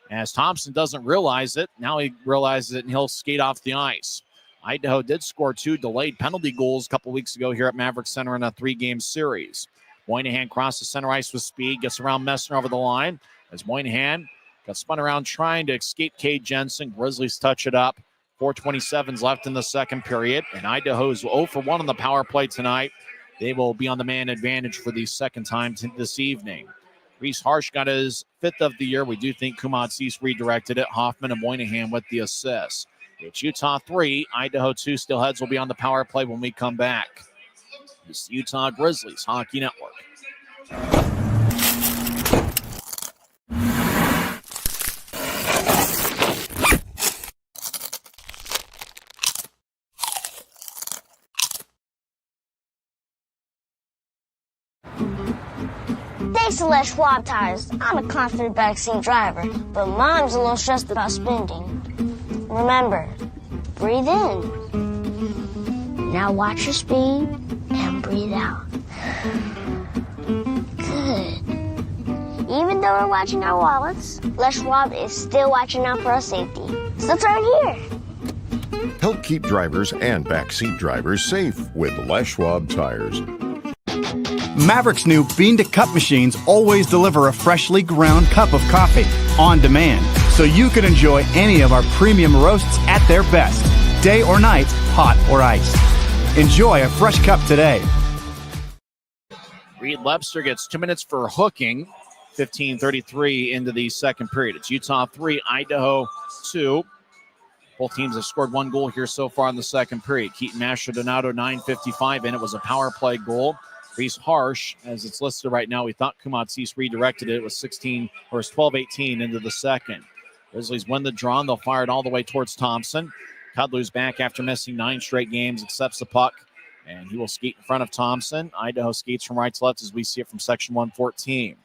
As Thompson doesn't realize it, now he realizes it, and he'll skate off the ice. Idaho did score 2 delayed penalty goals a couple weeks ago here at Maverik Center in a 3-game series. Moynihan crosses center ice with speed, gets around Messner over the line. As Moynihan got spun around trying to escape Cade Jensen. Grizzlies touch it up. 4:27 left in the second period, and Idaho's 0 for 1 on the power play tonight. They will be on the man advantage for the second time this evening. Reese Harsh got his 5th of the year. We do think Kumad redirected it. Hoffman and Moynihan with the assists. It's Utah 3, Idaho 2. Steelheads will be on the power play when we come back. It's the Utah Grizzlies Hockey Network. Thanks to Les Schwab tires, I'm a confident backseat driver, but Mom's a little stressed about spending. Remember, breathe in. Now watch your speed and breathe out. Good. Even though we're watching our wallets, Les Schwab is still watching out for our safety. So turn here. Help keep drivers and backseat drivers safe with Les Schwab tires. Maverik's new bean-to-cup machines always deliver a freshly ground cup of coffee on demand, so you can enjoy any of our premium roasts at their best, day or night, hot or iced. Enjoy a fresh cup today. Reed Lebster gets 2 minutes for hooking. 15:33 into the second period. It's Utah 3, Idaho 2. Both teams have scored 1 goal here so far in the second period. Keaton Mastrodonato, 9:55 in. It was a power play goal. Reese Harsh, as it's listed right now, we thought Kumad redirected it. It was 12-18 into the second. Grizzlies win the draw, and they'll fire it all the way towards Thompson. Kudler's back after missing 9 straight games, accepts the puck, and he will skate in front of Thompson. Idaho skates from right to left as we see it from section 114.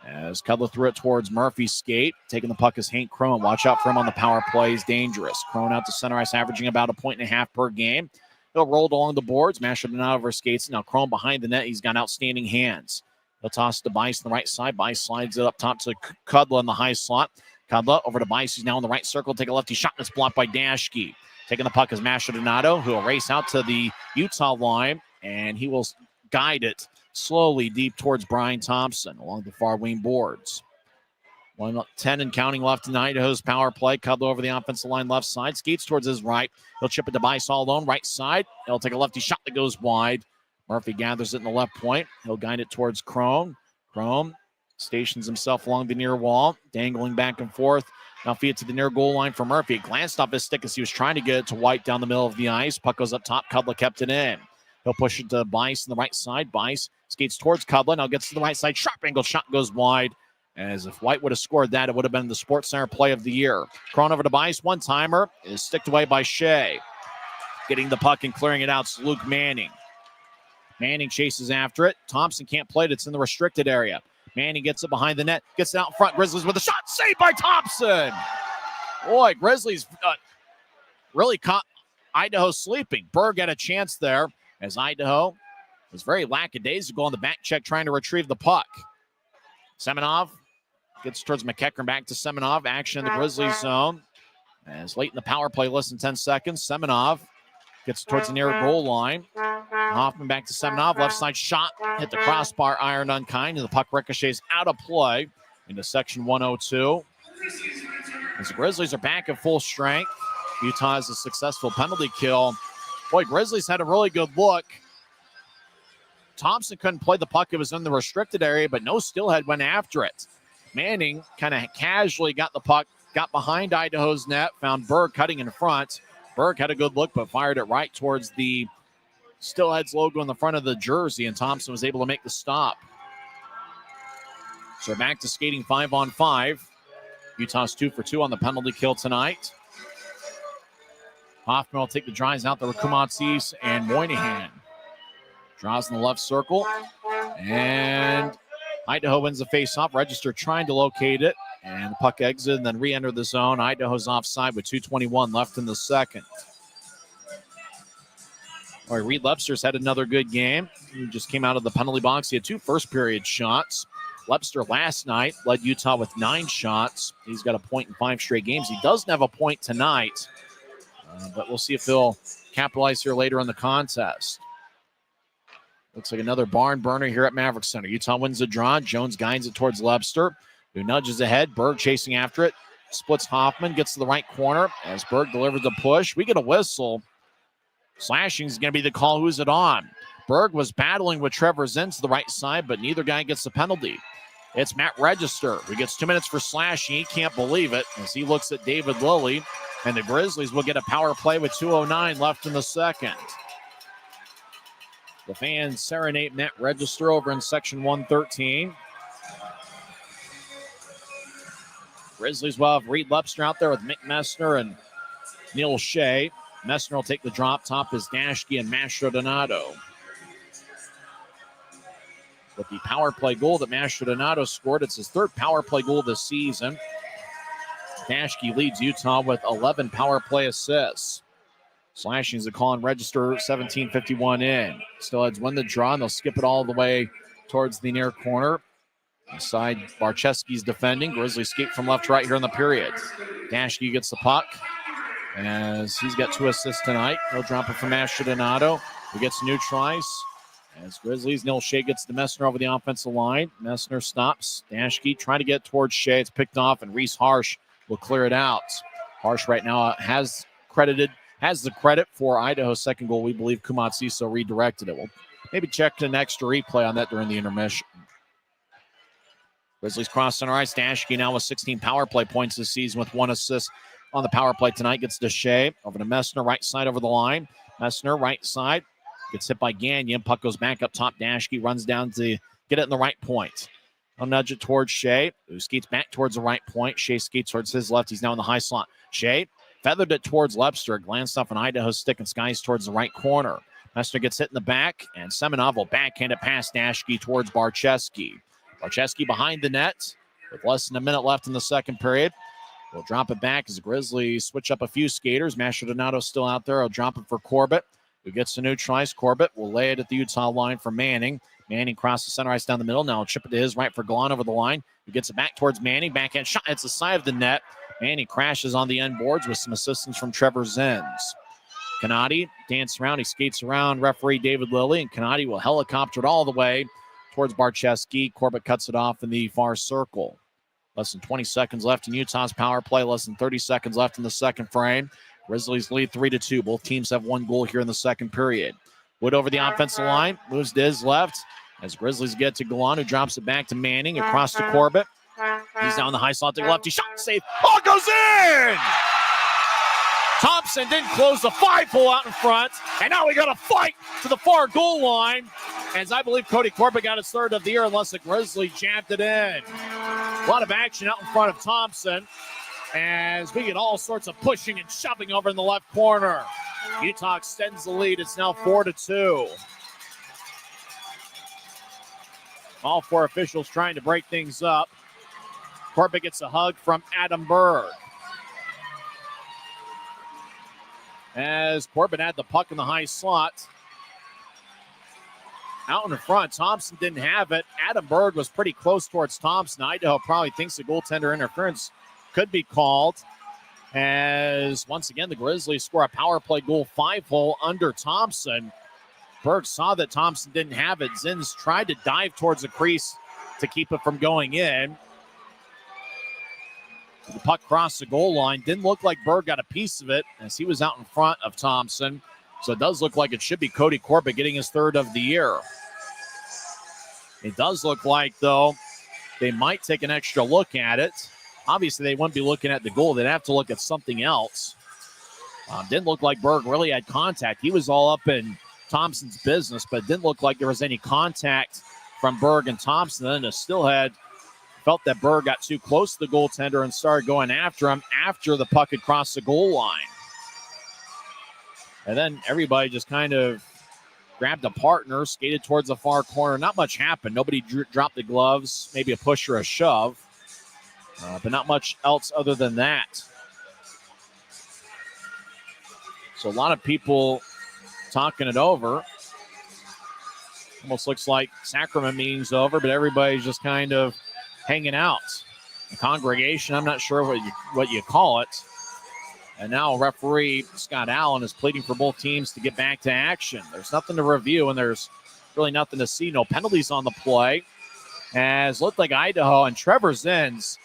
As Kudler threw it towards Murphy's skate, taking the puck is Hank Crone. Watch out for him on the power play. He's dangerous. Crone out to center ice, averaging about 1.5 per game. He'll roll along the boards. Mastrodonato over skates. Now Crone behind the net. He's got outstanding hands. He'll toss to Bice on the right side. Bice slides it up top to Kudler in the high slot. Kudler over to Bice. He's now in the right circle. Take a lefty shot. That's blocked by Dashke. Taking the puck is Mastrodonato, who will race out to the Utah line, and he will guide it slowly deep towards Brian Thompson along the far wing boards. 1:10 and counting left in Idaho's power play. Kudler over the offensive line left side. Skates towards his right. He'll chip it to Bice all alone. Right side. He'll take a lefty shot that goes wide. Murphy gathers it in the left point. He'll guide it towards Crone. Crone stations himself along the near wall, dangling back and forth. Now feed it to the near goal line for Murphy. It glanced off his stick as he was trying to get it to White down the middle of the ice. Puck goes up top. Kudler kept it in. He'll push it to Bice on the right side. Bice skates towards Kudler. Now gets to the right side. Sharp angle shot goes wide. As if White would have scored that, it would have been the Sports Center play of the year. Crone over to Bice. One-timer is sticked away by Shea. Getting the puck and clearing it out is Luke Manning. Manning chases after it. Thompson can't play it. It's in the restricted area. Manning gets it behind the net. Gets it out in front. Grizzlies with a shot. Saved by Thompson. Boy, Grizzlies really caught Idaho sleeping. Berg had a chance there as Idaho was very lackadaisical on the back check trying to retrieve the puck. Semenov gets towards McEachern, back to Semenov. Action in the Grizzlies zone. As late in the power play, less than 10 seconds. Semenov gets towards the near goal line. Hoffman back to Semenov. Left side shot. Hit the crossbar, iron unkind. And the puck ricochets out of play into section 102. As the Grizzlies are back at full strength. Utah has a successful penalty kill. Boy, Grizzlies had a really good look. Thompson couldn't play the puck. It was in the restricted area, but no Steelhead went after it. Manning kind of casually got the puck, got behind Idaho's net, found Berg cutting in front. Berg had a good look, but fired it right towards the Steelheads logo in the front of the jersey, and Thompson was able to make the stop. So back to skating 5-on-5. Utah's 2 for 2 on the penalty kill tonight. Hoffman will take the drives out there with Kumatsis and Moynihan. Draws in the left circle. And Idaho wins the faceoff. Register trying to locate it. And the puck exit and then re-enter the zone. Idaho's offside with 2:21 left in the second. All right, Reed Lepster's had another good game. He just came out of the penalty box. He had 2 first-period shots. Lepster last night led Utah with 9 shots. He's got a point in 5 straight games. He doesn't have a point tonight, but we'll see if he'll capitalize here later in the contest. Looks like another barn burner here at Maverik Center. Utah wins the draw. Jones guides it towards Lepster, who nudges ahead. Berg chasing after it. Splits Hoffman, gets to the right corner as Berg delivers the push. We get a whistle. Slashing is going to be the call. Who's it on? Berg was battling with Trevor Zinn to the right side, but neither guy gets the penalty. It's Matt Register, who gets 2 minutes for slashing. He can't believe it as he looks at David Lilly, and the Grizzlies will get a power play with 2:09 left in the second. The fans serenade Matt Register over in section 113. Grizzlies will have Reed Lepster out there with Mick Messner and Neil Shea. Messner will take the drop. Top is Dashke and Mastrodonato. With the power play goal that Mastrodonato scored, it's his 3rd power play goal this season. Dashke leads Utah with 11 power play assists. Slashing is a call and Register, 17:51 in. Steelheads win the draw, and they'll skip it all the way towards the near corner. Inside, Barczewski's defending. Grizzlies skate from left to right here in the period. Dashke gets the puck as he's got 2 assists tonight. He'll drop it from Mastrodonato, who gets neutralized. As Grizzlies, Neil Shea gets the Messner over the offensive line. Messner stops. Dashke trying to get towards Shea. It's picked off, and Reese Harsh will clear it out. Harsh right now has the credit for Idaho's second goal. We believe Kumatsiso redirected it. We'll maybe check an extra replay on that during the intermission. Grizzlies cross center ice. Dashke now with 16 power play points this season with 1 assist on the power play tonight. Gets to Shea. Over to Messner, right side over the line. Messner, right side. Gets hit by Gagnon. Puck goes back up top. Dashke runs down to get it in the right point. He'll nudge it towards Shea, who skates back towards the right point. Shea skates towards his left. He's now in the high slot. Shea feathered it towards Lepster. Glanced off an Idaho stick and skies towards the right corner. Messner gets hit in the back, and Semenov will backhand it past Dashke towards Barczewski. Barczewski behind the net with less than a minute left in the second period. We'll drop it back as the Grizzlies switch up a few skaters. Mastrodonato still out there. I'll drop it for Corbett, who gets to neutralize. Corbett will lay it at the Utah line for Manning. Manning crosses the center ice down the middle. Now chip it to his right for Gallant over the line, who gets it back towards Manning. Backhand shot. It's the side of the net. Manning crashes on the end boards with some assistance from Trevor Zenz. Canati dances around. He skates around referee David Lilly, and Canati will helicopter it all the way towards Barczewski. Corbett cuts it off in the far circle. Less than 20 seconds left in Utah's power play. Less than 30 seconds left in the second frame. Grizzlies lead 3-2. Both teams have 1 goal here in the second period. Wood over the offensive line. Moves to his left as Grizzlies get to Gallant, who drops it back to Manning. Across to Corbett. He's down the high slot to the left. He shot safe. Oh, it goes in! Thompson didn't close the 5-hole out in front. And now we got a fight to the far goal line, as I believe Cody Corbett got his 3rd of the year, unless the Grizzlies jabbed it in. A lot of action out in front of Thompson as we get all sorts of pushing and shoving over in the left corner. Utah extends the lead. It's now 4-2. All 4 officials trying to break things up. Corbett gets a hug from Adam Berg. As Corbett had the puck in the high slot. Out in the front, Thompson didn't have it. Adam Berg was pretty close towards Thompson. Idaho probably thinks the goaltender interference could be called. As once again, the Grizzlies score a power play goal, 5-hole under Thompson. Berg saw that Thompson didn't have it. Zins tried to dive towards the crease to keep it from going in. The puck crossed the goal line. Didn't look like Berg got a piece of it as he was out in front of Thompson. So it does look like it should be Cody Corbett getting his 3rd of the year. It does look like, though, they might take an extra look at it. Obviously, they wouldn't be looking at the goal. They'd have to look at something else. Didn't look like Berg really had contact. He was all up in Thompson's business, but it didn't look like there was any contact from Berg and Thompson. Then the Steelhead felt that Berg got too close to the goaltender and started going after him after the puck had crossed the goal line. And then everybody just kind of grabbed a partner, skated towards the far corner. Not much happened. Nobody dropped the gloves, maybe a push or a shove, but not much else other than that. So a lot of people talking it over. Almost looks like sacrament meeting's over, but everybody's just kind of hanging out. The congregation, I'm not sure what you call it. And now referee Scott Allen is pleading for both teams to get back to action. There's nothing to review, and there's really nothing to see. No penalties on the play. As looked like Idaho and Trevor Zins,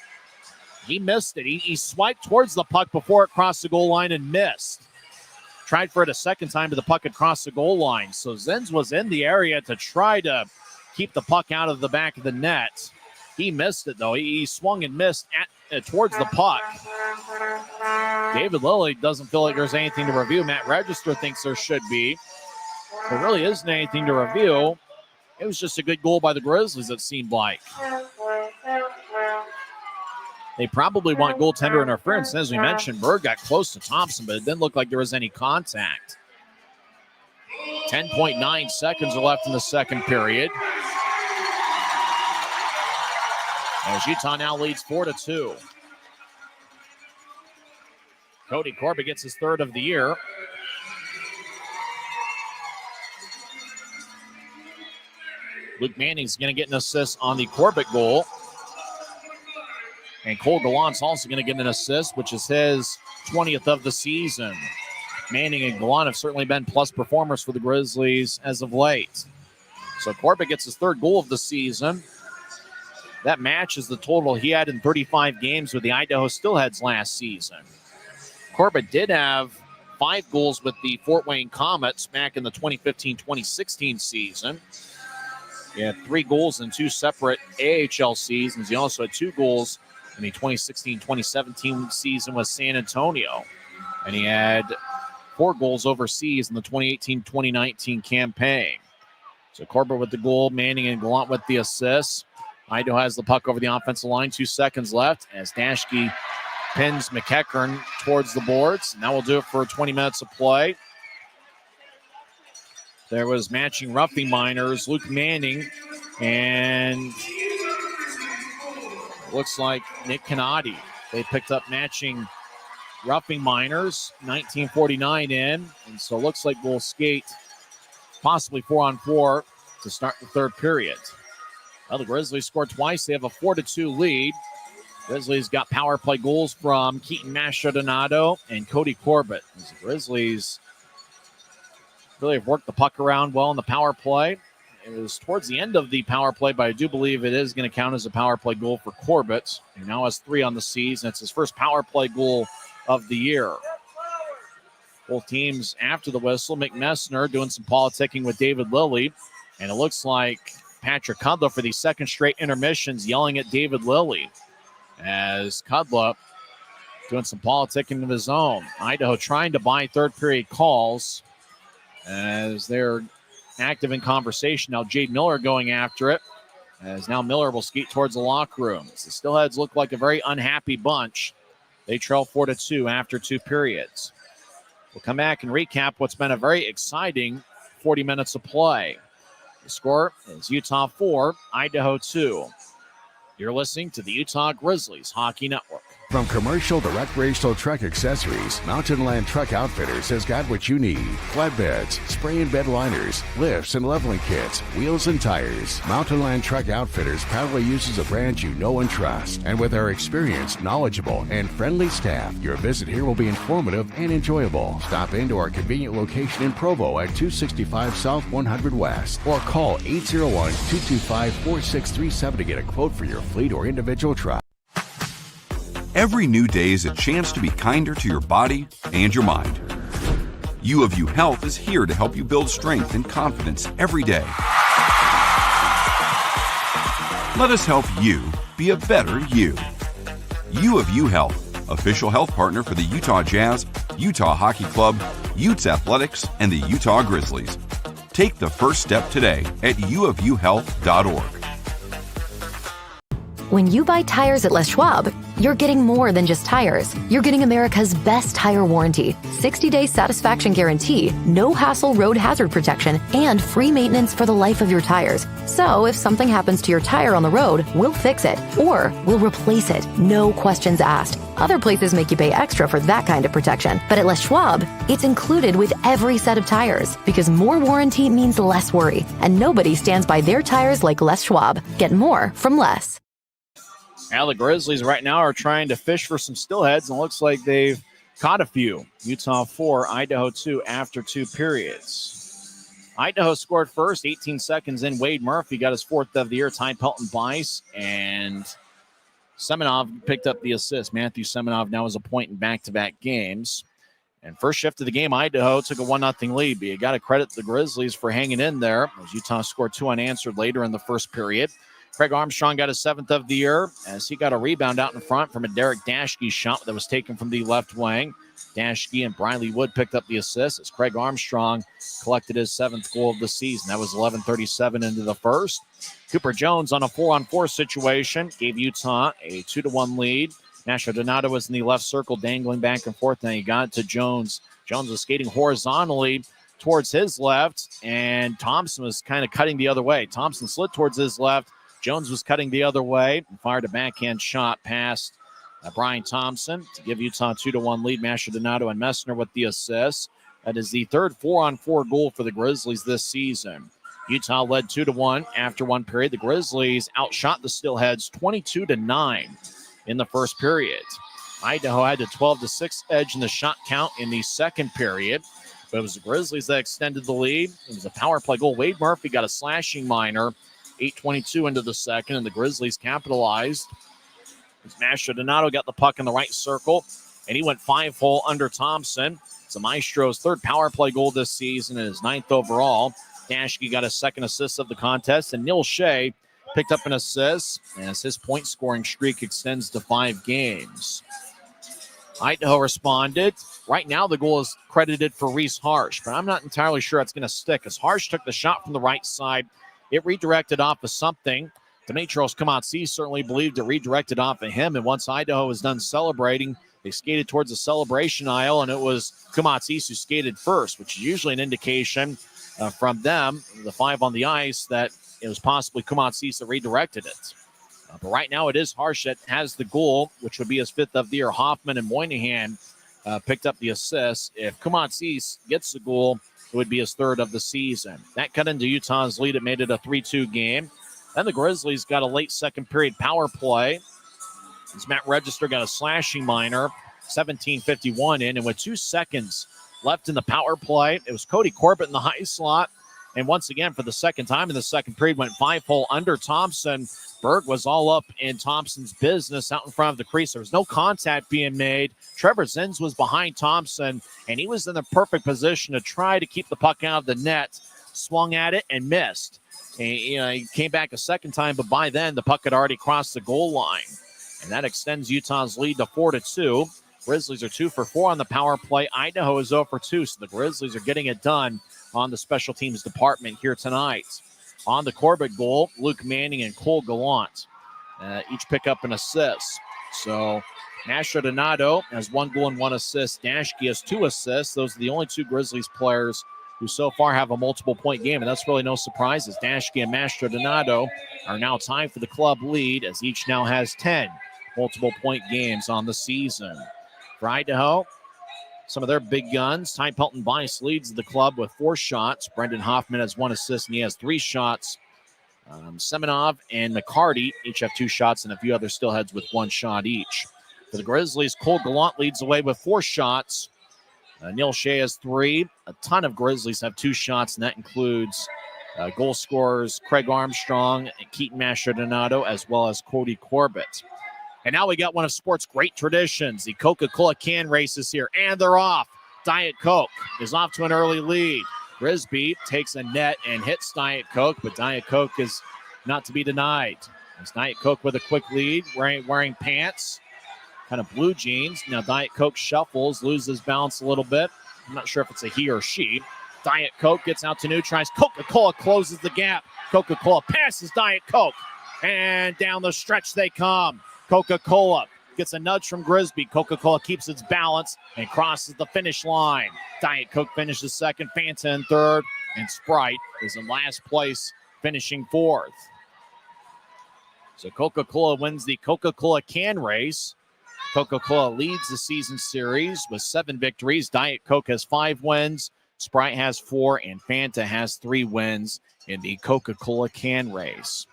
he missed it. He swiped towards the puck before it crossed the goal line and missed. Tried for it a second time, but the puck had crossed the goal line. So Zins was in the area to try to keep the puck out of the back of the net. He missed it, though. He swung and missed towards the puck. David Lilly doesn't feel like there's anything to review. Matt Register thinks there should be. There really isn't anything to review. It was just a good goal by the Grizzlies, it seemed like. They probably want goaltender interference. As we mentioned, Berg got close to Thompson, but it didn't look like there was any contact. 10.9 seconds are left in the second period. As Utah now leads 4-2. Cody Corbett gets his third of the year. Luke Manning's going to get an assist on the Corbett goal. And Cole Gallant's also going to get an assist, which is his 20th of the season. Manning and Gallant have certainly been plus performers for the Grizzlies as of late. So Corbett gets his third goal of the season. That matches the total he had in 35 games with the Idaho Steelheads last season. Corbett did have 5 goals with the Fort Wayne Comets back in the 2015-2016 season. He had 3 goals in 2 separate AHL seasons. He also had 2 goals in the 2016-2017 season with San Antonio. And he had 4 goals overseas in the 2018-2019 campaign. So Corbett with the goal, Manning and Gallant with the assists. Idaho has the puck over the offensive line, 2 seconds left as Dashke pins McEachern towards the boards. And that will do it for 20 minutes of play. There was matching roughing minors, Luke Manning, and looks like Nick Canati. They picked up matching roughing minors, 1949 in, and so it looks like we'll skate possibly 4-on-4 to start the third period. Well, the Grizzlies scored twice. They have a 4-2 lead. Grizzlies got power play goals from Keaton Mastrodonado and Cody Corbett. As the Grizzlies really have worked the puck around well in the power play. It was towards the end of the power play, but I do believe it is going to count as a power play goal for Corbett. He now has 3 on the season. It's his first power play goal of the year. Both teams after the whistle. McMessner doing some politicking with David Lilly. And it looks like Patrick Kudla for the second straight intermissions yelling at David Lilly. As Kudla doing some politicking of his own. Idaho trying to buy third period calls as they're active in conversation. Now Jade Miller going after it, as now Miller will skate towards the locker room. The Steelheads look like a very unhappy bunch. They trail 4-2 after 2 periods. We'll come back and recap what's been a very exciting 40 minutes of play. The score is Utah 4, Idaho 2. You're listening to the Utah Grizzlies Hockey Network. From commercial to recreational truck accessories, Mountain Land Truck Outfitters has got what you need. Flatbeds, spray and bed liners, lifts and leveling kits, wheels and tires. Mountain Land Truck Outfitters proudly uses a brand you know and trust. And with our experienced, knowledgeable, and friendly staff, your visit here will be informative and enjoyable. Stop into our convenient location in Provo at 265 South 100 West or call 801-225-4637 to get a quote for your fleet or individual truck. Every new day is a chance to be kinder to your body and your mind. U of U Health is here to help you build strength and confidence every day. Let us help you be a better you. U of U Health, official health partner for the Utah Jazz, Utah Hockey Club, Utes Athletics, and the Utah Grizzlies. Take the first step today at uofuhealth.org. When you buy tires at Les Schwab, you're getting more than just tires. You're getting America's best tire warranty, 60-day satisfaction guarantee, no hassle road hazard protection, and free maintenance for the life of your tires. So if something happens to your tire on the road, we'll fix it, or we'll replace it, no questions asked. Other places make you pay extra for that kind of protection, but at Les Schwab, it's included with every set of tires, because more warranty means less worry, and nobody stands by their tires like Les Schwab. Get more from less. Now the Grizzlies right now are trying to fish for some Steelheads, and it looks like they've caught a few. Utah 4, Idaho 2 after 2 periods. Idaho scored first, 18 seconds in. Wade Murphy got his 4th of the year. Ty Pelton Bice, and Semenov picked up the assist. Matthew Semenov now has a point in back-to-back games. And first shift of the game, Idaho took a 1-0 lead. But you got to credit the Grizzlies for hanging in there, as Utah scored 2 unanswered later in the first period. Craig Armstrong got his 7th of the year as he got a rebound out in front from a Derek Dashke shot that was taken from the left wing. Dashke and Briley Wood picked up the assist as Craig Armstrong collected his 7th goal of the season. That was 11:37 into the first. Cooper Jones on a 4-on-4 situation gave Utah a 2-1 lead. Nasher Donato was in the left circle dangling back and forth. Then he got to Jones. Jones was skating horizontally towards his left, and Thompson was kind of cutting the other way. Thompson slid towards his left. Jones was cutting the other way and fired a backhand shot past Brian Thompson to give Utah a 2-1 lead. Masher Donato and Messner with the assists. That is the third 4-on-4 goal for the Grizzlies this season. Utah led 2-1 after one period. The Grizzlies outshot the Steelheads 22-9 in the first period. Idaho had a 12-6 edge in the shot count in the second period, but it was the Grizzlies that extended the lead. It was a power play goal. Wade Murphy got a slashing minor. 8:22 into the second, and the Grizzlies capitalized. Masher Donato got the puck in the right circle, and he went 5-hole under Thompson. It's a Maestro's 3rd power play goal this season and his 9th overall. Dashke got his 2nd assist of the contest, and Neil Shea picked up an assist as his point-scoring streak extends to 5 games. Idaho responded. Right now, the goal is credited for Reese Harsh, but I'm not entirely sure it's going to stick as Harsh took the shot from the right side. It redirected off of something. Demetrios Kamatsi certainly believed it redirected off of him. And once Idaho was done celebrating, they skated towards the celebration aisle, and it was Kamatsi who skated first, which is usually an indication from them, the 5 on the ice, that it was possibly Kamatsi that redirected it. But right now it is Harsh that has the goal, which would be his 5th of the year. Hoffman and Moynihan picked up the assist. If Kamatsi gets the goal, it would be his 3rd of the season. That cut into Utah's lead. It made it a 3-2 game. Then the Grizzlies got a late second period power play. As Matt Register got a slashing minor, 17:51 in, and with 2 seconds left in the power play, it was Cody Corbett in the high slot. And once again, for the second time in the second period, went 5-hole under Thompson. Berg was all up in Thompson's business out in front of the crease. There was no contact being made. Trevor Zins was behind Thompson, and he was in the perfect position to try to keep the puck out of the net. Swung at it and missed. And, he came back a second time, but by then the puck had already crossed the goal line. And that extends Utah's lead to 4-2. Grizzlies are 2 for 4 on the power play. Idaho is 0 for 2, so the Grizzlies are getting it done on the special teams department here tonight. On the Corbett goal, Luke Manning and Cole Gallant each pick up an assist. So Masher Donato has 1 goal and 1 assist. Dashke has 2 assists. Those are the only 2 Grizzlies players who so far have a multiple-point game, and that's really no surprise as Dashke and Masher Donato are now tied for the club lead as each now has 10 multiple-point games on the season. For Idaho, some of their big guns. Ty Pelton Bice leads the club with 4 shots. Brendan Hoffman has 1 assist, and he has 3 shots. Semenov and McCarty each have 2 shots, and a few other Steelheads with 1 shot each. For the Grizzlies, Cole Gallant leads the way with 4 shots. Neil Shea has 3. A ton of Grizzlies have 2 shots, and that includes goal scorers Craig Armstrong and Keaton Masher Donato, as well as Cody Corbett. And now we got one of sports' great traditions. The Coca-Cola can race is here, and they're off. Diet Coke is off to an early lead. Grisby takes a net and hits Diet Coke, but Diet Coke is not to be denied. It's Diet Coke with a quick lead, wearing pants, kind of blue jeans. Now Diet Coke shuffles, loses balance a little bit. I'm not sure if it's a he or she. Diet Coke gets out to neutralize. Coca-Cola closes the gap. Coca-Cola passes Diet Coke. And down the stretch they come. Coca-Cola gets a nudge from Grisby. Coca-Cola keeps its balance and crosses the finish line. Diet Coke finishes second, Fanta in third, and Sprite is in last place, finishing fourth. So Coca-Cola wins the Coca-Cola can race. Coca-Cola leads the season series with 7 victories. Diet Coke has 5 wins. Sprite has 4, and Fanta has 3 wins in the Coca-Cola can race.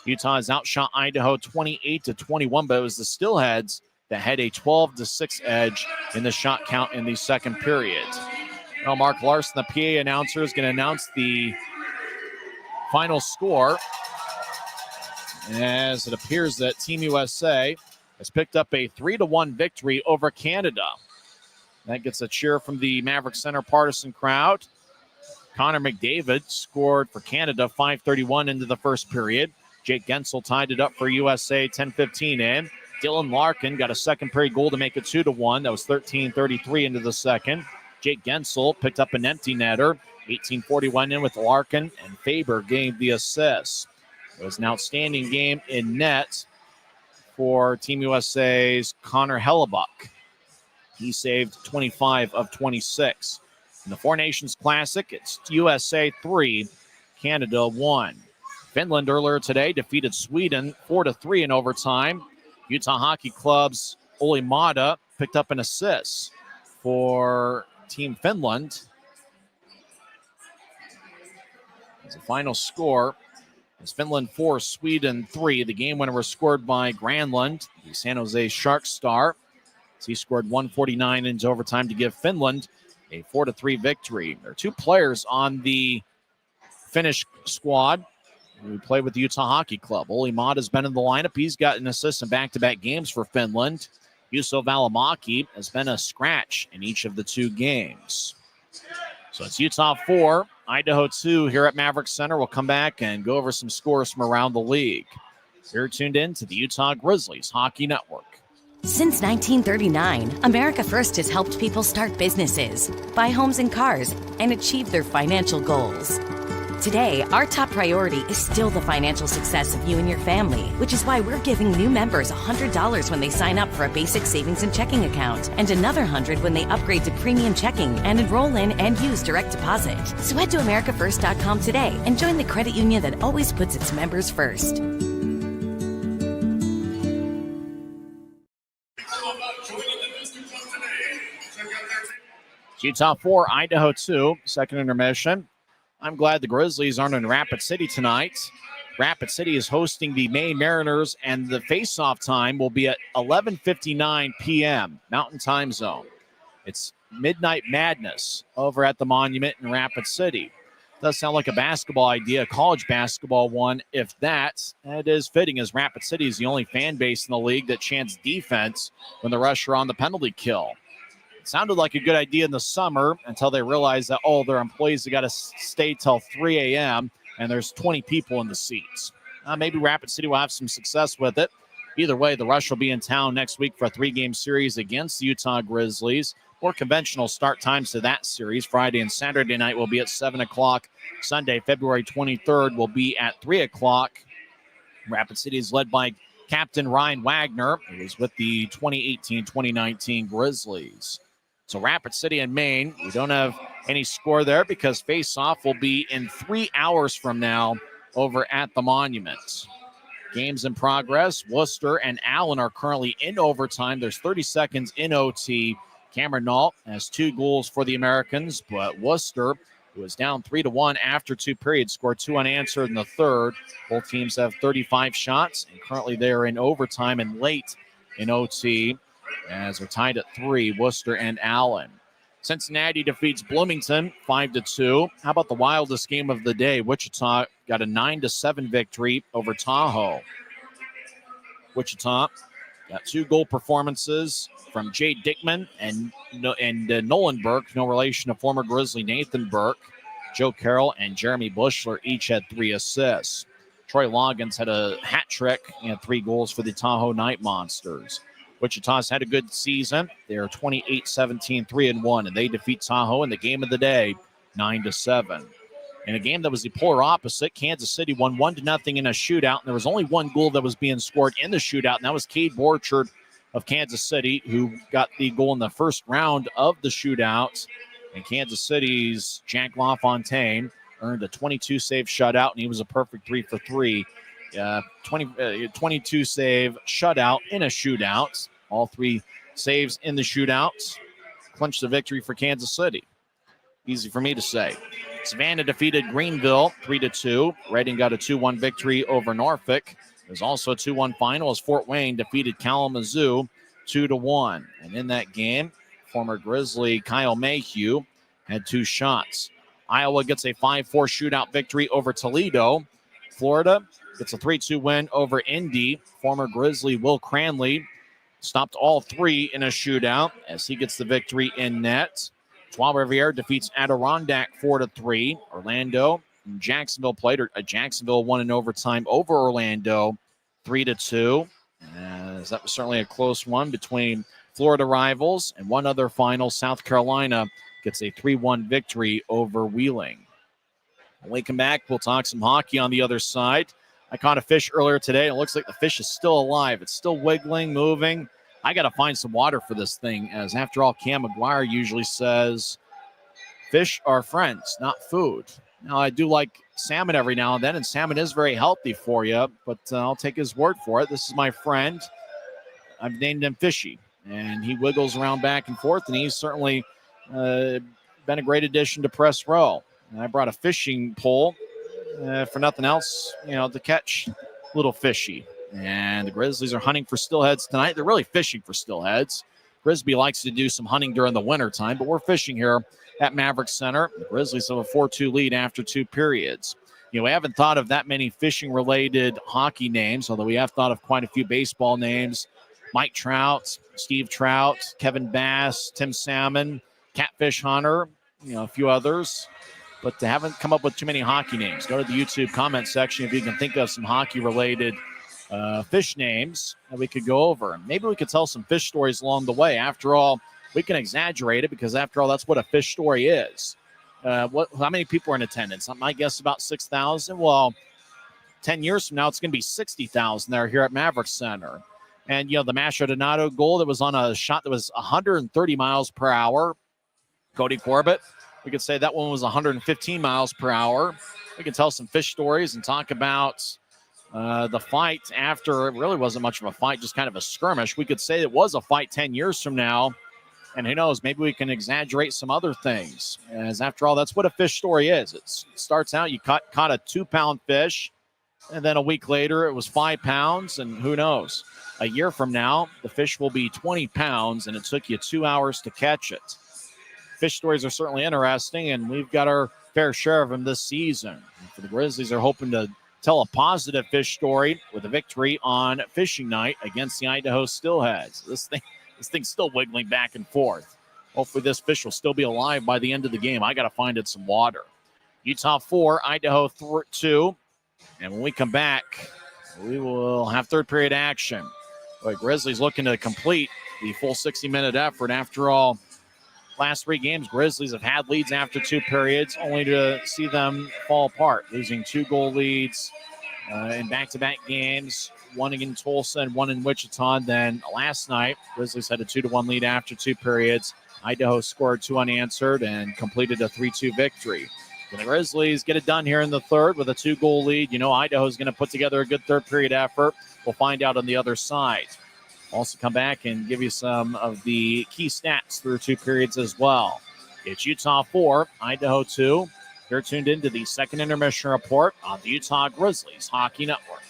Utah has outshot Idaho 28-21, but it was the Steelheads that had a 12-6 edge in the shot count in the second period. Now Mark Larson, the PA announcer, is going to announce the final score, as it appears that Team USA has picked up a 3-1 victory over Canada. That gets a cheer from the Maverik Center partisan crowd. Connor McDavid scored for Canada 5:31 into the first period. Jake Gensel tied it up for USA 10:15 in. Dylan Larkin got a second period goal to make it 2-1. That was 13:33 into the second. Jake Gensel picked up an empty netter. 18:41 in with Larkin, and Faber gave the assist. It was an outstanding game in net for Team USA's Connor Hellebuck. He saved 25 of 26. In the Four Nations Classic, it's USA 3, Canada 1. Finland earlier today defeated Sweden 4-3 in overtime. Utah Hockey Club's Olli Mata picked up an assist for Team Finland. As a final score, it's Finland 4, Sweden 3. The game winner was scored by Granlund, the San Jose Sharks star. He scored 149 into overtime to give Finland a 4-3 victory. There are 2 players on the Finnish squad who play with the Utah Hockey Club. Olli Mata has been in the lineup. He's got an assist in back-to-back games for Finland. Juuso Välimäki has been a scratch in each of the 2 games. So it's Utah 4, Idaho 2 here at Maverik Center. We'll come back and go over some scores from around the league. You're tuned in to the Utah Grizzlies Hockey Network. Since 1939, America First has helped people start businesses, buy homes and cars, and achieve their financial goals. Today, our top priority is still the financial success of you and your family, which is why we're giving new members $100 when they sign up for a basic savings and checking account, and another $100 when they upgrade to premium checking and enroll in and use direct deposit. So head to AmericaFirst.com today and join the credit union that always puts its members first. Utah 4, Idaho 2, second intermission. I'm glad the Grizzlies aren't in Rapid City tonight. Rapid City is hosting the Maine Mariners, and the face-off time will be at 11:59 p.m. Mountain Time Zone. It's Midnight Madness over at the Monument in Rapid City. Does sound like a basketball idea, a college basketball one. If that, it is fitting, as Rapid City is the only fan base in the league that chants defense when the Rush are on the penalty kill. Sounded like a good idea in the summer until they realized that, their employees have got to stay till 3 a.m. and there's 20 people in the seats. Maybe Rapid City will have some success with it. Either way, the Rush will be in town next week for a 3-game series against the Utah Grizzlies. More conventional start times to that series. Friday and Saturday night will be at 7 o'clock. Sunday, February 23rd, will be at 3 o'clock. Rapid City is led by Captain Ryan Wagner, who was with the 2018-2019 Grizzlies. So Rapid City and Maine, we don't have any score there because face-off will be in 3 hours from now over at the Monument. Games in progress. Worcester and Allen are currently in overtime. There's 30 seconds in OT. Cameron Nault has 2 goals for the Americans, but Worcester, who was down 3-1 after 2 periods, scored 2 unanswered in the third. Both teams have 35 shots, and currently they are in overtime and late in OT, as they're tied at 3, Worcester and Allen. Cincinnati defeats Bloomington 5-2. How about the wildest game of the day? Wichita got a 9-7 victory over Tahoe. Wichita got 2 goal performances from Jay Dickman and Nolan Burke, no relation to former Grizzly Nathan Burke. Joe Carroll and Jeremy Bushler each had 3 assists. Troy Loggins had a hat trick and 3 goals for the Tahoe Night Monsters. Wichita's had a good season. They are 28-17, 3-1, and they defeat Tahoe in the game of the day, 9-7. In a game that was the polar opposite, Kansas City won 1-0 in a shootout, and there was only one goal that was being scored in the shootout, and that was Cade Borchard of Kansas City, who got the goal in the first round of the shootout. And Kansas City's Jack LaFontaine earned a 22-save shutout, and he was a perfect 3 for 3. 22-save shutout in a shootout. All 3 saves in the shootout clinched the victory for Kansas City. Easy for me to say. Savannah defeated Greenville 3-2. Reading got a 2-1 victory over Norfolk. There's also a 2-1 final as Fort Wayne defeated Kalamazoo 2-1. And in that game, former Grizzly Kyle Mayhew had 2 shots. Iowa gets a 5-4 shootout victory over Toledo. Florida gets a 3-2 win over Indy. Former Grizzly Will Cranley stopped all 3 in a shootout as he gets the victory in net. Trois Riviere defeats Adirondack 4-3. Orlando and Jacksonville played. Jacksonville won in overtime over Orlando 3-2. As that was certainly a close one between Florida rivals. And one other final, South Carolina gets a 3-1 victory over Wheeling. When we come back, we'll talk some hockey on the other side. I caught a fish earlier today. It looks like the fish is still alive. It's still wiggling, moving. I got to find some water for this thing, as after all, Cam McGuire usually says fish are friends, not food. Now, I do like salmon every now and then, and salmon is very healthy for you, but I'll take his word for it. This is my friend. I've named him Fishy, and he wiggles around back and forth, and he's certainly been a great addition to Press Row. And I brought a fishing pole for nothing else, to catch little fishy. And the Grizzlies are hunting for steelheads tonight. They're really fishing for steelheads. Grisby likes to do some hunting during the wintertime, but we're fishing here at Maverik Center. The Grizzlies have a 4-2 lead after 2 periods. We haven't thought of that many fishing-related hockey names, although we have thought of quite a few baseball names. Mike Trout, Steve Trout, Kevin Bass, Tim Salmon, Catfish Hunter, a few others. But haven't come up with too many hockey names. Go to the YouTube comment section if you can think of some hockey-related fish names that we could go over. Maybe we could tell some fish stories along the way. After all, we can exaggerate it because, after all, that's what a fish story is. How many people are in attendance? I guess about 6,000. Well, 10 years from now, it's going to be 60,000 there here at Maverik Center. And, the Masho Donato goal that was on a shot that was 130 miles per hour. Cody Corbett, we could say that one was 115 miles per hour. We can tell some fish stories and talk about the fight after. It really wasn't much of a fight, just kind of a skirmish. We could say it was a fight 10 years from now. And who knows, maybe we can exaggerate some other things. As after all, that's what a fish story is. It starts out, you caught a 2-pound fish, and then a week later it was 5 pounds, and who knows? A year from now, the fish will be 20 pounds, and it took you 2 hours to catch it. Fish stories are certainly interesting, and we've got our fair share of them this season. And for the Grizzlies, are hoping to tell a positive fish story with a victory on fishing night against the Idaho Steelheads. This thing's still wiggling back and forth. Hopefully this fish will still be alive by the end of the game. I got to find it some water. Utah 4, Idaho 2. And when we come back, we will have third period action. The Grizzlies looking to complete the full 60-minute effort. After all, last 3 games, Grizzlies have had leads after 2 periods, only to see them fall apart, losing 2-goal leads in back-to-back games, one in Tulsa and one in Wichita. Then last night, Grizzlies had a 2-1 lead after 2 periods. Idaho scored 2 unanswered and completed a 3-2 victory. When the Grizzlies get it done here in the third with a 2-goal lead, Idaho's going to put together a good third period effort. We'll find out on the other side. Also come back and give you some of the key stats through 2 periods as well. It's Utah 4, Idaho 2. You're tuned into the second intermission report on the Utah Grizzlies Hockey Network.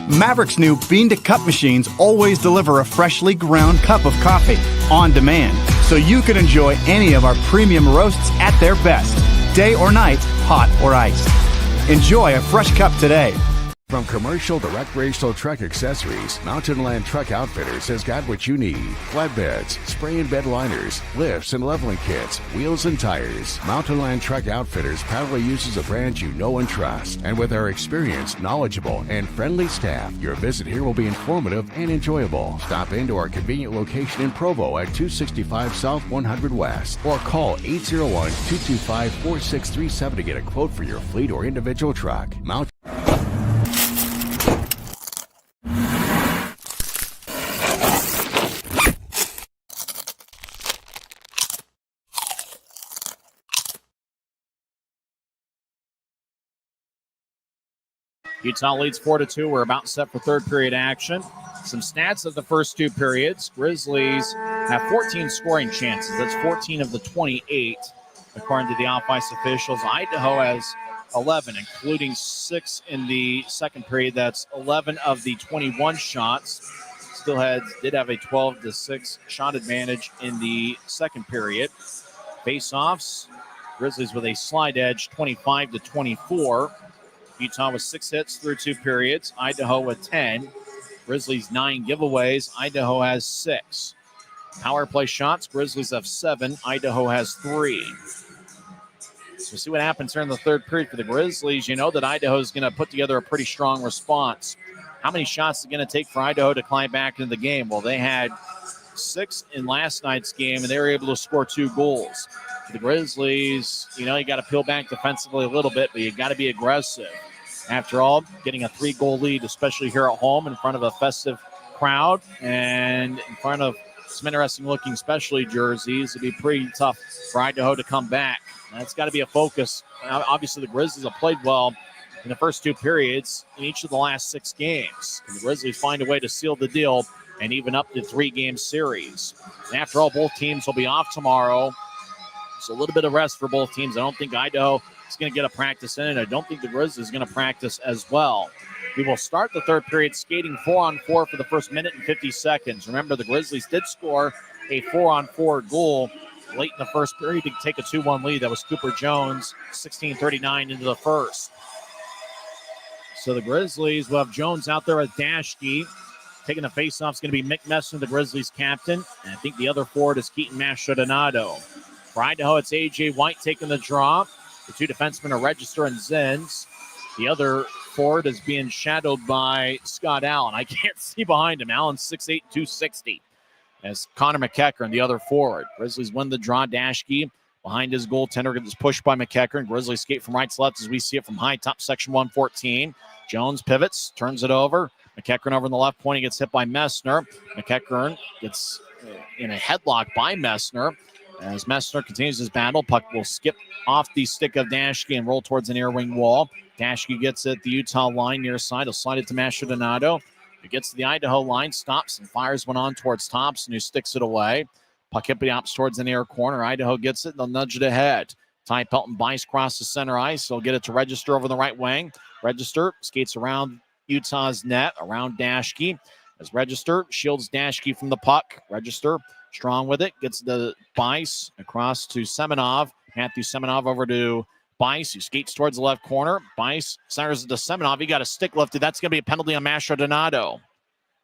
Maverik's new bean-to-cup machines always deliver a freshly ground cup of coffee on demand, so you can enjoy any of our premium roasts at their best, day or night, hot or iced. Enjoy a fresh cup today. From Commercial Direct Racial Truck Accessories, Mountain Land Truck Outfitters has got what you need. Flatbeds, spray and bed liners, lifts and leveling kits, wheels and tires. Mountain Land Truck Outfitters proudly uses a brand you know and trust. And with our experienced, knowledgeable, and friendly staff, your visit here will be informative and enjoyable. Stop into our convenient location in Provo at 265 South 100 West or call 801-225-4637 to get a quote for your fleet or individual truck. Utah leads 4-2. We're about set for third period action. Some stats of the first two periods. Grizzlies have 14 scoring chances. That's 14 of the 28, according to the off-ice officials. Idaho has 11, including 6 in the second period. That's 11 of the 21 shots. Steelheads did have a 12-6 shot advantage in the second period. Face-offs, Grizzlies with a slide edge, 25-24. Utah with 6 hits through 2 periods. Idaho with 10. Grizzlies 9 giveaways. Idaho has 6. Power play shots. Grizzlies have 7. Idaho has 3. So we'll see what happens here in the third period for the Grizzlies. You know that Idaho is going to put together a pretty strong response. How many shots is it going to take for Idaho to climb back into the game? Well, they had 6 in last night's game, and they were able to score 2 goals. For the Grizzlies, you know, you got to peel back defensively a little bit, but you got to be aggressive. After all, getting a 3-goal lead, especially here at home in front of a festive crowd and in front of some interesting-looking specialty jerseys, it'd be pretty tough for Idaho to come back. That's got to be a focus. Obviously, the Grizzlies have played well in the first 2 periods in each of the last 6 games. Can the Grizzlies find a way to seal the deal and even up the 3-game series? And after all, both teams will be off tomorrow, so a little bit of rest for both teams. I don't think Idaho is going to get a practice in, and I don't think the Grizzlies is going to practice as well. We will start the third period skating 4-on-4 for the first minute and 50 seconds. Remember, the Grizzlies did score a 4-on-4 goal late in the first period to take a 2-1 lead. That was Cooper Jones, 16:39 into the first. So the Grizzlies will have Jones out there with Dashke. Taking the faceoff is going to be Mick Messner, the Grizzlies captain. And I think the other forward is Keaton Mastrodonado. For Idaho, it's A.J. White taking the draw. The 2 defensemen are Register and Zins. The other forward is being shadowed by Scott Allen. I can't see behind him. Allen's 6'8", 260. As Connor McEachern, the other forward. Grizzlies win the draw. Dashke behind his goaltender gets pushed by McEachern. Grizzlies skate from right to left as we see it from high top section 114. Jones pivots, turns it over. McEachern over in the left point. He gets hit by Messner. McEachern gets in a headlock by Messner. As Messner continues his battle, puck will skip off the stick of Dashke and roll towards the near wing wall. Dashke gets it at the Utah line near side. He'll slide it to Mastrodonado. He gets to the Idaho line, stops and fires one on towards Thompson, who sticks it away. Puck hippity-hops towards the near corner. Idaho gets it. They'll nudge it ahead. Ty Pelton bites across the center ice. He'll get it to Register over the right wing. Register skates around Utah's net, around Dashke. As Register shields Dashke from the puck. Register strong with it. Gets the Bice across to Semenov. Matthew Semenov over to Bice, who skates towards the left corner. Bice centers it to Semenov. He got a stick lifted. That's going to be a penalty on Mastrodonado.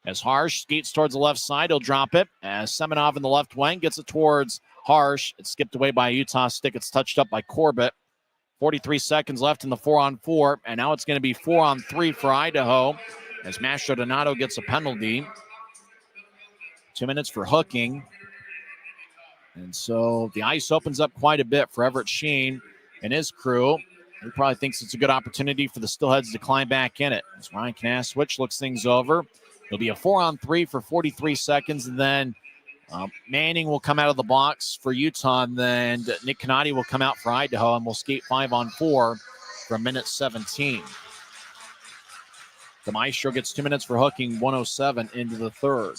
As Harsh skates towards the left side, he'll drop it. As Semenov in the left wing gets it towards Harsh. It's skipped away by a Utah stick. It's touched up by Corbett. 43 seconds left in the 4-on-4. And now it's going to be 4-on-3 for Idaho as Mastrodonado gets a penalty. 2 minutes for hooking. And so the ice opens up quite a bit for Everett Sheen and his crew. He probably thinks it's a good opportunity for the Steelheads to climb back in it. As Ryan Knaswich looks things over. It'll be a 4-on-3 for 43 seconds, and then Manning will come out of the box for Utah, and then Nick Canati will come out for Idaho, and we'll skate 5-on-4 for a minute 17. The Maestro gets 2 minutes for hooking, 1:07 into the third.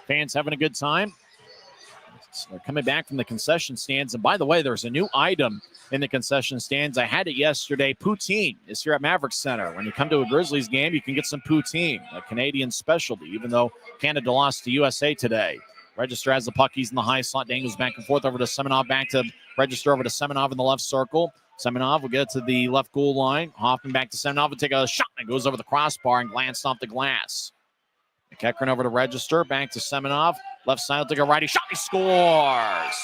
Fans having a good time. So they're coming back from the concession stands. And by the way, there's a new item in the concession stands. I had it yesterday. Poutine is here at Maverik Center. When you come to a Grizzlies game, you can get some poutine, a Canadian specialty, even though Canada lost to USA today. Register has the puck. He's in the high slot. Dangles back and forth over to Semenov. Back to Register over to Semenov in the left circle. Semenov will get to the left goal line. Hoffman back to Semenov will take a shot and goes over the crossbar and glanced off the glass. McEachern over to Register, back to Semenov. Left side will take a righty shot. He scores.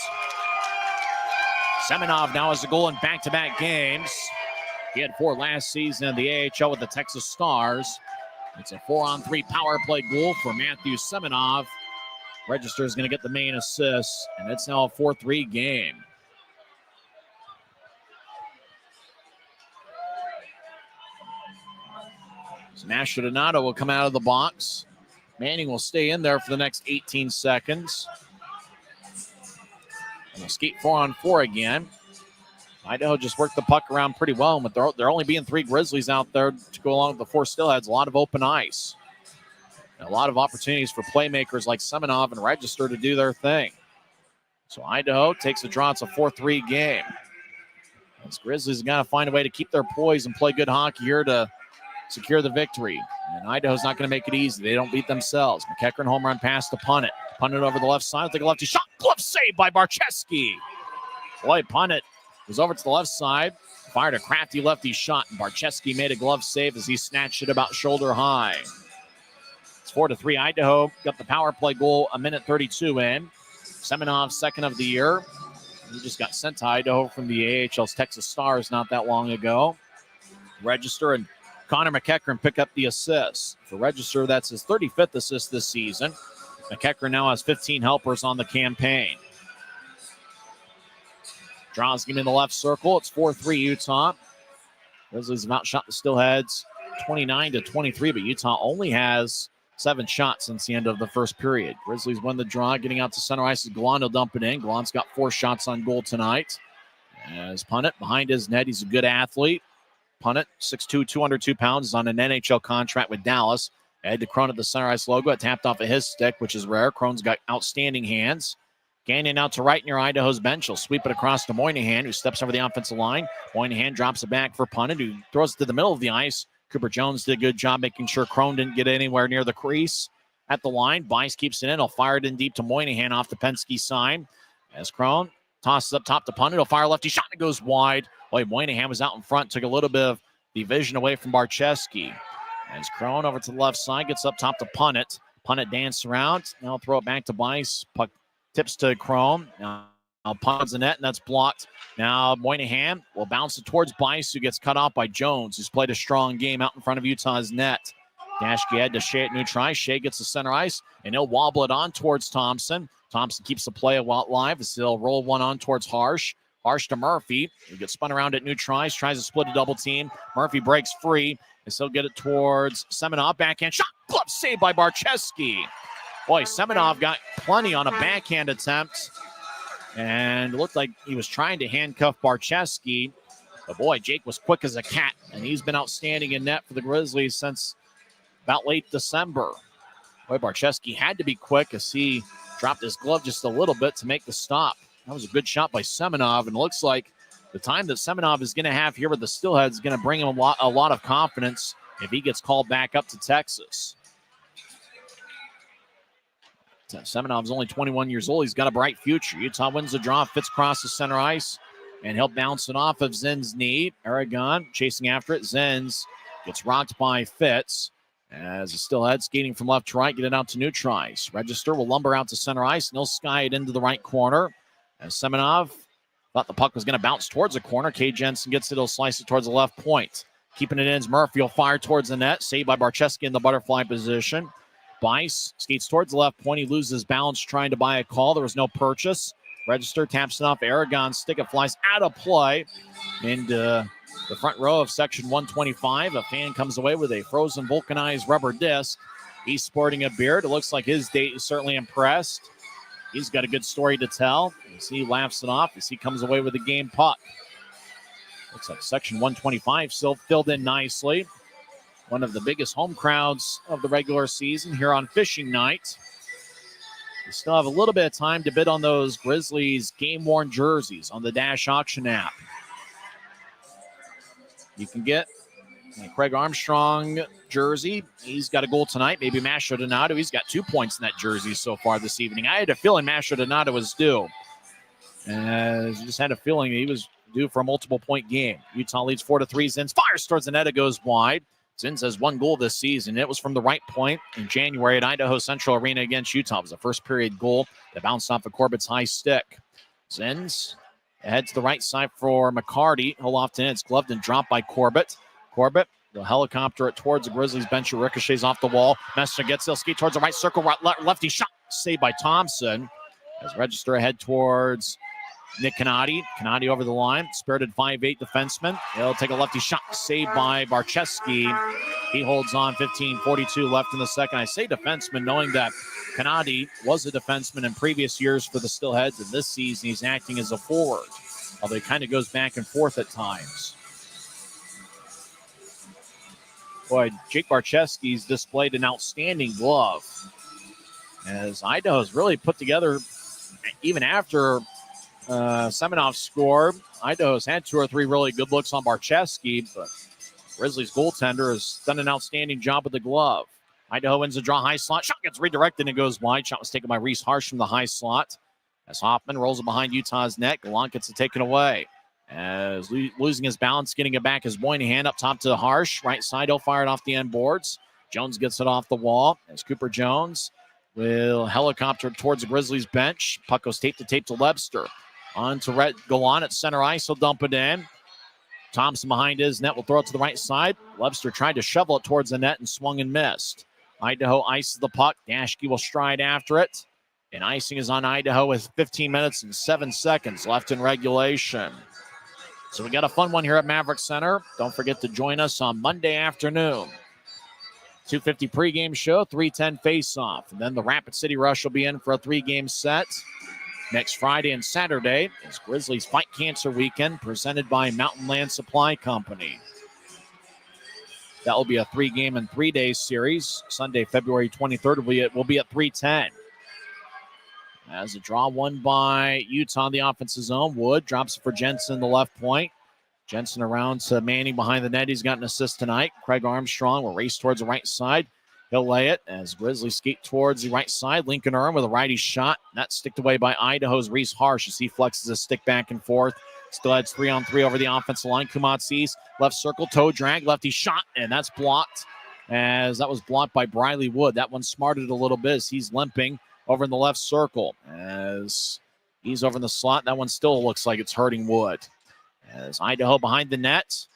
Semenov now has a goal in back-to-back games. He had 4 last season in the AHL with the Texas Stars. It's a 4-on-3 power play goal for Matthew Semenov. Register is going to get the main assist, and it's now a 4-3 game. So Masha Donato will come out of the box. Manning will stay in there for the next 18 seconds. And they'll skate 4-on-4 again. Idaho just worked the puck around pretty well, but there only being 3 Grizzlies out there to go along with the 4 Steelheads. A lot of open ice. And a lot of opportunities for playmakers like Semenov and Register to do their thing. So Idaho takes a draw. It's a 4-3 game. Those Grizzlies have got to find a way to keep their poise and play good hockey here to secure the victory. And Idaho's not going to make it easy. They don't beat themselves. McEachern home run pass to Punnett. Punnett over the left side. Take a lefty shot. Glove save by Barcheski. Boy, Punnett was over to the left side. Fired a crafty lefty shot. And Barcheski made a glove save as he snatched it about shoulder high. It's 4-3. Idaho got the power play goal a minute 32 in. Semenov, second of the year. He just got sent to Idaho from the AHL's Texas Stars not that long ago. Register and Connor McEachern pick up the assists. For Register, that's his 35th assist this season. McEachern now has 15 helpers on the campaign. Draws him in the left circle. It's 4-3 Utah. Grizzlies have outshot the Steelheads 29-23, but Utah only has 7 shots since the end of the first period. Grizzlies win the draw. Getting out to center ice is Gallant. He'll dump it in. Gallant's got 4 shots on goal tonight. As Punnett behind his net, he's a good athlete. Punnett, 6'2", 202 pounds, is on an NHL contract with Dallas. Ed DeCrone at the center ice logo. It tapped off of his stick, which is rare. Crone's got outstanding hands. Gagnon out to right near Idaho's bench. He'll sweep it across to Moynihan, who steps over the offensive line. Moynihan drops it back for Punnett, who throws it to the middle of the ice. Cooper Jones did a good job making sure Crone didn't get anywhere near the crease. At the line, Bice keeps it in. He'll fire it in deep to Moynihan off the Penske sign. As Crone tosses up top to Punnett. He'll fire lefty shot and it goes wide. Boy, Moynihan was out in front, took a little bit of the vision away from Barcheski. As Crone over to the left side, gets up top to Punnett. Punnett dances around. Now throw it back to Bice. Puck tips to Crone. Now Punnett's the net, and that's blocked. Now Moynihan will bounce it towards Bice, who gets cut off by Jones, who's played a strong game out in front of Utah's net. Dashke head to Shea at neutral ice. Shea gets the center ice, and he'll wobble it on towards Thompson. Thompson keeps the play alive as he'll roll one on towards Harsh. Harsh to Murphy. He gets spun around at neutral ice, tries to split a double team. Murphy breaks free, and he'll get it towards Semenov. Backhand shot. Glove save by Barcheski. Boy, Semenov got plenty on a backhand attempt, and it looked like he was trying to handcuff Barcheski. But boy, Jake was quick as a cat, and he's been outstanding in net for the Grizzlies since about late December. Boy, Barcheski had to be quick as he dropped his glove just a little bit to make the stop. That was a good shot by Semenov, and it looks like the time that Semenov is going to have here with the Steelheads is going to bring him a lot of confidence if he gets called back up to Texas. Semenov's only 21 years old. He's got a bright future. Utah wins the draw, Fitz crosses center ice, and he'll bounce it off of Zen's knee. Aragon chasing after it. Zenz gets rocked by Fitz. As the Steelhead skating from left to right, get it out to neutral ice. Register will lumber out to center ice, and he'll sky it into the right corner. As Semenov thought the puck was going to bounce towards the corner. Kay Jensen gets it. He'll slice it towards the left point. Keeping it in is Murphy. He'll fire towards the net. Saved by Barcheski in the butterfly position. Bice skates towards the left point. He loses balance trying to buy a call. There was no purchase. Register taps it off Aragon's stick. It flies out of play into the front row of section 125. A fan comes away with a frozen vulcanized rubber disc. He's sporting a beard. It looks like his date is certainly impressed. He's got a good story to tell. As he laughs it off as he comes away with the game puck. Looks like section 125 still filled in nicely. One of the biggest home crowds of the regular season here on fishing night. We still have a little bit of time to bid on those Grizzlies game-worn jerseys on the Dash Auction app. You can get a Craig Armstrong jersey. He's got a goal tonight. Maybe Masho Donato. He's got 2 points in that jersey so far this evening. I had a feeling Masho Donato was due. I just had a feeling he was due for a multiple-point game. Utah leads 4-3. Zins fires towards the net. It goes wide. Zins has one goal this season. It was from the right point in January at Idaho Central Arena against Utah. It was a first-period goal that bounced off of Corbett's high stick. Zins heads to the right side for McCarty. He'll off to in. It's gloved and dropped by Corbett. Corbett will helicopter it towards the Grizzlies bench. It ricochets off the wall. Messer gets it. Ski towards the right circle. Lefty shot saved by Thompson. As Register ahead towards Nick Canati. Canati over the line. Spirited 5'8" defenseman. He'll take a lefty shot. Saved by Barczewski. He holds on. 15:42 left in the second. I say defenseman knowing that Canati was a defenseman in previous years for the Steelheads. And this season he's acting as a forward. Although he kind of goes back and forth at times. Boy, Jake Barczewski's displayed an outstanding glove. As Idaho's really put together, even after Semenov scored, Idaho's had 2 or 3 really good looks on Barczewski, but Grizzlies goaltender has done an outstanding job with the glove. Idaho wins the draw, high slot. Shot gets redirected and goes wide. Shot was taken by Reese Harsh from the high slot. As Hoffman rolls it behind Utah's net, Gallant gets it taken away. As losing his balance, getting it back is Moynihan up top to Harsh. Right side, he'll fire it off the end boards. Jones gets it off the wall as Cooper Jones will helicopter towards the Grizzlies bench. Puck goes tape to Webster. On to Gallant at center ice. He'll dump it in. Thompson behind his net will throw it to the right side. Webster tried to shovel it towards the net and swung and missed. Idaho ices the puck. Dashke will stride after it. And icing is on Idaho with 15 minutes and 7 seconds left in regulation. So we got a fun one here at Maverik Center. Don't forget to join us on Monday afternoon. 2:50 pregame show, 3:10 face-off. And then the Rapid City Rush will be in for a 3-game set. Next Friday and Saturday is Grizzlies Fight Cancer Weekend presented by Mountain Land Supply Company. That will be a 3-game and 3-day series. Sunday, February 23rd will be at 3:10. As a draw won by Utah in the offensive zone. Wood drops it for Jensen, the left point. Jensen around to Manning behind the net. He's got an assist tonight. Craig Armstrong will race towards the right side. He'll lay it as Grizzlies skate towards the right side. Lincoln Earn with a righty shot. That's sticked away by Idaho's Reese Harsh as he flexes his stick back and forth. Still heads 3-on-3 over the offensive line. Kumatsis, left circle, toe drag, lefty shot, and that's blocked. As that was blocked by Briley Wood. That one smarted a little bit as he's limping over in the left circle. As he's over in the slot, that one still looks like it's hurting Wood. As Idaho behind the net.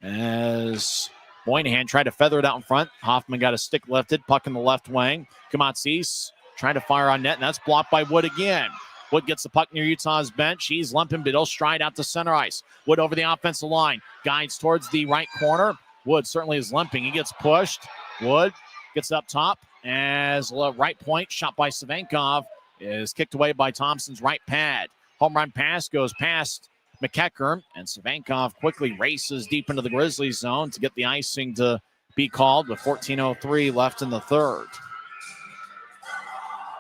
As Moynihan tried to feather it out in front. Hoffman got a stick lifted. Puck in the left wing. Kumatsis trying to fire on net, and that's blocked by Wood again. Wood gets the puck near Utah's bench. He's limping, but he'll stride out to center ice. Wood over the offensive line. Guides towards the right corner. Wood certainly is limping. He gets pushed. Wood gets up top. As right point shot by Savenkov is kicked away by Thompson's right pad. Home run pass goes past McEachern, and Savenkov quickly races deep into the Grizzlies zone to get the icing to be called with 14:03 left in the third.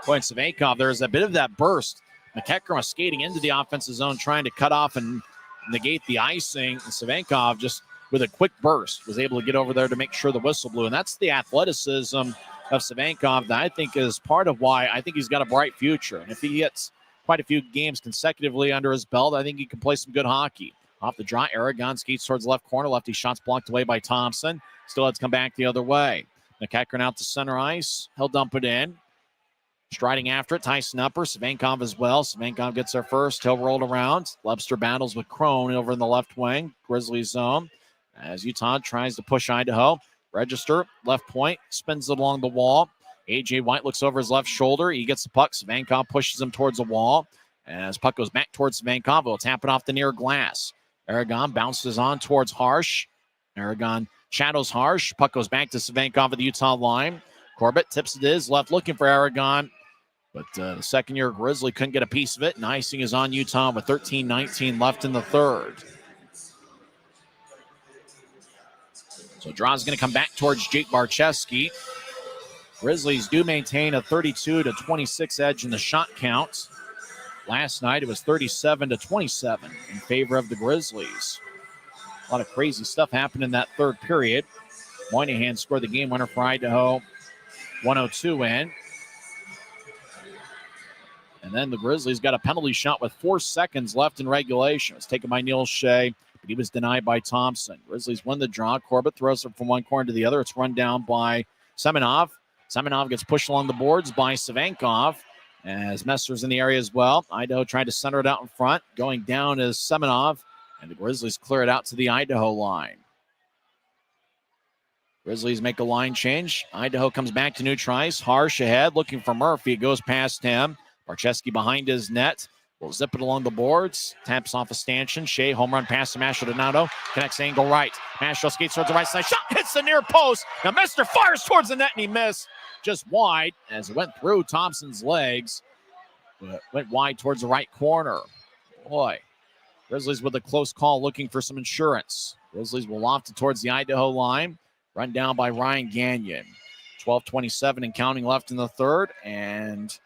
Boy, and Savenkov, there's a bit of that burst. McEachern was skating into the offensive zone trying to cut off and negate the icing, and Savenkov just with a quick burst was able to get over there to make sure the whistle blew, and that's the athleticism of Savenkov that I think is part of why I think he's got a bright future. And if he gets quite a few games consecutively under his belt, I think he can play some good hockey. Off the draw, Aragon skates towards the left corner. Lefty shots blocked away by Thompson. Still has come back the other way. McEachern out to center ice. He'll dump it in. Striding after it, Tyson Upper. Savenkov as well. Savenkov gets there first. He'll roll around. Webster battles with Crone over in the left wing. Grizzlies zone. As Utah tries to push Idaho. Register, left point, spins it along the wall. A.J. White looks over his left shoulder. He gets the puck. Savenkov pushes him towards the wall. As puck goes back towards Savenkov, he'll tap it off the near glass. Aragon bounces on towards Harsh. Aragon shadows Harsh. Puck goes back to Savenkov at the Utah line. Corbett tips it his left, looking for Aragon. But the second-year Grizzly couldn't get a piece of it. And icing is on Utah with 13:19 left in the third. So draw's going to come back towards Jake Barczewski. Grizzlies do maintain a 32-26 edge in the shot count. Last night it was 37-27 in favor of the Grizzlies. A lot of crazy stuff happened in that third period. Moynihan scored the game winner for Idaho. 102 in. And then the Grizzlies got a penalty shot with 4 seconds left in regulation. It was taken by Neil Shea, but he was denied by Thompson. Grizzlies win the draw. Corbett throws it from one corner to the other. It's run down by Semenov. Semenov gets pushed along the boards by Savankov as Messer's in the area as well. Idaho trying to center it out in front. Going down is Semenov, and the Grizzlies clear it out to the Idaho line. Grizzlies make a line change. Idaho comes back to neutral ice. Harsh ahead, looking for Murphy. It goes past him. Barczewski behind his net. Will zip it along the boards. Taps off a stanchion. Shea, home run pass to Mastro. Connects angle right. Mastro skates towards the right side. Shot hits the near post. Now Mester fires towards the net and he missed. Just wide as it went through Thompson's legs. But went wide towards the right corner. Boy. Grizzlies with a close call looking for some insurance. Grizzlies will loft it towards the Idaho line. Run down by Ryan Gagnon. 12:27 and counting left in the third. And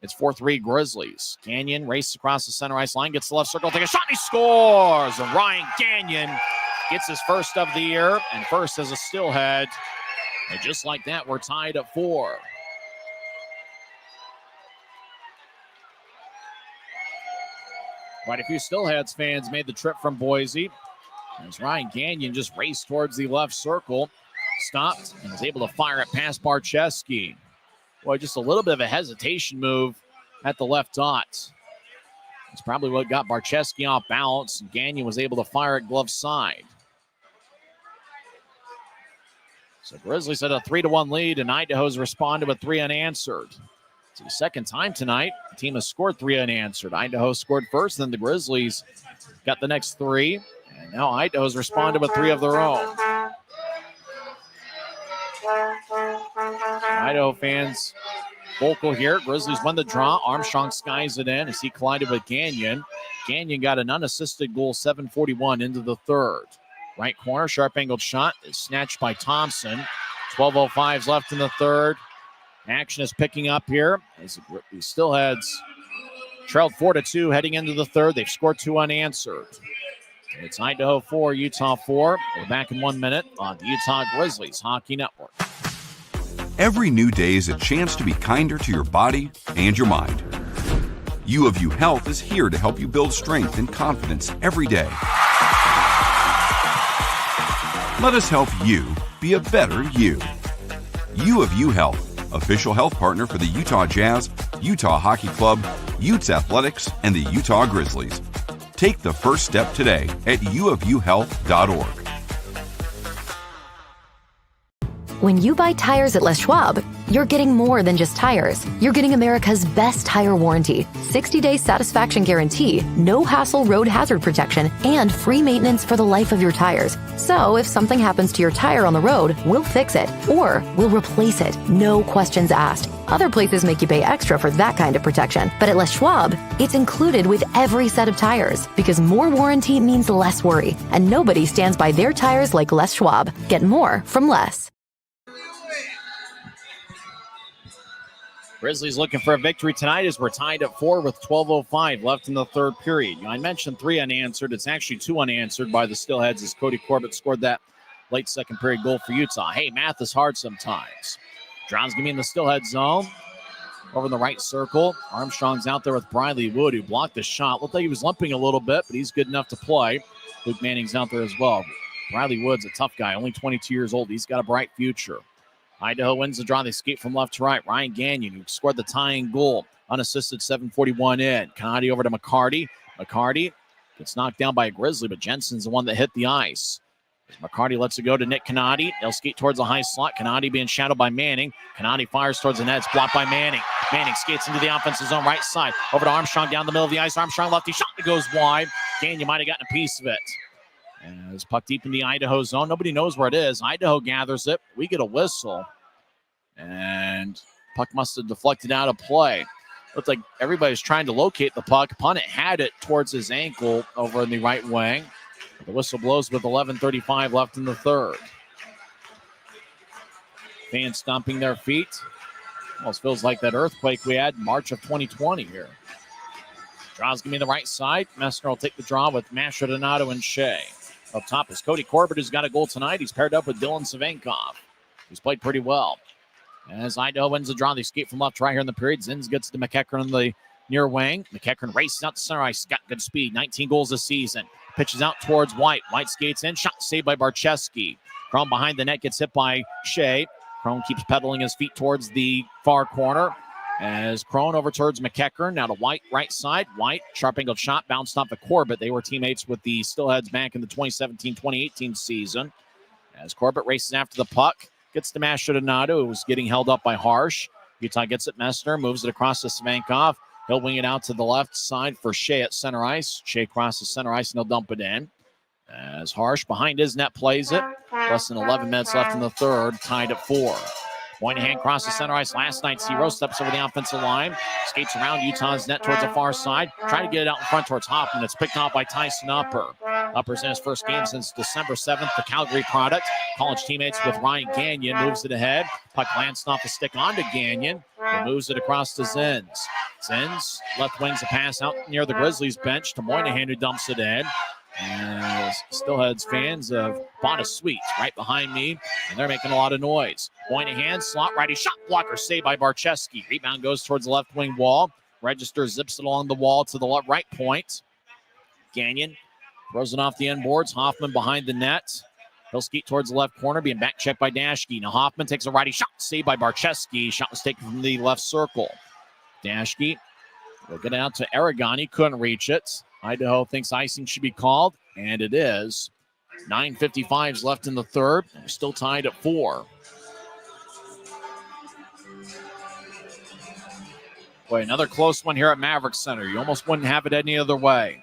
it's 4-3 Grizzlies. Gagnon races across the center ice line, gets the left circle, takes a shot, and he scores! And Ryan Gagnon gets his first of the year, and first as a Steelhead. And just like that, we're tied at 4. Quite a few Steelheads fans made the trip from Boise. As Ryan Gagnon just raced towards the left circle, stopped, and was able to fire it past Barczewski. Boy, just a little bit of a hesitation move at the left dot. It's probably what got Barczewski off balance, and Gagnon was able to fire it glove side. So Grizzlies had a 3-1 lead, and Idaho's responded with 3 unanswered. It's the second time tonight the team has scored 3 unanswered. Idaho scored first, then the Grizzlies got the next 3, and now Idaho's responded with 3 of their own. Idaho fans vocal here. Grizzlies won the draw. Armstrong skies it in as he collided with Gagnon. Gagnon got an unassisted goal, 7:41 into the third. Right corner, sharp angled shot is snatched by Thompson. 12:05 left in the third. Action is picking up here as the Steelheads trailed 4-2 heading into the third. They've scored 2 unanswered. It's Idaho 4, Utah 4. We're back in 1 minute on the Utah Grizzlies Hockey Network. Every new day is a chance to be kinder to your body and your mind. U of U Health is here to help you build strength and confidence every day. Let us help you be a better you. U of U Health, official health partner for the Utah Jazz, Utah Hockey Club, Utes Athletics, and the Utah Grizzlies. Take the first step today at uofuhealth.org. When you buy tires at Les Schwab, you're getting more than just tires. You're getting America's best tire warranty, 60-day satisfaction guarantee, no hassle road hazard protection, and free maintenance for the life of your tires. So if something happens to your tire on the road, we'll fix it, or we'll replace it, no questions asked. Other places make you pay extra for that kind of protection, but at Les Schwab, it's included with every set of tires, because more warranty means less worry, and nobody stands by their tires like Les Schwab. Get more from less. Grizzlies looking for a victory tonight as we're tied at 4 with 12:05 left in the third period. I mentioned 3 unanswered. It's actually 2 unanswered by the Steelheads as Cody Corbett scored that late second period goal for Utah. Hey, math is hard sometimes. Drown's going to be in the Steelhead zone. Over in the right circle. Armstrong's out there with Briley Wood, who blocked the shot. Looked like he was limping a little bit, but he's good enough to play. Luke Manning's out there as well. Briley Wood's a tough guy, only 22 years old. He's got a bright future. Idaho wins the draw. They skate from left to right. Ryan Gagnon, who scored the tying goal. Unassisted, 7:41 in. Canadi over to McCarty. McCarty gets knocked down by a Grizzly, but Jensen's the one that hit the ice. McCarty lets it go to Nick Canadi. They'll skate towards the high slot. Canadi being shadowed by Manning. Canadi fires towards the net. It's blocked by Manning. Manning skates into the offensive zone right side. Over to Armstrong down the middle of the ice. Armstrong lefty shot that goes wide. Gagnon might have gotten a piece of it. And it's puck deep in the Idaho zone. Nobody knows where it is. Idaho gathers it. We get a whistle. And puck must have deflected out of play. Looked like everybody's trying to locate the puck. Punnett had it towards his ankle over in the right wing. The whistle blows with 11:35 left in the third. Fans stomping their feet. Almost feels like that earthquake we had in March of 2020 here. Draw's going to be the right side. Messner will take the draw with Mastrodonado and Shea. Up top is Cody Corbett, who's got a goal tonight. He's paired up with Dylan Savankov, who's played pretty well. As Idaho wins the draw, they skate from left to right here in the period. Zins gets to McEachern on the near wing. McEachern races out to center ice. Got good speed. 19 goals this season. Pitches out towards White. White skates in. Shot saved by Barcheski. Crone behind the net gets hit by Shea. Crone keeps pedaling his feet towards the far corner. As Crone over towards McEachern. Now to White, right side. White, sharp angled shot, bounced off the Corbett. They were teammates with the Steelheads back in the 2017-2018 season. As Corbett races after the puck. Gets to Mastrodonado, who was getting held up by Harsh. Utah gets it. Messner moves it across to Svankov. He'll wing it out to the left side for Shea at center ice. Shea crosses center ice, and he'll dump it in. As Harsh behind his net plays it. Less than 11 minutes left in the third, tied at 4. Moynihan crosses center ice last night. Zero steps over the offensive line. Skates around Utah's net towards the far side. Trying to get it out in front towards Hoffman. It's picked off by Tyson Upper. Upper's in his first game since December 7th. The Calgary product. College teammates with Ryan Gagnon. Moves it ahead. Puck glanced off the stick onto Gagnon. He moves it across to Zins. Zins left wings a pass out near the Grizzlies bench to Moynihan, who dumps it in. And Steelheads fans have bought a suite right behind me, and they're making a lot of noise. Moynihan, slot righty, shot blocker saved by Barcheski. Rebound goes towards the left wing wall. Register zips it along the wall to the right point. Gagnon throws it off the end boards. Hoffman behind the net. He'll skate towards the left corner, being back checked by Dashke. Now Hoffman takes a righty shot, saved by Barcheski. Shot was taken from the left circle. Dashke will get it out to Aragon. He couldn't reach it. Idaho thinks icing should be called, and it is. 9:55 left in the third. They're still tied at 4. Boy, another close one here at Maverik Center. You almost wouldn't have it any other way.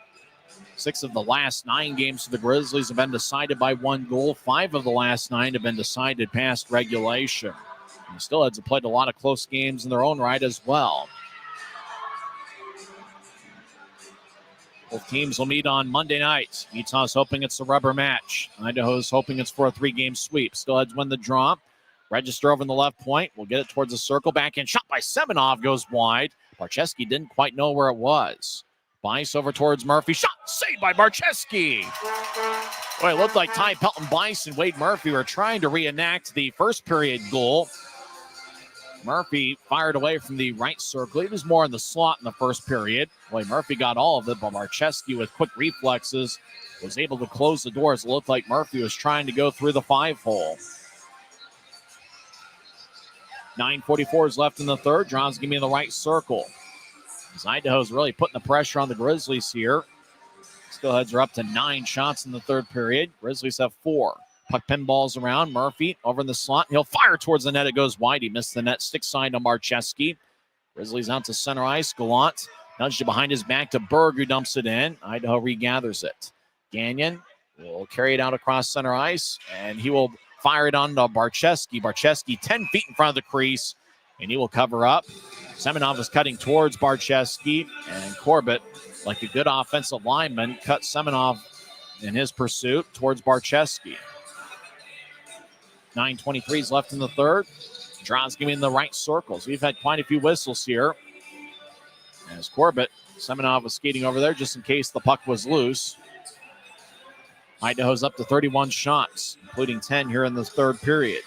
6 of the last 9 games for the Grizzlies have been decided by 1 goal. 5 of the last 9 have been decided past regulation. And the Steelheads have played a lot of close games in their own right as well. Both teams will meet on Monday night. Utah's hoping it's a rubber match. Idaho's hoping it's for a 3-game sweep. Steelheads win the draw. Register over in the left point. We'll get it towards the circle. Backhand shot by Semenov goes wide. Barcheski didn't quite know where it was. Bice over towards Murphy. Shot saved by Barcheski. Boy, it looked like Ty Pelton, Bice, and Wade Murphy were trying to reenact the first period goal. Murphy fired away from the right circle. He was more in the slot in the first period. Boy, Murphy got all of it, but Barcheski with quick reflexes was able to close the doors. It looked like Murphy was trying to go through the 5-hole. 9:44 is left in the third. Draws going to be in the right circle. As Idaho's really putting the pressure on the Grizzlies here. Steelheads are up to 9 shots in the third period. Grizzlies have 4. Puck pinballs around. Murphy over in the slot. He'll fire towards the net. It goes wide. He missed the net. Stick side on Barcheski. Grizzlies out to center ice. Gallant nudged it behind his back to Berg, who dumps it in. Idaho regathers it. Gagnon will carry it out across center ice, and he will fire it on to Barcheski. Barcheski 10 feet in front of the crease, and he will cover up. Semenov is cutting towards Barcheski, and Corbett, like a good offensive lineman, cut Semenov in his pursuit towards Barcheski. 9:23 is left in the third. Draws going to be in the right circles. We've had quite a few whistles here. As Corbett, Semenov was skating over there just in case the puck was loose. Idaho's up to 31 shots, including 10 here in the third period.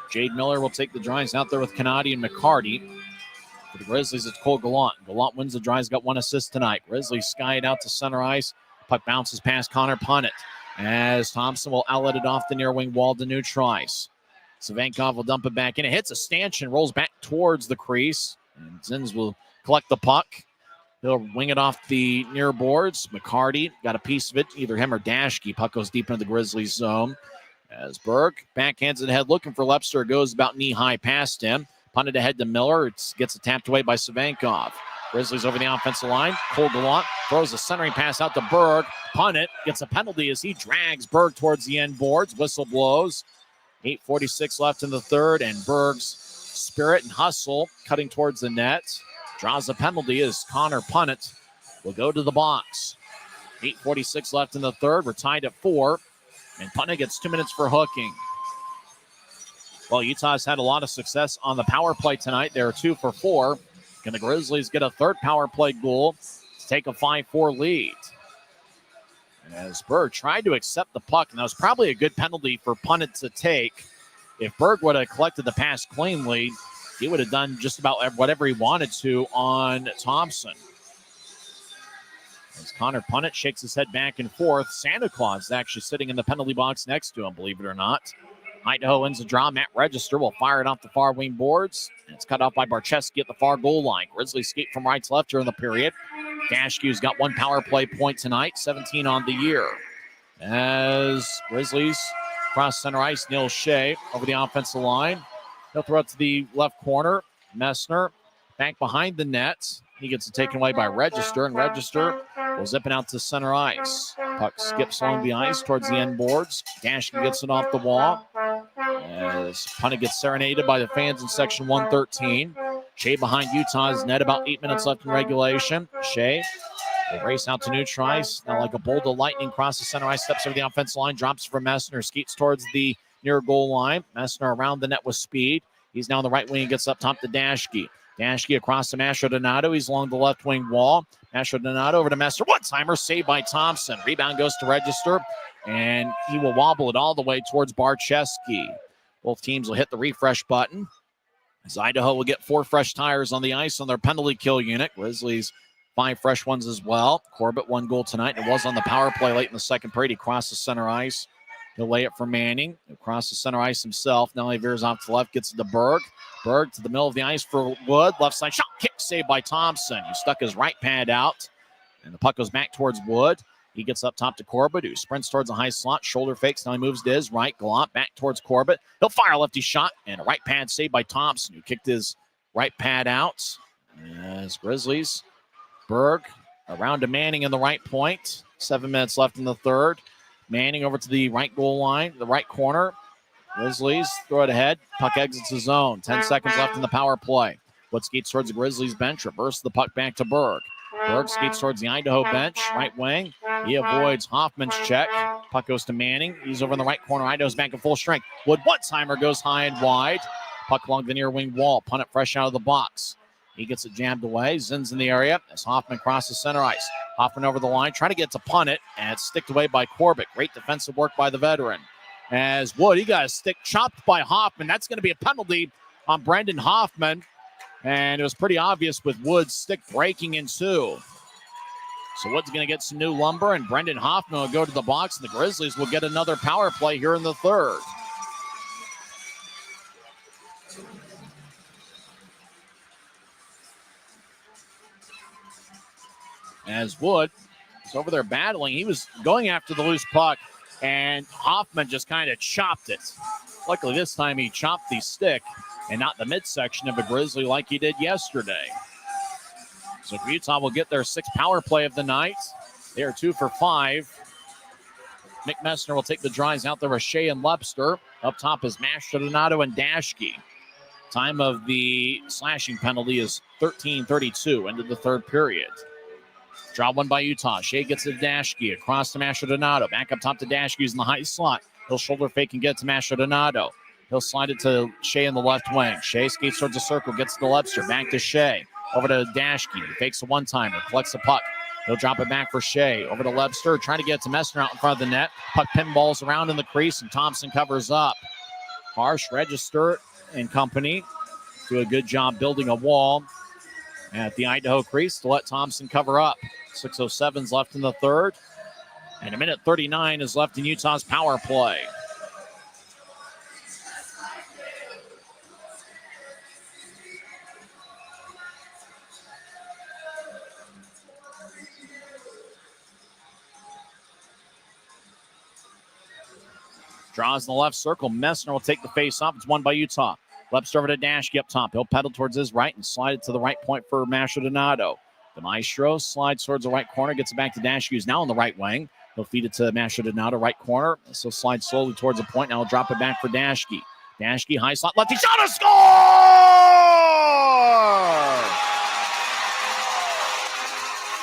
Jade Miller will take the drives out there with Canadi and McCarty. For the Grizzlies, it's Cole Gallant. Gallant wins the drives, got 1 assist tonight. Grizzlies sky it out to center ice. Puck bounces past Connor Punnett as Thompson will outlet it off the near wing wall to neutralize. Svankov will dump it back in. It hits a stanchion, rolls back towards the crease. And Zins will collect the puck. He'll wing it off the near boards. McCarty got a piece of it, either him or Dashke. Puck goes deep into the Grizzlies zone. As Berg backhands it ahead, looking for Lepster. Goes about knee-high past him. Punted ahead to Miller. It gets it tapped away by Svankov. Grizzlies over the offensive line. Cole Gallant throws a centering pass out to Berg. Punnett gets a penalty as he drags Berg towards the end boards. Whistle blows. 8:46 left in the third, and Berg's spirit and hustle cutting towards the net draws a penalty as Connor Punnett will go to the box. 8:46 left in the third. We're tied at 4, and Punnett gets 2 minutes for hooking. Well, Utah's had a lot of success on the power play tonight. They're 2 for 4. Can the Grizzlies get a third power play goal to take a 5-4 lead? As Berg tried to accept the puck, and that was probably a good penalty for Punnett to take. If Berg would have collected the pass cleanly, he would have done just about whatever he wanted to on Thompson. As Connor Punnett shakes his head back and forth, Santa Claus is actually sitting in the penalty box next to him, believe it or not. Idaho wins the draw. Matt Register will fire it off the far wing boards. And it's cut off by Barczewski at the far goal line. Grizzlies skate from right to left during the period. Dashkew's got one power play point tonight, 17 on the year. As Grizzlies cross center ice, Neil Shea over the offensive line. He'll throw it to the left corner. Messner back behind the net. He gets it taken away by Register, and Register will zip it out to center ice. Puck skips along the ice towards the end boards. Dashke gets it off the wall. As Punnett gets serenaded by the fans in section 113. Shea behind Utah's net, about 8 minutes left in regulation. Shea will race out to neutral ice. Now like a bolt of lightning, crosses center ice, steps over the offensive line, drops for Messner, skates towards the near goal line. Messner around the net with speed. He's now on the right wing and gets up top to Dashke. Dashke across to Mastrodonato. He's along the left wing wall. Mastrodonato over to Messner. One-timer saved by Thompson. Rebound goes to Register, and he will wobble it all the way towards Barczewski. Both teams will hit the refresh button, as Idaho will get 4 fresh tires on the ice on their penalty kill unit. Grizzlies 5 fresh ones as well. Corbett 1 goal tonight. It was on the power play late in the second period. He crossed the center ice. He'll lay it for Manning. Across the center ice himself. Now he veers off to the left, gets it to Berg. Berg to the middle of the ice for Wood. Left side shot, kick saved by Thompson. He stuck his right pad out, and the puck goes back towards Wood. He gets up top to Corbett, who sprints towards the high slot. Shoulder fakes. Now he moves to his right. Gallant back towards Corbett. He'll fire a lefty shot, and a right pad saved by Thompson, who kicked his right pad out. As Grizzlies, Berg around to Manning in the right point. 7 minutes left in the third. Manning over to the right goal line, the right corner. Grizzlies throw it ahead. Puck exits the zone. 10 seconds left in the power play. Wood skates towards the Grizzlies bench. Reverses the puck back to Berg. Berg skates towards the Idaho bench, right wing. He avoids Hoffman's check. Puck goes to Manning. He's over in the right corner. Idaho's back at full strength. Wood one-timer goes high and wide. Puck along the near wing wall. Punt it fresh out of the box. He gets it jammed away. Zinn's in the area as Hoffman crosses center ice. Hoffman over the line, trying to get to punt it, and it's sticked away by Corbett. Great defensive work by the veteran. As Wood, he got a stick chopped by Hoffman. That's going to be a penalty on Brendan Hoffman. And it was pretty obvious with Wood's stick breaking in two. So Wood's going to get some new lumber, and Brendan Hoffman will go to the box, and the Grizzlies will get another power play here in the third. As Wood is over there battling, he was going after the loose puck, and Hoffman just kind of chopped it. Luckily this time he chopped the stick and not the midsection of a Grizzly like he did yesterday. So Utah will get their 6th power play of the night. They are 2 for 5. Nick Messner will take the drives out there with Shea and Lepster. Up top is Mastrodonato and Dashke. Time of the slashing penalty is 13:32 into the third period. Draw one by Utah. Shea gets it to Dashke. Across to Mastrodonato. Back up top to Dashke. He's in the high slot. He'll shoulder fake and get it to Mastrodonato. He'll slide it to Shea in the left wing. Shea skates towards the circle. Gets to the Lepster. Back to Shea. Over to Dashke. He fakes a one-timer. Collects the puck. He'll drop it back for Shea. Over to Lepster. Trying to get it to Messner out in front of the net. Puck pinballs around in the crease, and Thompson covers up. Harsh, Register, and company do a good job building a wall at the Idaho crease to let Thompson cover up. 6:07 left in the third, and 1:39 is left in Utah's power play. Draws in the left circle. Messner will take the face off. It's won by Utah. Lepster over to Dashke up top. He'll pedal towards his right and slide it to the right point for Mastrodonato. The Maestro slides towards the right corner, gets it back to Dashke, who's now on the right wing. He'll feed it to Mastrodonato, right corner. So slide slowly towards the point. Now he'll drop it back for Dashke. Dashke, high slot, lefty shot, a score!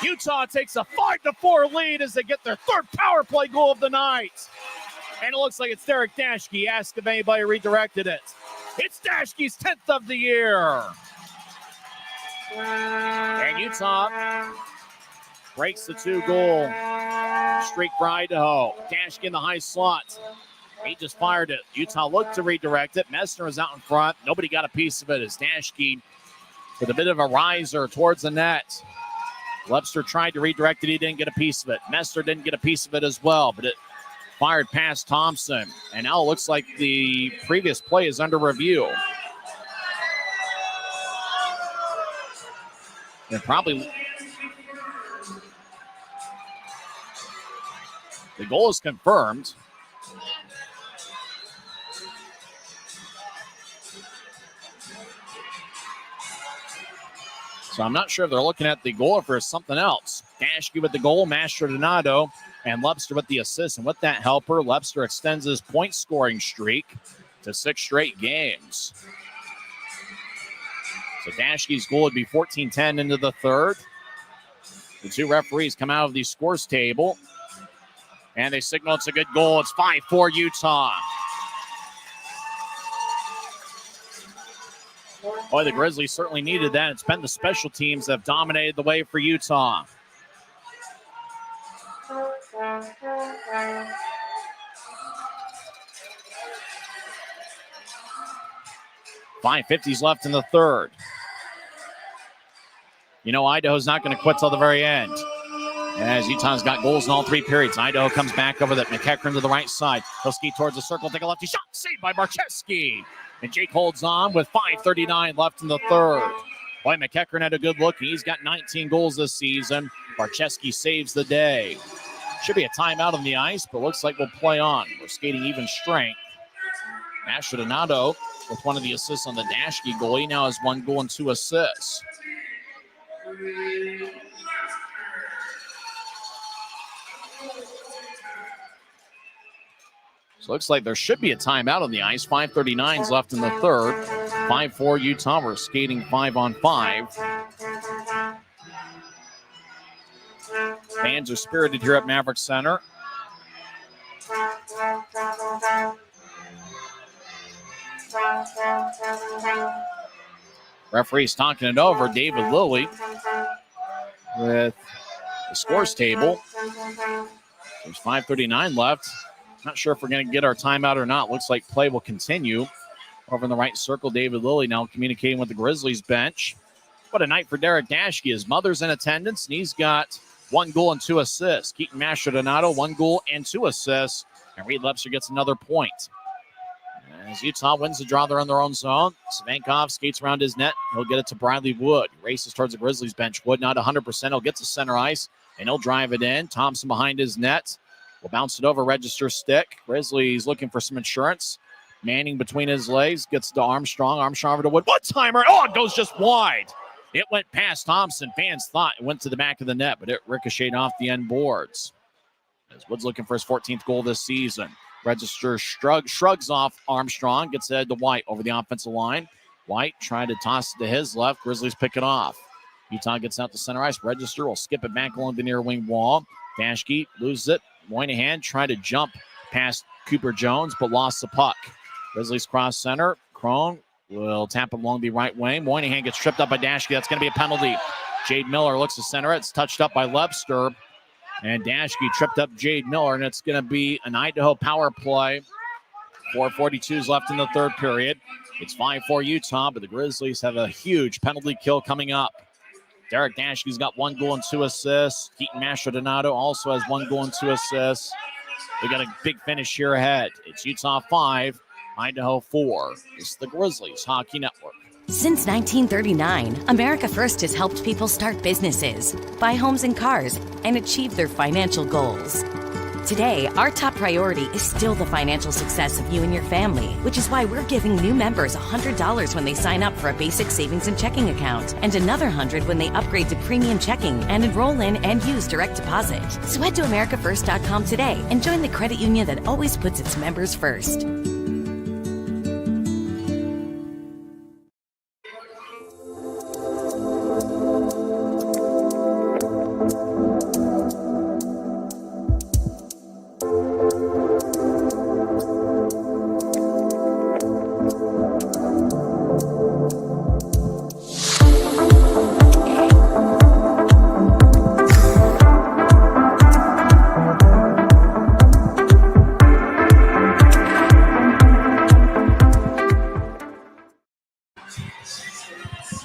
Utah takes a 5-4 lead as they get their 3rd power play goal of the night. And it looks like it's Derek Dashke. Ask if anybody redirected it. It's Dashke's 10th of the year. And Utah breaks the 2-goal streak for Idaho. Dashke in the high slot. He just fired it. Utah looked to redirect it. Messner was out in front. Nobody got a piece of it as Dashke with a bit of a riser towards the net. Webster tried to redirect it. He didn't get a piece of it. Messner didn't get a piece of it as well, but it fired past Thompson. And now it looks like the previous play is under review. And probably the goal is confirmed. So I'm not sure if they're looking at the goal or if there's something else. Dashke with the goal, Mastrodonado, and Lepster with the assist. And with that helper, Lepster extends his point-scoring streak to 6 straight games. So Dashke's goal would be 14-10 into the third. The two referees come out of the scores table, and they signal it's a good goal. It's 5-4 Utah. Boy, the Grizzlies certainly needed that. It's been the special teams that have dominated the way for Utah. .550s left in the third. You know, Idaho's not going to quit till the very end. As Utah's got goals in all 3 periods. Idaho comes back over that. McEachern to the right side. He'll ski towards the circle, take a lefty shot. Saved by Barczewski. And Jake holds on with 5:39 left in the third. Boy, McEachern had a good look. He's got 19 goals this season. Barczewski saves the day. Should be a timeout on the ice, but looks like we'll play on. We're skating even strength. Mastrodonado with one of the assists on the Dashke goal. He now has 1 goal and 2 assists. So looks like there should be a timeout on the ice. 5:39 left in the third. 5-4 Utah. We're skating 5-on-5. Fans are spirited here at Maverik Center. Referee's talking it over. David Lilly with the scores table. There's 5:39 left. Not sure if we're going to get our timeout or not. Looks like play will continue. Over in the right circle, David Lilly now communicating with the Grizzlies bench. What a night for Derek Dashke. His mother's in attendance, and he's got 1 goal and 2 assists. Keaton Mastrodonado, 1 goal and 2 assists. And Reed Lepster gets another point. As Utah wins the draw, they're in their own zone. Savankov skates around his net. He'll get it to Bradley Wood. He races towards the Grizzlies bench. Wood not 100%. He'll get to center ice, and he'll drive it in. Thompson behind his net. Will bounce it over, register stick. Grizzlies looking for some insurance. Manning between his legs. Gets to Armstrong. Armstrong over to Wood. One-timer. Oh, it goes just wide. It went past Thompson. Fans thought it went to the back of the net, but it ricocheted off the end boards. As Wood's looking for his 14th goal this season. Register shrugs off Armstrong. Gets ahead to White over the offensive line. White trying to toss it to his left. Grizzlies pick it off. Utah gets out to center ice. Register will skip it back along the near wing wall. Dashke loses it. Moynihan tried to jump past Cooper Jones, but lost the puck. Grizzlies cross center. Crone will tap along the right wing. Moynihan gets tripped up by Dashke. That's going to be a penalty. Jade Miller looks to center it. It's touched up by Lepster. And Dashke tripped up Jade Miller, and it's going to be an Idaho power play. 4:42 left in the third period. It's 5-4 Utah, but the Grizzlies have a huge penalty kill coming up. Derek Dashke's got 1 goal and 2 assists. Keaton Mastrodonado also has 1 goal and 2 assists. We got a big finish here ahead. It's Utah 5, Idaho 4. This is the Grizzlies Hockey Network. Since 1939, America First has helped people start businesses, buy homes and cars, and achieve their financial goals. Today, our top priority is still the financial success of you and your family, which is why we're giving new members $100 when they sign up for a basic savings and checking account, and another $100 when they upgrade to premium checking and enroll in and use direct deposit. So head to AmericaFirst.com today and join the credit union that always puts its members first.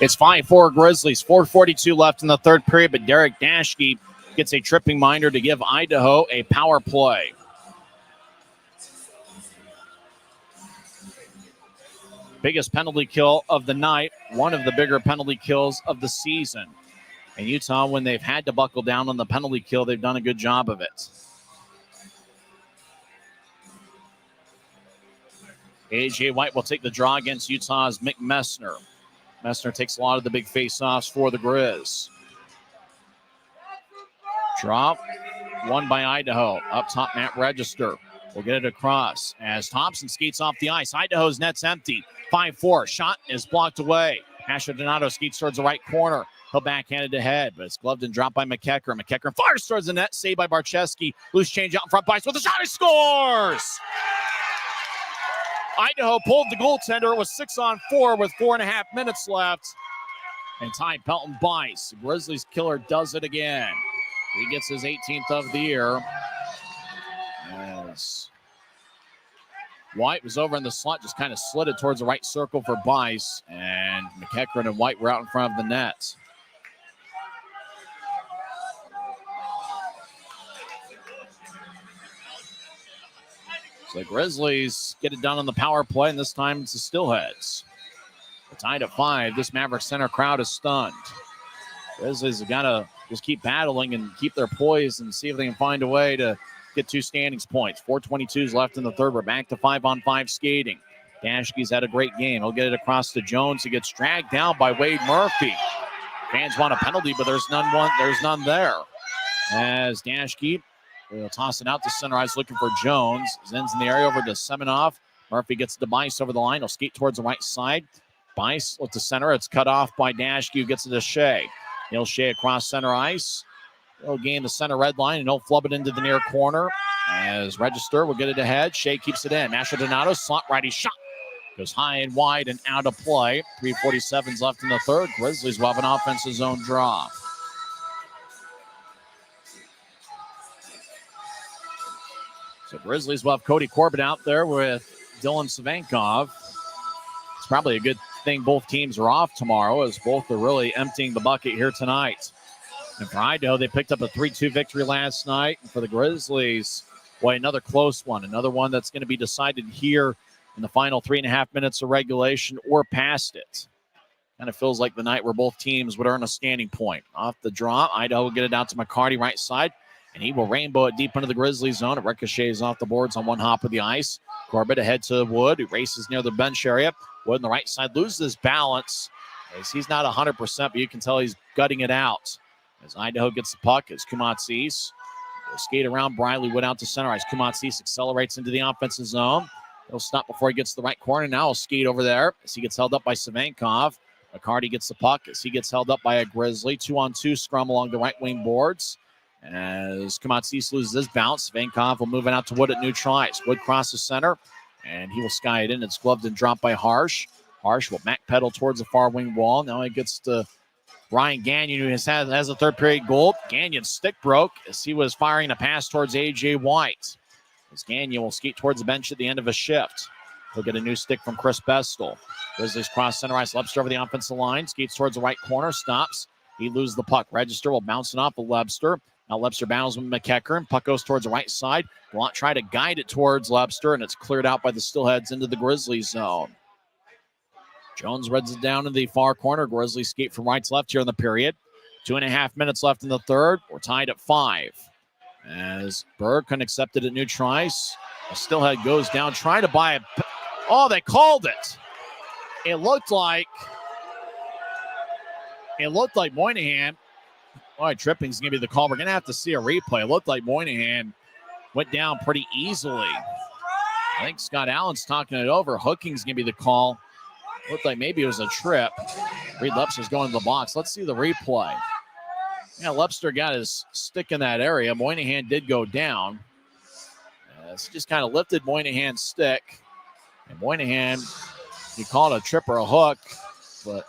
It's 5-4 Grizzlies. 4:42 left in the third period, but Derek Dashke gets a tripping minor to give Idaho a power play. Biggest penalty kill of the night, one of the bigger penalty kills of the season. And Utah, when they've had to buckle down on the penalty kill, they've done a good job of it. A.J. White will take the draw against Utah's Mick Messner. Messner takes a lot of the big face-offs for the Grizz. Drop, won by Idaho. Up top, Matt Register will get it across as Thompson skates off the ice. Idaho's net's empty. 5-4, shot is blocked away. Asher Donato skates towards the right corner. He'll backhand it ahead, but it's gloved and dropped by McEachern. McEachern fires towards the net, saved by Barczewski. Loose change out in front, Bice with a shot, he scores! Idaho pulled the goaltender. It was 6-on-4 with 4.5 minutes left. And Ty Pelton Bice. The Grizzlies killer does it again. He gets his 18th of the year. As White was over in the slot, just kind of slid it towards the right circle for Bice. And McEachern and White were out in front of the net. So the Grizzlies get it done on the power play, and this time it's the Steelheads. We're tied at 5. This Maverik Center crowd is stunned. Grizzlies have got to just keep battling and keep their poise and see if they can find a way to get 2 standings points. 4:22 left in the third. We're back to 5-on-5 skating. Dashke's had a great game. He'll get it across to Jones. He gets dragged down by Wade Murphy. Fans want a penalty, but there's none there. As Dashke will toss it out to center ice looking for Jones. Zins in the area over to Semenov. Murphy gets to Bice over the line. He'll skate towards the right side. Bice with the center. It's cut off by Dashke, who gets it to Shea. He'll Shea across center ice. He'll gain the center red line, and he'll flub it into the near corner. As Register will get it ahead. Shea keeps it in. Asher Donato, slot righty shot. Goes high and wide and out of play. 3:47 left in the third. Grizzlies will have an offensive zone draw. So Grizzlies will have Cody Corbett out there with Dylan Savankov. It's probably a good thing both teams are off tomorrow, as both are really emptying the bucket here tonight. And for Idaho, they picked up a 3-2 victory last night. And for the Grizzlies, boy, another close one. Another one that's going to be decided here in the final 3.5 minutes of regulation or past it. Kind of feels like the night where both teams would earn a standing point. Off the draw, Idaho will get it out to McCarty right side, and he will rainbow it deep into the Grizzlies zone. It ricochets off the boards on one hop of the ice. Corbett ahead to Wood, who races near the bench area. Wood on the right side loses his balance as he's not 100%, but you can tell he's gutting it out. As Idaho gets the puck, as Kumatsis will skate around. Briley Wood out to center ice. Kumatsis accelerates into the offensive zone. He'll stop before he gets to the right corner. Now he'll skate over there as he gets held up by Savankov. McCarty gets the puck as he gets held up by a Grizzly. 2-on-2 scrum along the right wing boards. As Kumatsis loses his bounce, Savankov will move it out to Wood at neutral ice. Wood crosses center, and he will sky it in. It's gloved and dropped by Harsh. Harsh will backpedal towards the far wing wall. Now he gets to Ryan Gagnon, who has a third period goal. Gagnon's stick broke as he was firing a pass towards A.J. White. As Gagnon will skate towards the bench at the end of a shift. He'll get a new stick from Chris Bestel. Grizzlies cross center ice. Lebster over the offensive line. Skates towards the right corner. Stops. He loses the puck. Register will bounce it off of Lebster. Now Lebster battles with McEachern. Puck goes towards the right side. Blount try to guide it towards Lebster, and it's cleared out by the Steelheads into the Grizzlies zone. Jones reds it down in the far corner. Grizzlies skate from right to left here in the period. 2.5 minutes left in the third. We're tied at 5. As Berg can accept it at neutral ice. The Steelhead goes down, trying to buy it. Oh, they called it. It looked like Moynihan. All right, tripping's going to be the call. We're going to have to see a replay. It looked like Moynihan went down pretty easily. I think Scott Allen's talking it over. Hooking's going to be the call. Looked like maybe it was a trip. Reed Lepster's going to the box. Let's see the replay. Yeah, Lepster got his stick in that area. Moynihan did go down. He just kind of lifted Moynihan's stick. And Moynihan, he called a trip or a hook, but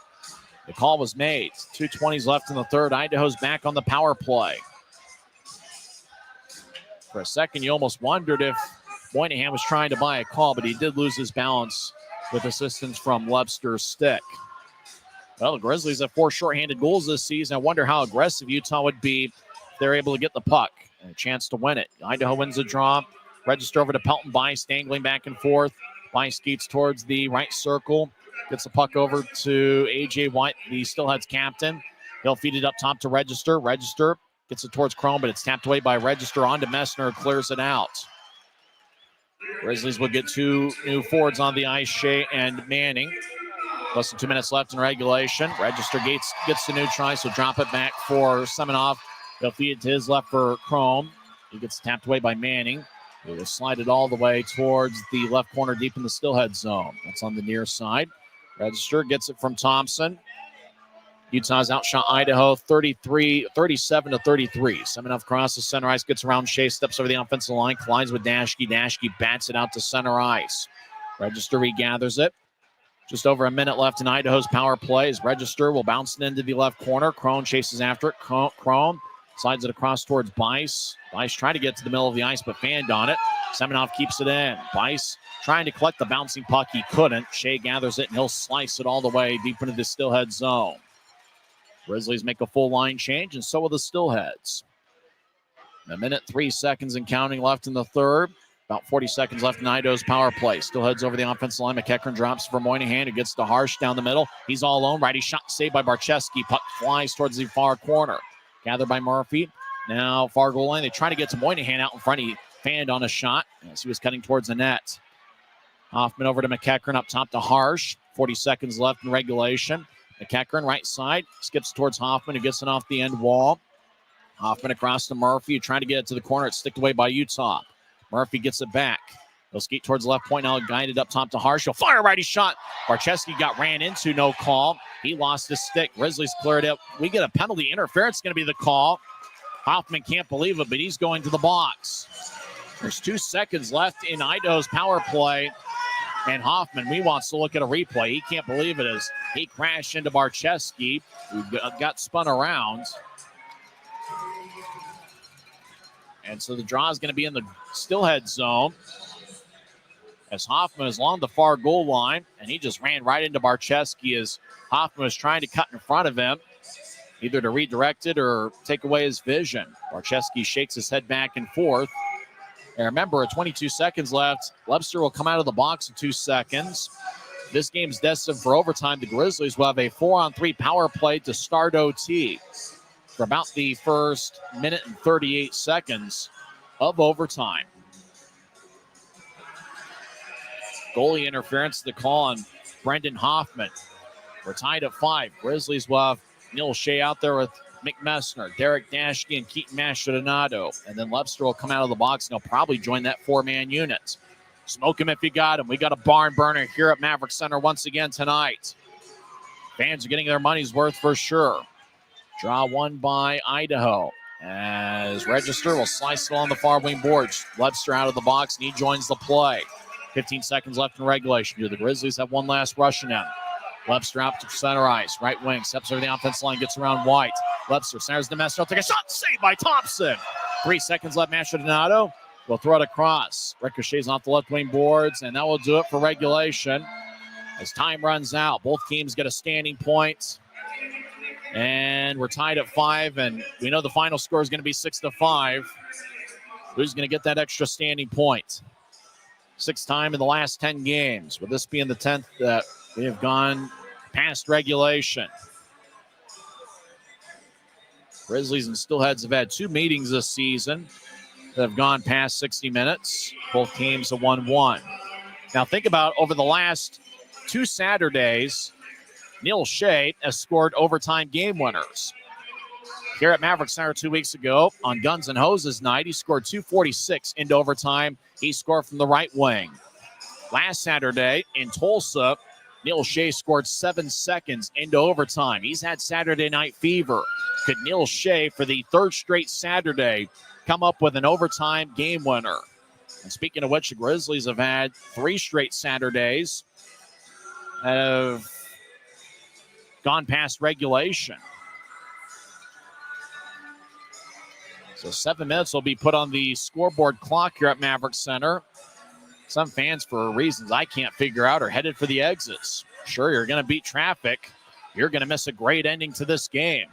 the call was made. 2:20 left in the third. Idaho's back on the power play. For a second, you almost wondered if Moynihan was trying to buy a call, but he did lose his balance with assistance from Lebster's stick. Well, the Grizzlies have 4 shorthanded goals this season. I wonder how aggressive Utah would be if they're able to get the puck and a chance to win it. Idaho wins the draw. Register over to Pelton Bice, dangling back and forth. Bice skates towards the right circle. Gets the puck over to A.J. White, the Steelheads captain. He'll feed it up top to Register. Register gets it towards Chrome, but it's tapped away by Register on to Messner, clears it out. Grizzlies will get 2 new forwards on the ice, Shea and Manning. Less than 2 minutes left in regulation. Register gets the new try, so drop it back for Semenov. He'll feed it to his left for Chrome. He gets tapped away by Manning. He will slide it all the way towards the left corner deep in the Steelhead zone. That's on the near side. Register gets it from Thompson. Utah's outshot Idaho 37-33. Semenov crosses center ice, gets around Shea, steps over the offensive line, collides with Dashke. Dashke bats it out to center ice. Register regathers it. Just over a minute left in Idaho's power play. As Register will bounce it into the left corner. Crone chases after it. Crone slides it across towards Bice. Bice trying to get to the middle of the ice, but fanned on it. Semenov keeps it in. Bice trying to collect the bouncing puck. He couldn't. Shea gathers it, and he'll slice it all the way deep into the Steelhead zone. Grizzlies make a full line change, and so will the Steelheads. A minute, 3 seconds and counting left in the third. About 40 seconds left in Idaho's power play. Steelheads over the offensive line. McEachern drops for Moynihan, who gets to Harsh down the middle. He's all alone. Righty shot saved by Barczewski. Puck flies towards the far corner. Gathered by Murphy. Now far goal line. They try to get to Moynihan out in front. He fanned on a shot as he was cutting towards the net. Hoffman over to McEachern, up top to Harsh. 40 seconds left in regulation. McEachern, right side, skips towards Hoffman, who gets it off the end wall. Hoffman across to Murphy, trying to get it to the corner. It's sticked away by Utah. Murphy gets it back. He'll skate towards the left point. Now guided up top to Harsh. He'll fire righty shot. Barczewski got ran into, no call. He lost his stick. Grizzlies cleared it. We get a penalty. Interference going to be the call. Hoffman can't believe it, but he's going to the box. There's 2 seconds left in Idaho's power play. And Hoffman, we wants to look at a replay. He can't believe it as he crashed into Barczewski, who got spun around. And so the draw is going to be in the Steelhead zone as Hoffman is along the far goal line, and he just ran right into Barczewski as Hoffman was trying to cut in front of him, either to redirect it or take away his vision. Barczewski shakes his head back and forth. And remember, 22 seconds left. Webster will come out of the box in 2 seconds. This game's destined for overtime. The Grizzlies will have a 4-on-3 power play to start OT for about the first minute and 38 seconds of overtime. Goalie interference, the call on Brendan Hoffman. We're tied at 5. Grizzlies will have Neil Shea out there with Mick Messner, Derek Dashke, and Keaton Mastrodonado. And then Webster will come out of the box, and he'll probably join that 4-man unit. Smoke him if you got him. We got a barn burner here at Maverik Center once again tonight. Fans are getting their money's worth for sure. Draw won by Idaho as Register will slice it along the far wing boards. Webster out of the box, and he joins the play. 15 seconds left in regulation. Do the Grizzlies have one last rush in them? Webster out to center ice. Right wing, steps over the offensive line, gets around White. Webster centers the Mastro. Take a shot, saved by Thompson. 3 seconds left. Mastrodonado will throw it across. Ricochets off the left wing boards, and that will do it for regulation. As time runs out, both teams get a standing point. And we're tied at 5, and we know the final score is going to be 6-5. Who's going to get that extra standing point? 6th time in the last 10 games. With this being the 10th that we have gone past regulation. Grizzlies and Steelheads have had 2 meetings this season that have gone past 60 minutes. Both teams have won 1. Now think about over the last 2 Saturdays, Neil Shea has scored overtime game winners. Here at Maverik Center 2 weeks ago on Guns and Hoses night, he scored 2:46 into overtime. He scored from the right wing. Last Saturday in Tulsa, Neil Shea scored 7 seconds into overtime. He's had Saturday night fever. Could Neil Shea, for the 3rd straight Saturday, come up with an overtime game winner? And speaking of which, the Grizzlies have had 3 straight Saturdays have gone past regulation. So 7 minutes will be put on the scoreboard clock here at Maverik Center. Some fans, for reasons I can't figure out, are headed for the exits. Sure, you're going to beat traffic. you're going to miss a great ending to this game.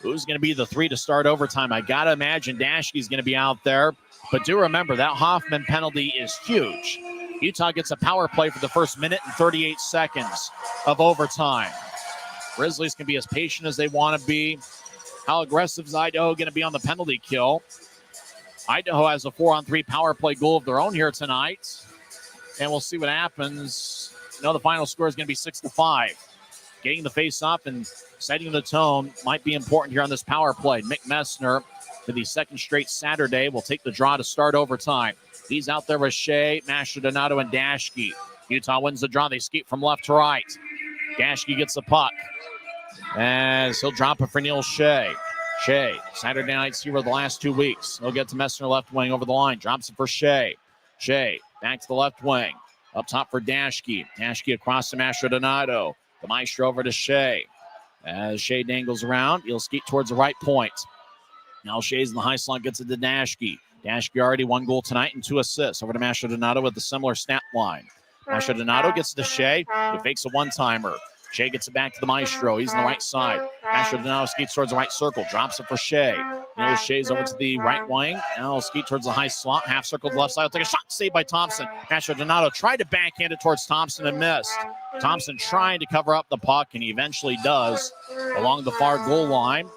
Who's going to be the 3 to start overtime? I got to imagine Dashke's going to be out there. But do remember, that Hoffman penalty is huge. Utah gets a power play for the first minute and 38 seconds of overtime. Grizzlies can be as patient as they want to be. How aggressive is Idaho going to be on the penalty kill? Idaho has a 4-on-3 power play goal of their own here tonight. And we'll see what happens. The final score is going to be 6-5. Getting the face-off and setting the tone might be important here on this power play. Mick Messner, for the second straight Saturday, will take the draw to start overtime. He's out there with Shea, Mastrodonato, and Dashke. Utah wins the draw. They skate from left to right. Dashke gets the puck, as he'll drop it for Neil Shea. Shea, Saturday night's hero the last 2 weeks. He'll get to Messner left wing over the line. Drops it for Shea. Shea, back to the left wing. Up top for Dashke. Dashke across to Mastrodonato. The Maestro over to Shea. As Shea dangles around, he'll skate towards the right point. Now Shea's in the high slot, gets it to Dashke. Dashke already 1 goal tonight and 2 assists. Over to Mastrodonato with a similar stat line. Mastrodonato gets it to Shea, who fakes a one-timer. Shea gets it back to the Maestro. He's on the right side. Mastrodonato skates towards the right circle. Drops it for Shea. Now Shea's over to the right wing. Now he'll skate towards the high slot. Half circle to the left side. He'll take a shot. Saved by Thompson. Mastrodonato tried to backhand it towards Thompson and missed. Thompson trying to cover up the puck, and he eventually does along the far goal line.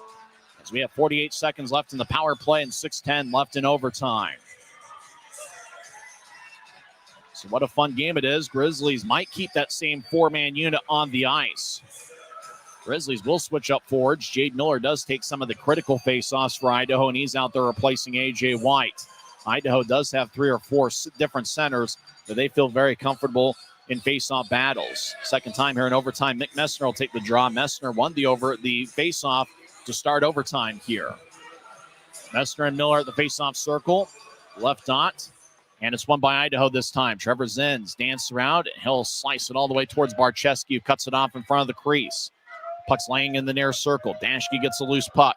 As we have 48 seconds left in the power play and 6:10 left in overtime. So what a fun game it is. Grizzlies might keep that same 4-man unit on the ice. Grizzlies will switch up forwards. Jade Miller does take some of the critical face-offs for Idaho, and he's out there replacing A.J. White. Idaho does have 3 or 4 different centers, but they feel very comfortable in face-off battles. Second time here in overtime, Mick Messner will take the draw. Messner won the face-off to start overtime here. Messner and Miller at the face-off circle. Left dot. And it's won by Idaho this time. Trevor Zins dances around, and he'll slice it all the way towards Barczewski, who cuts it off in front of the crease. Puck's laying in the near circle. Dashke gets a loose puck.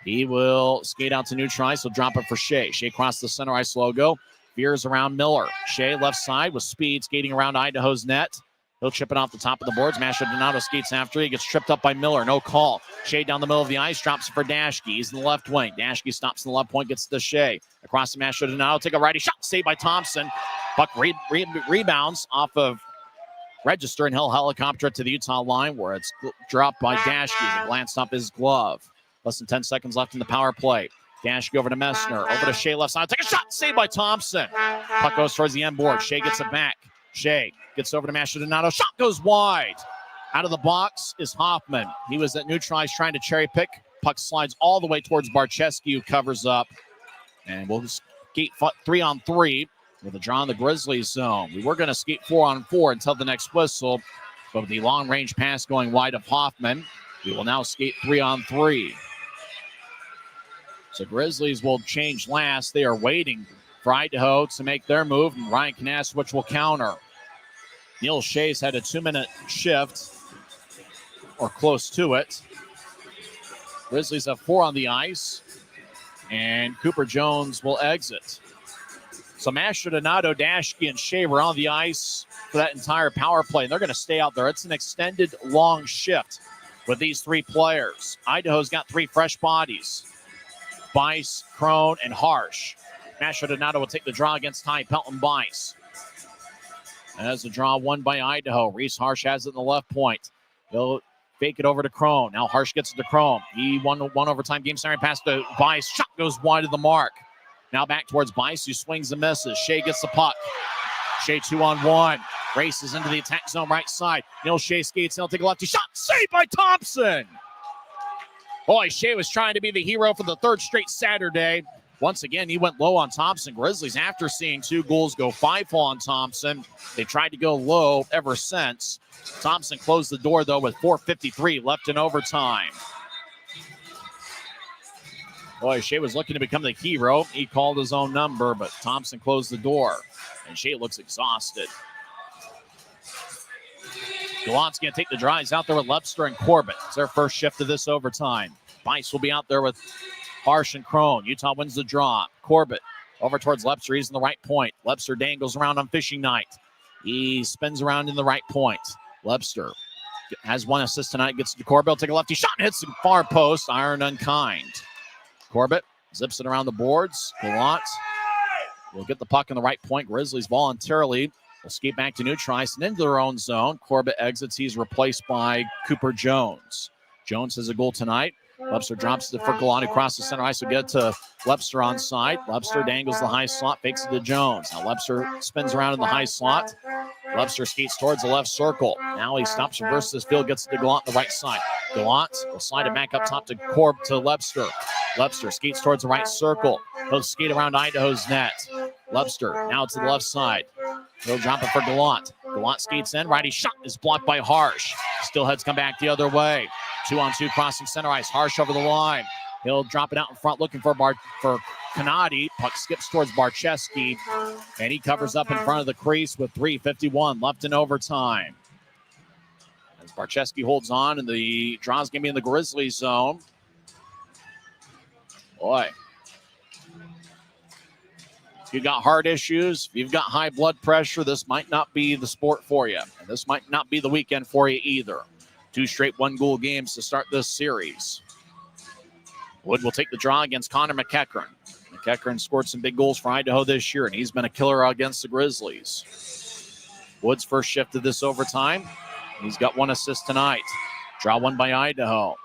He will skate out to neutralize. He'll drop it for Shea. Shea across the center ice logo. Veers around Miller. Shea left side with speed, skating around Idaho's net. He'll chip it off the top of the boards. Mastrodonato skates after. He gets tripped up by Miller. No call. Shea down the middle of the ice. Drops it for Dashke. He's in the left wing. Dashke stops in the left point. Gets to Shea. Across to Mastrodonato. Take a righty shot. Saved by Thompson. Puck rebounds off of Register, and he'll helicopter it to the Utah line, where it's dropped by Dashke as he glanced up his glove. Less than 10 seconds left in the power play. Dashke over to Messner. Over to Shea left side. Take a shot. Saved by Thompson. Puck goes towards the end board. Shea gets it back. Shea gets over to Mastrodonato. Shot goes wide. Out of the box is Hoffman. He was at neutralize trying to cherry pick. Puck slides all the way towards Barczewski, who covers up. And we'll skate 3-on-3 with a draw in the Grizzlies zone. We were going to skate 4-on-4 until the next whistle. But with the long-range pass going wide of Hoffman, we will now skate 3-on-3. So Grizzlies will change last. They are waiting for Idaho to make their move, and Ryan Kanasowicz will counter. Neil Shea's had a 2-minute shift, or close to it. Grizzlies have 4 on the ice, and Cooper Jones will exit. So Mastrodonato, Dashke, and Shea were on the ice for that entire power play, and they're going to stay out there. It's an extended long shift with these 3 players. Idaho's got 3 fresh bodies. Bice, Crone, and Harsh. Mastrodonato will take the draw against Ty Pelton Bice. And as the draw won by Idaho, Reese Harsh has it in the left point. He'll fake it over to Crone. Now Harsh gets it to Crone. He won overtime game center pass to Bice. Shot goes wide of the mark. Now back towards Bice, who swings and misses. Shea gets the puck. Shea 2-on-1. Races into the attack zone right side. Neil Shea skates in. He'll take a lefty shot. Saved by Thompson. Boy, Shea was trying to be the hero for the 3rd straight Saturday. Once again, he went low on Thompson. Grizzlies, after seeing 2 goals, go 5 on Thompson. They tried to go low ever since. Thompson closed the door, though, with 4:53 left in overtime. Boy, Shea was looking to become the hero. He called his own number, but Thompson closed the door. And Shea looks exhausted. Galant's going to take the drives out there with Lepster and Corbett. It's their first shift of this overtime. Bice will be out there with Harsh and Crone. Utah wins the draw. Corbett over towards Lepster. He's in the right point. Lepster dangles around on fishing night. He spins around in the right point. Webster has one assist tonight, gets to Corbett, take a lefty shot, and hits the far post, iron unkind. Corbett zips it around the boards. Gallant will get the puck in the right point. Grizzlies voluntarily will skate back to neutralize and into their own zone. Corbett exits. He's replaced by Cooper Jones. Jones has a goal tonight. Webster drops it for Gallant across the center ice. Will get to Webster on side. Webster dangles the high slot, fakes it to Jones. Now Webster spins around in the high slot. Webster skates towards the left circle. Now he stops, reverses his field, gets it to Gallant on the right side. Gallant will slide it back up top to Webster. Webster skates towards the right circle. He'll skate around Idaho's net. Webster now to the left side. He'll drop it for Gallant. Gallant skates in. Righty shot is blocked by Harsh. Steelheads come back the other way. 2-on-2 crossing center ice. Harsh over the line. He'll drop it out in front looking for Kanadi. Puck skips towards Barcheski. And he covers up in front of the crease with 3:51 left in overtime. As Barcheski holds on and the draw's going to be in the Grizzlies zone. Boy. If you've got heart issues, if you've got high blood pressure, this might not be the sport for you. And this might not be the weekend for you either. 2 straight one-goal games to start this series. Wood will take the draw against Connor McEachern. McEachern scored some big goals for Idaho this year, and he's been a killer against the Grizzlies. Wood's first shift of this overtime. He's got 1 assist tonight. Draw one by Idaho.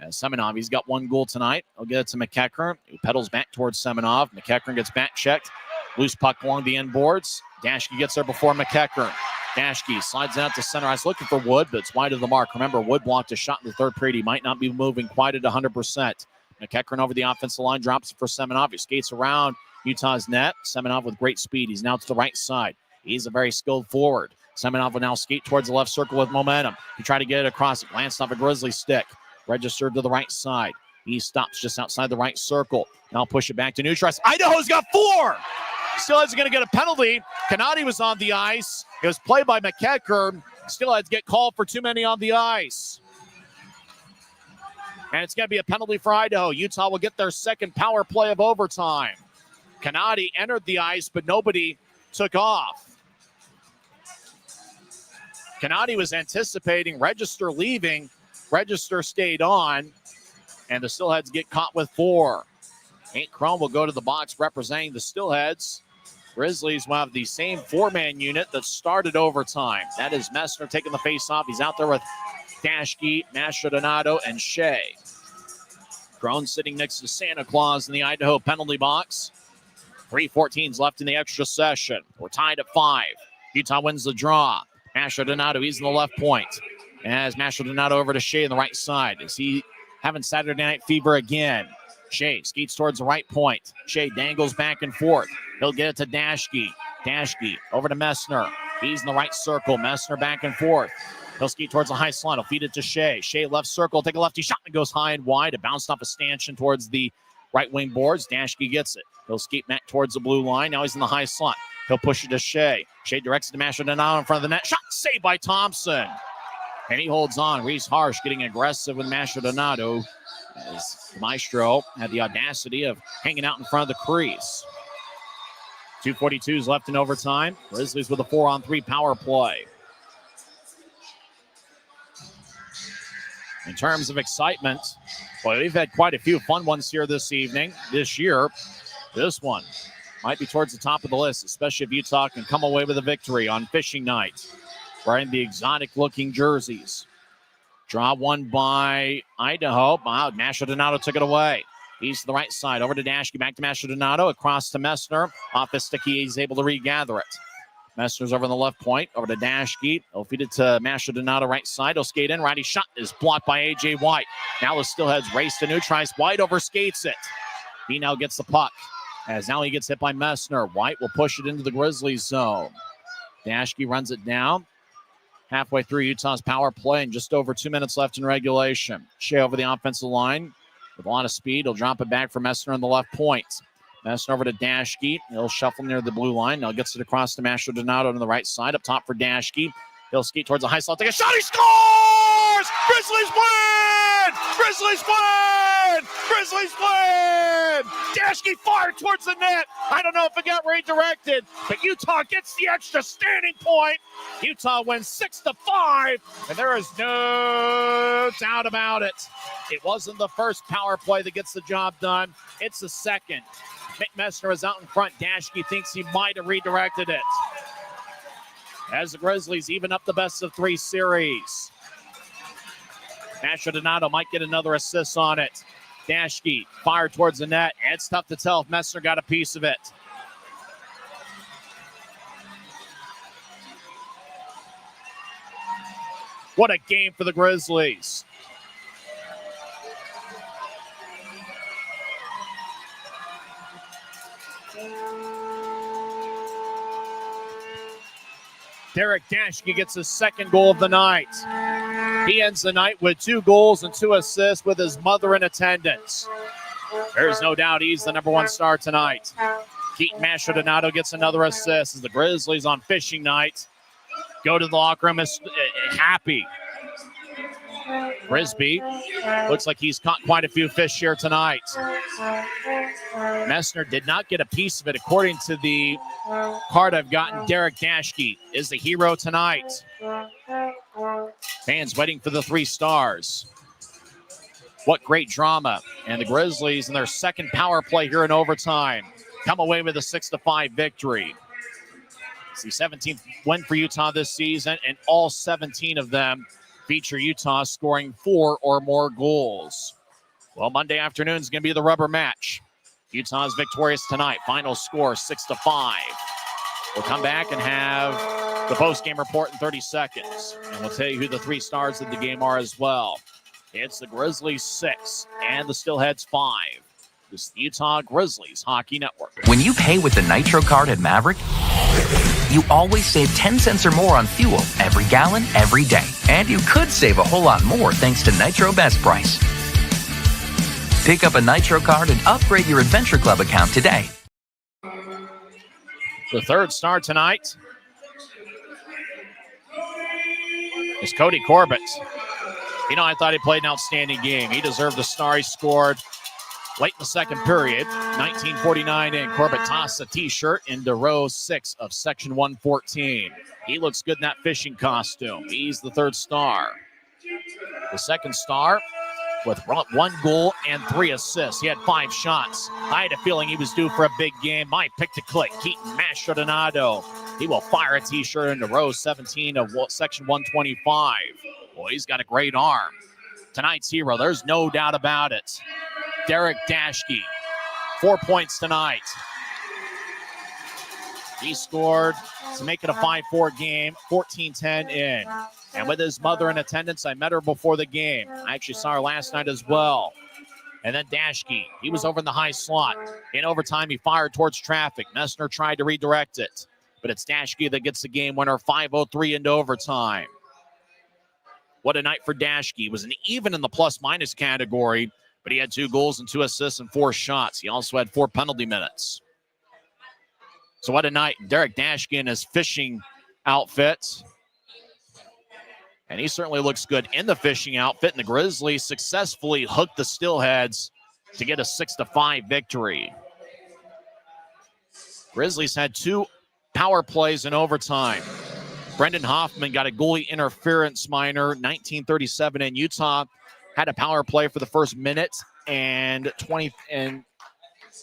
As Semenov, he's got 1 goal tonight. He'll get it to McEachern, who pedals back towards Semenov. McEachern gets back checked. Loose puck along the end boards. Dashke gets there before McEachern. Dashke slides out to center ice looking for Wood, but it's wide of the mark. Remember, Wood blocked a shot in the third period. He might not be moving quite at 100%. McEachern over the offensive line, drops it for Semenov. He skates around Utah's net. Semenov with great speed. He's now to the right side. He's a very skilled forward. Semenov will now skate towards the left circle with momentum. He tried to get it across. It glanced off a Grizzly stick. Registered to the right side. He stops just outside the right circle. Now push it back to neutralize. Idaho's got 4. Steelheads are going to get a penalty. Kanadi was on the ice. It was played by McEachern. Steelheads get called for too many on the ice. And it's going to be a penalty for Idaho. Utah will get their second power play of overtime. Kanadi entered the ice, but nobody took off. Kanadi was anticipating Register leaving. Register stayed on, and the Steelheads get caught with 4. Nate Chrome will go to the box representing the Steelheads. Grizzlies will have the same 4-man unit that started overtime. That is Messner taking the face-off. He's out there with Dashke, Mastrodonato, and Shea. Crone sitting next to Santa Claus in the Idaho penalty box. 3:14 left in the extra session. We're tied at 5. Utah wins the draw. Mastrodonato, he's in the left point. As Mastrodonato over to Shea on the right side. Is he having Saturday Night Fever again? Shea skates towards the right point. Shea dangles back and forth. He'll get it to Dashke. Dashke over to Messner. He's in the right circle. Messner back and forth. He'll skate towards the high slot. He'll feed it to Shea. Shea left circle. Take a lefty shot and goes high and wide. It bounced off a stanchion towards the right wing boards. Dashke gets it. He'll skate back towards the blue line. Now he's in the high slot. He'll push it to Shea. Shea directs it to Mastrodonato in front of the net. Shot saved by Thompson. And he holds on. Reese Harsh getting aggressive with Mastrodonato. As Maestro had the audacity of hanging out in front of the crease. 2:42 left in overtime. Grizzlies with a 4-on-3 power play. In terms of excitement, well, we've had quite a few fun ones here this year. This one might be towards the top of the list, especially if Utah can come away with a victory on fishing night. Wearing the exotic-looking jerseys. Draw one by Idaho. Wow, Mastrodonato took it away. He's to the right side. Over to Dashke. Back to Mastrodonato. Across to Messner. Off his stick, he's able to regather it. Messner's over on the left point. Over to Dashke. He'll feed it to Mastrodonato right side. He'll skate in. Righty shot is blocked by A.J. White. Now the Steelheads race to neutralize. White overskates it. He now gets the puck. As now he gets hit by Messner. White will push it into the Grizzlies zone. Dashke runs it down. Halfway through Utah's power play and just over 2 minutes left in regulation. Shea over the offensive line with a lot of speed. He'll drop it back for Messner on the left point. Messner over to Dashke. He'll shuffle near the blue line. Now gets it across to Mastrodonato on the right side. Up top for Dashke. He'll skate towards the high slot. Take a shot. He scores! Grizzlies win! Grizzlies win! Grizzlies win! Dashke fired towards the net. I don't know if it got redirected, but Utah gets the extra standing point. Utah wins 6-5, and there is no doubt about it. It wasn't the first power play that gets the job done. It's the second. Mick Messner is out in front. Dashke thinks he might have redirected it. As the Grizzlies even up the best-of-3 series. Maldonado might get another assist on it. Dashke fired towards the net. It's tough to tell if Messner got a piece of it. What a game for the Grizzlies. Derek Dashke gets his second goal of the night. He ends the night with 2 goals and 2 assists with his mother in attendance. There's no doubt he's the number 1 star tonight. Keaton Maldonado gets another assist as the Grizzlies on fishing night go to the locker room happy. Frisbee looks like he's caught quite a few fish here tonight. Messner did not get a piece of it. According to the card I've gotten, Derek Dashke is the hero tonight. Fans waiting for the 3 stars. What great drama. And the Grizzlies in their second power play here in overtime come away with a 6-5 victory. It's the 17th win for Utah this season, and all 17 of them feature Utah scoring 4 or more goals. Well, Monday afternoon is going to be the rubber match. Utah's victorious tonight. Final score 6-5. We'll come back and have the post-game report in 30 seconds. And we'll tell you who the 3 stars of the game are as well. It's the Grizzlies 6 and the Steelheads 5. This is the Utah Grizzlies Hockey Network. When you pay with the Nitro card at Maverik, you always save 10 cents or more on fuel every gallon, every day. And you could save a whole lot more thanks to Nitro Best Price. Pick up a Nitro card and upgrade your Adventure Club account today. The 3rd star tonight is Cody Corbett. You know, I thought he played an outstanding game. He deserved a star. He scored late in the second period, 19:49 in. Corbett tossed a T-shirt into row 6 of section 114. He looks good in that fishing costume. He's the 3rd star. The 2nd star with 1 goal and 3 assists. He had 5 shots. I had a feeling he was due for a big game. My pick to click, Keaton Maldonado. He will fire a T-shirt into row 17 of section 125. Boy, he's got a great arm. Tonight's hero, there's no doubt about it. Derek Dashke, 4 points tonight. He scored to make it a 5-4 game, 14-10 in. And with his mother in attendance, I met her before the game. I actually saw her last night as well. And then Dashke, he was over in the high slot. In overtime, he fired towards traffic. Messner tried to redirect it. But it's Dashke that gets the game winner, 5:03 into overtime. What a night for Dashke. He was an even in the plus-minus category, but he had 2 goals and 2 assists and 4 shots. He also had 4 penalty minutes. So what a night. Derek Dashke in his fishing outfit. And he certainly looks good in the fishing outfit. And the Grizzlies successfully hooked the Steelheads to get a 6-5 victory. Grizzlies had 2 power plays in overtime. Brendan Hoffman got a goalie interference minor, 1937 in. Utah had a power play for the first minute and 20 and,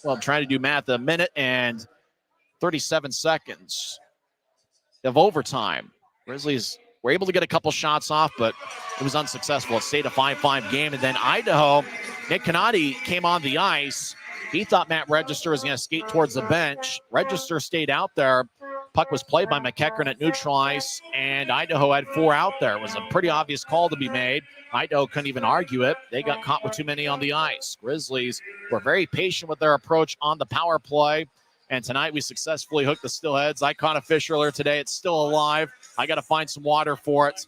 well, I'm trying to do math, a minute and 37 seconds of overtime. Grizzlies were able to get a couple shots off, but it was unsuccessful. It stayed a 5-5 game. And then Idaho, Nick Canati came on the ice. He thought Matt Register was going to skate towards the bench. Register stayed out there. Puck was played by McEachern at neutral ice, and Idaho had 4 out there. It was a pretty obvious call to be made. Idaho couldn't even argue it. They got caught with too many on the ice. Grizzlies were very patient with their approach on the power play, and tonight we successfully hooked the Steelheads. I caught a fish earlier today. It's still alive. I got to find some water for it.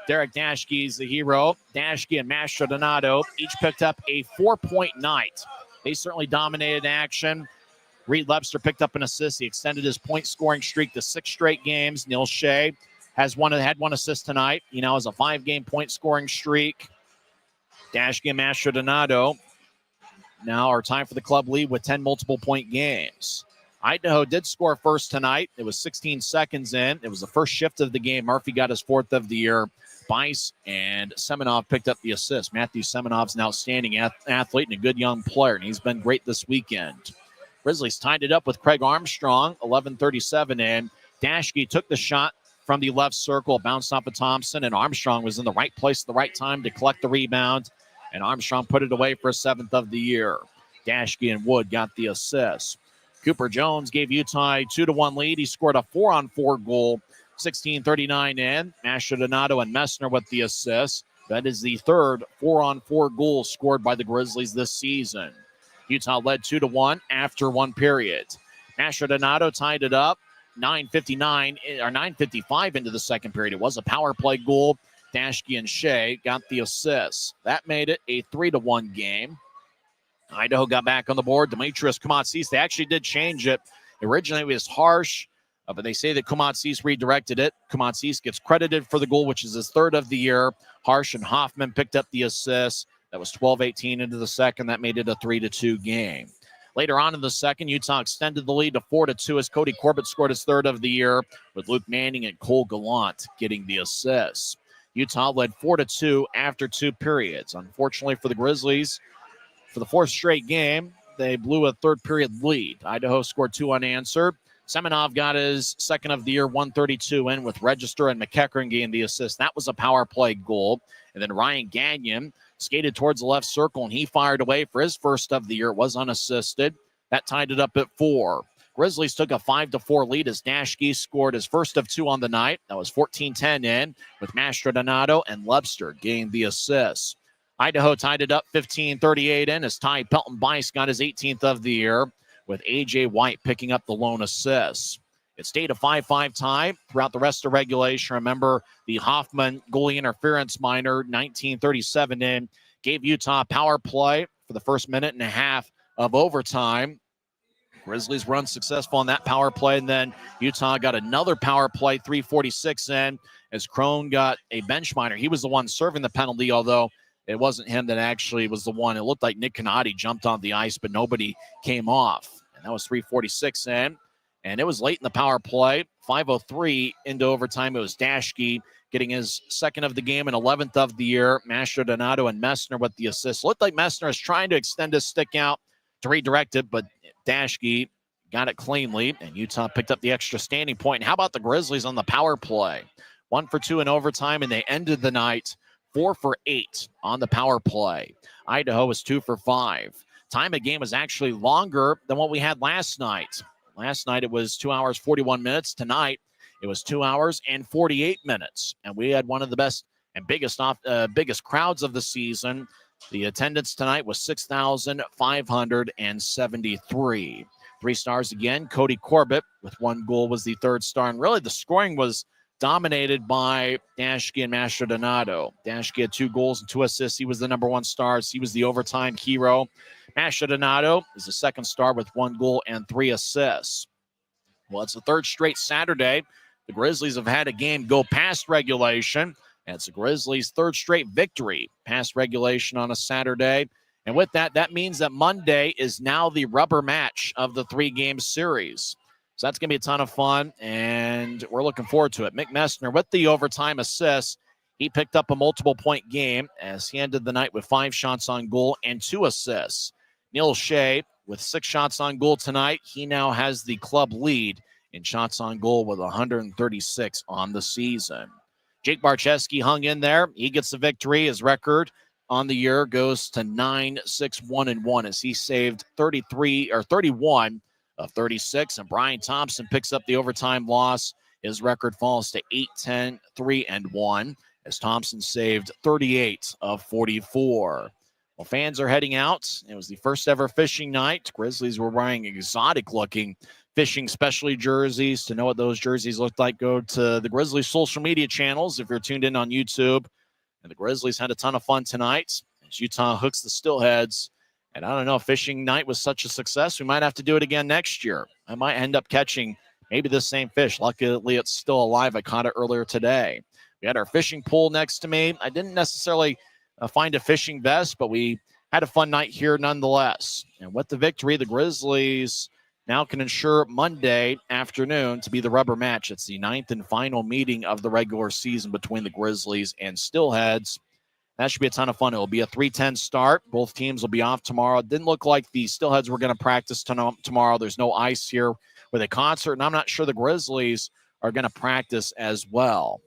Derek Dashke is the hero. Dashke and Maldonado each picked up a 4-point night. They certainly dominated action. Reed Lebster picked up an assist. He extended his point-scoring streak to 6 straight games. Neil Shea had 1 assist tonight. He now has a 5-game point-scoring streak. Dashke and Maldonado now are tied for the club lead with 10 multiple-point games. Idaho did score first tonight. It was 16 seconds in. It was the first shift of the game. Murphy got his 4th of the year. Bice and Semenov picked up the assist. Matthew Semenov's an outstanding athlete and a good young player, and he's been great this weekend. Grizzlies tied it up with Craig Armstrong, 11:37 in. Dashke took the shot from the left circle, bounced off of Thompson, and Armstrong was in the right place at the right time to collect the rebound, and Armstrong put it away for his 7th of the year. Dashke and Wood got the assist. Cooper Jones gave Utah a 2-1 lead. He scored a 4-on-4 goal, 16:39 in. Mastrodonado and Messner with the assist. That is the 3rd 4-on-4 goal scored by the Grizzlies this season. Utah led 2-1 after 1 period. Mastrodonado tied it up. 9:55 into the second period. It was a power play goal. Dashke and Shea got the assist. That made it a 3-1 game. Idaho got back on the board. Demetrius Komatsis, they actually did change it. Originally it was Harsh, but they say that Komatsis redirected it. Komatsis gets credited for the goal, which is his 3rd of the year. Harsh and Hoffman picked up the assist. That was 12:18 into the second. That made it a 3-2 game. Later on in the second, Utah extended the lead to 4-2 as Cody Corbett scored his 3rd of the year, with Luke Manning and Cole Gallant getting the assists. Utah led 4-2 after 2 periods. Unfortunately for the Grizzlies, for the 4th straight game, they blew a 3rd period lead. Idaho scored 2 unanswered. Semenov got his 2nd of the year, 1:32 in, with Register and McEachern getting the assist. That was a power play goal. And then Ryan Gagnon skated towards the left circle, and he fired away for his 1st of the year. It was unassisted. That tied it up at 4. Grizzlies took a 5-4 lead as Dashke scored his 1st of 2 on the night. That was 14:10 in, with Mastrodonado and Lebster getting the assists. Idaho tied it up 15:38 in as Ty Pelton-Bice got his 18th of the year, with A.J. White picking up the lone assist. It stayed a 5-5 tie throughout the rest of regulation. Remember, the Hoffman goalie interference minor, 19:37 in, gave Utah power play for the first minute and a half of overtime. Grizzlies were unsuccessful on that power play, and then Utah got another power play, 3:46 in, as Crone got a bench minor. He was the one serving the penalty, although it wasn't him that actually was the one. It looked like Nick Canati jumped on the ice, but nobody came off. And that was 3:46 in. And it was late in the power play. 5:03 into overtime. It was Dashke getting his 2nd of the game and 11th of the year. Mastrodonado and Messner with the assist. Looked like Messner is trying to extend his stick out to redirect it, but Dashke got it cleanly, and Utah picked up the extra standing point. And how about the Grizzlies on the power play? 1 for 2 in overtime, and they ended the night 4 for 8 on the power play. Idaho was 2 for 5. Time of game was actually longer than what we had last night. Last night it was 2 hours, 41 minutes. Tonight it was 2 hours and 48 minutes. And we had one of the best and biggest crowds of the season. The attendance tonight was 6,573. 3 stars again. Cody Corbett with 1 goal was the 3rd star. And really the scoring was dominated by Dashke and Mastrodonado. Dashke had 2 goals and 2 assists. He was the number 1 star. He was the overtime hero. Mastrodonado is the 2nd star with 1 goal and 3 assists. Well, it's the 3rd straight Saturday. The Grizzlies have had a game go past regulation. And it's the Grizzlies' 3rd straight victory past regulation on a Saturday. And with that, that means that Monday is now the rubber match of the 3-game series. So that's going to be a ton of fun, and we're looking forward to it. Mick Messner with the overtime assist. He picked up a multiple-point game as he ended the night with 5 shots on goal and 2 assists. Neil Shea with 6 shots on goal tonight. He now has the club lead in shots on goal with 136 on the season. Jake Barcheski hung in there. He gets the victory. His record on the year goes to 9-6-1-1 as he saved 31 of 36, and Brian Thompson picks up the overtime loss. His record falls to 8-10-3-1 as Thompson saved 38 of 44. Well, fans are heading out. It was the first ever fishing night. Grizzlies were wearing exotic-looking fishing specialty jerseys. To know what those jerseys looked like, go to the Grizzlies social media channels if you're tuned in on YouTube. And the Grizzlies had a ton of fun tonight as Utah hooks the Steelheads. And I don't know, fishing night was such a success, we might have to do it again next year. I might end up catching maybe the same fish. Luckily, it's still alive. I caught it earlier today. We had our fishing pole next to me. I didn't necessarily find a fishing vest, but we had a fun night here nonetheless. And with the victory, the Grizzlies now can ensure Monday afternoon to be the rubber match. It's the 9th and final meeting of the regular season between the Grizzlies and Steelheads. That should be a ton of fun. It will be a 3:10 start. Both teams will be off tomorrow. It didn't look like the Steelheads were going to practice tomorrow. There's no ice here with a concert, and I'm not sure the Grizzlies are going to practice as well.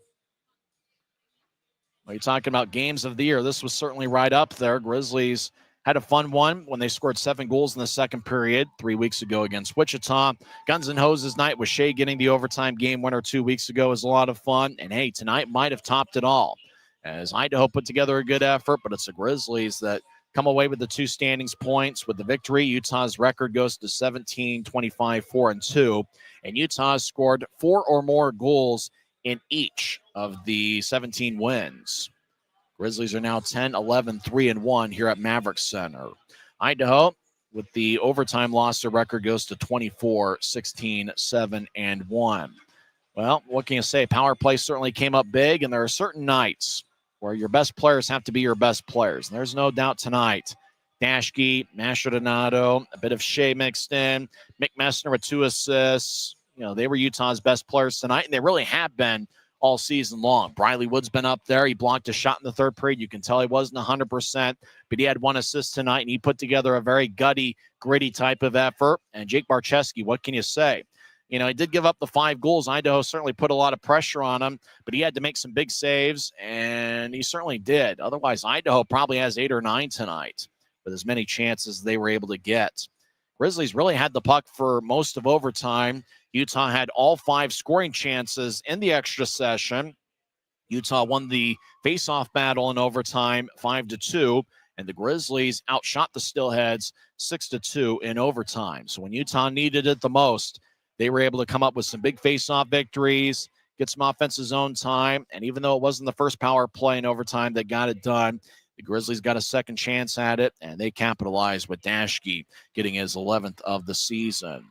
Well, you're talking about games of the year. This was certainly right up there. Grizzlies had a fun one when they scored 7 goals in the second period 3 weeks ago against Wichita. Guns and Hoses night with Shea getting the overtime game winner 2 weeks ago was a lot of fun. And, hey, tonight might have topped it all, as Idaho put together a good effort, but it's the Grizzlies that come away with the 2 standings points. With the victory, Utah's record goes to 17, 25, 4-2, and Utah has scored 4 or more goals in each of the 17 wins. Grizzlies are now 10, 11, 3-1 here at Maverik Center. Idaho, with the overtime loss, their record goes to 24, 16, 7-1. Well, what can you say? Power play certainly came up big, and there are certain nights where your best players have to be your best players. And there's no doubt tonight. Dashke, Mastrodonato, a bit of Shea mixed in. Mick Messner with 2 assists. You know, they were Utah's best players tonight, and they really have been all season long. Briley Wood's been up there. He blocked a shot in the third period. You can tell he wasn't 100%, but he had 1 assist tonight, and he put together a very gutty, gritty type of effort. And Jake Barczewski, what can you say? You know, he did give up the 5 goals. Idaho certainly put a lot of pressure on him, but he had to make some big saves, and he certainly did. Otherwise, Idaho probably has 8 or 9 tonight with as many chances as they were able to get. Grizzlies really had the puck for most of overtime. Utah had all 5 scoring chances in the extra session. Utah won the face-off battle in overtime 5-2, and the Grizzlies outshot the Steelheads 6-2 in overtime. So when Utah needed it the most, they were able to come up with some big face-off victories, get some offensive zone time, and even though it wasn't the first power play in overtime that got it done, the Grizzlies got a second chance at it, and they capitalized with Dashke getting his 11th of the season.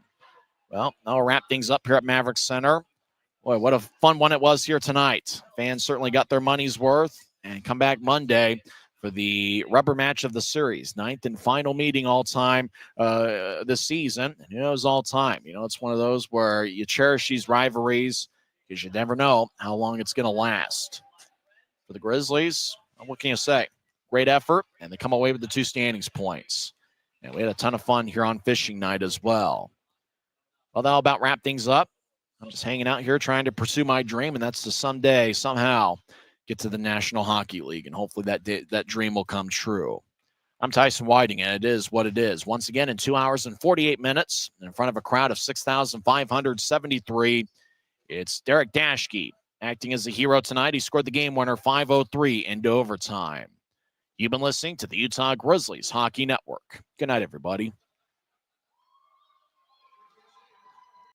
Well, now we'll wrap things up here at Maverik Center. Boy, what a fun one it was here tonight. Fans certainly got their money's worth, and come back Monday for the rubber match of the series, 9th and final meeting all time this season. And who knows all time? You know, it's one of those where you cherish these rivalries because you never know how long it's going to last. For the Grizzlies, what can you say? Great effort, and they come away with the 2 standings points. And we had a ton of fun here on fishing night as well. Well, that'll about wrap things up. I'm just hanging out here trying to pursue my dream, and that's to someday, somehow, get to the National Hockey League, and hopefully that dream will come true. I'm Tyson Whiting, and it is what it is. Once again, in 2 hours and 48 minutes, in front of a crowd of 6,573, it's Derek Dashke acting as a hero tonight. He scored the game winner 5:03 into overtime. You've been listening to the Utah Grizzlies Hockey Network. Good night, everybody.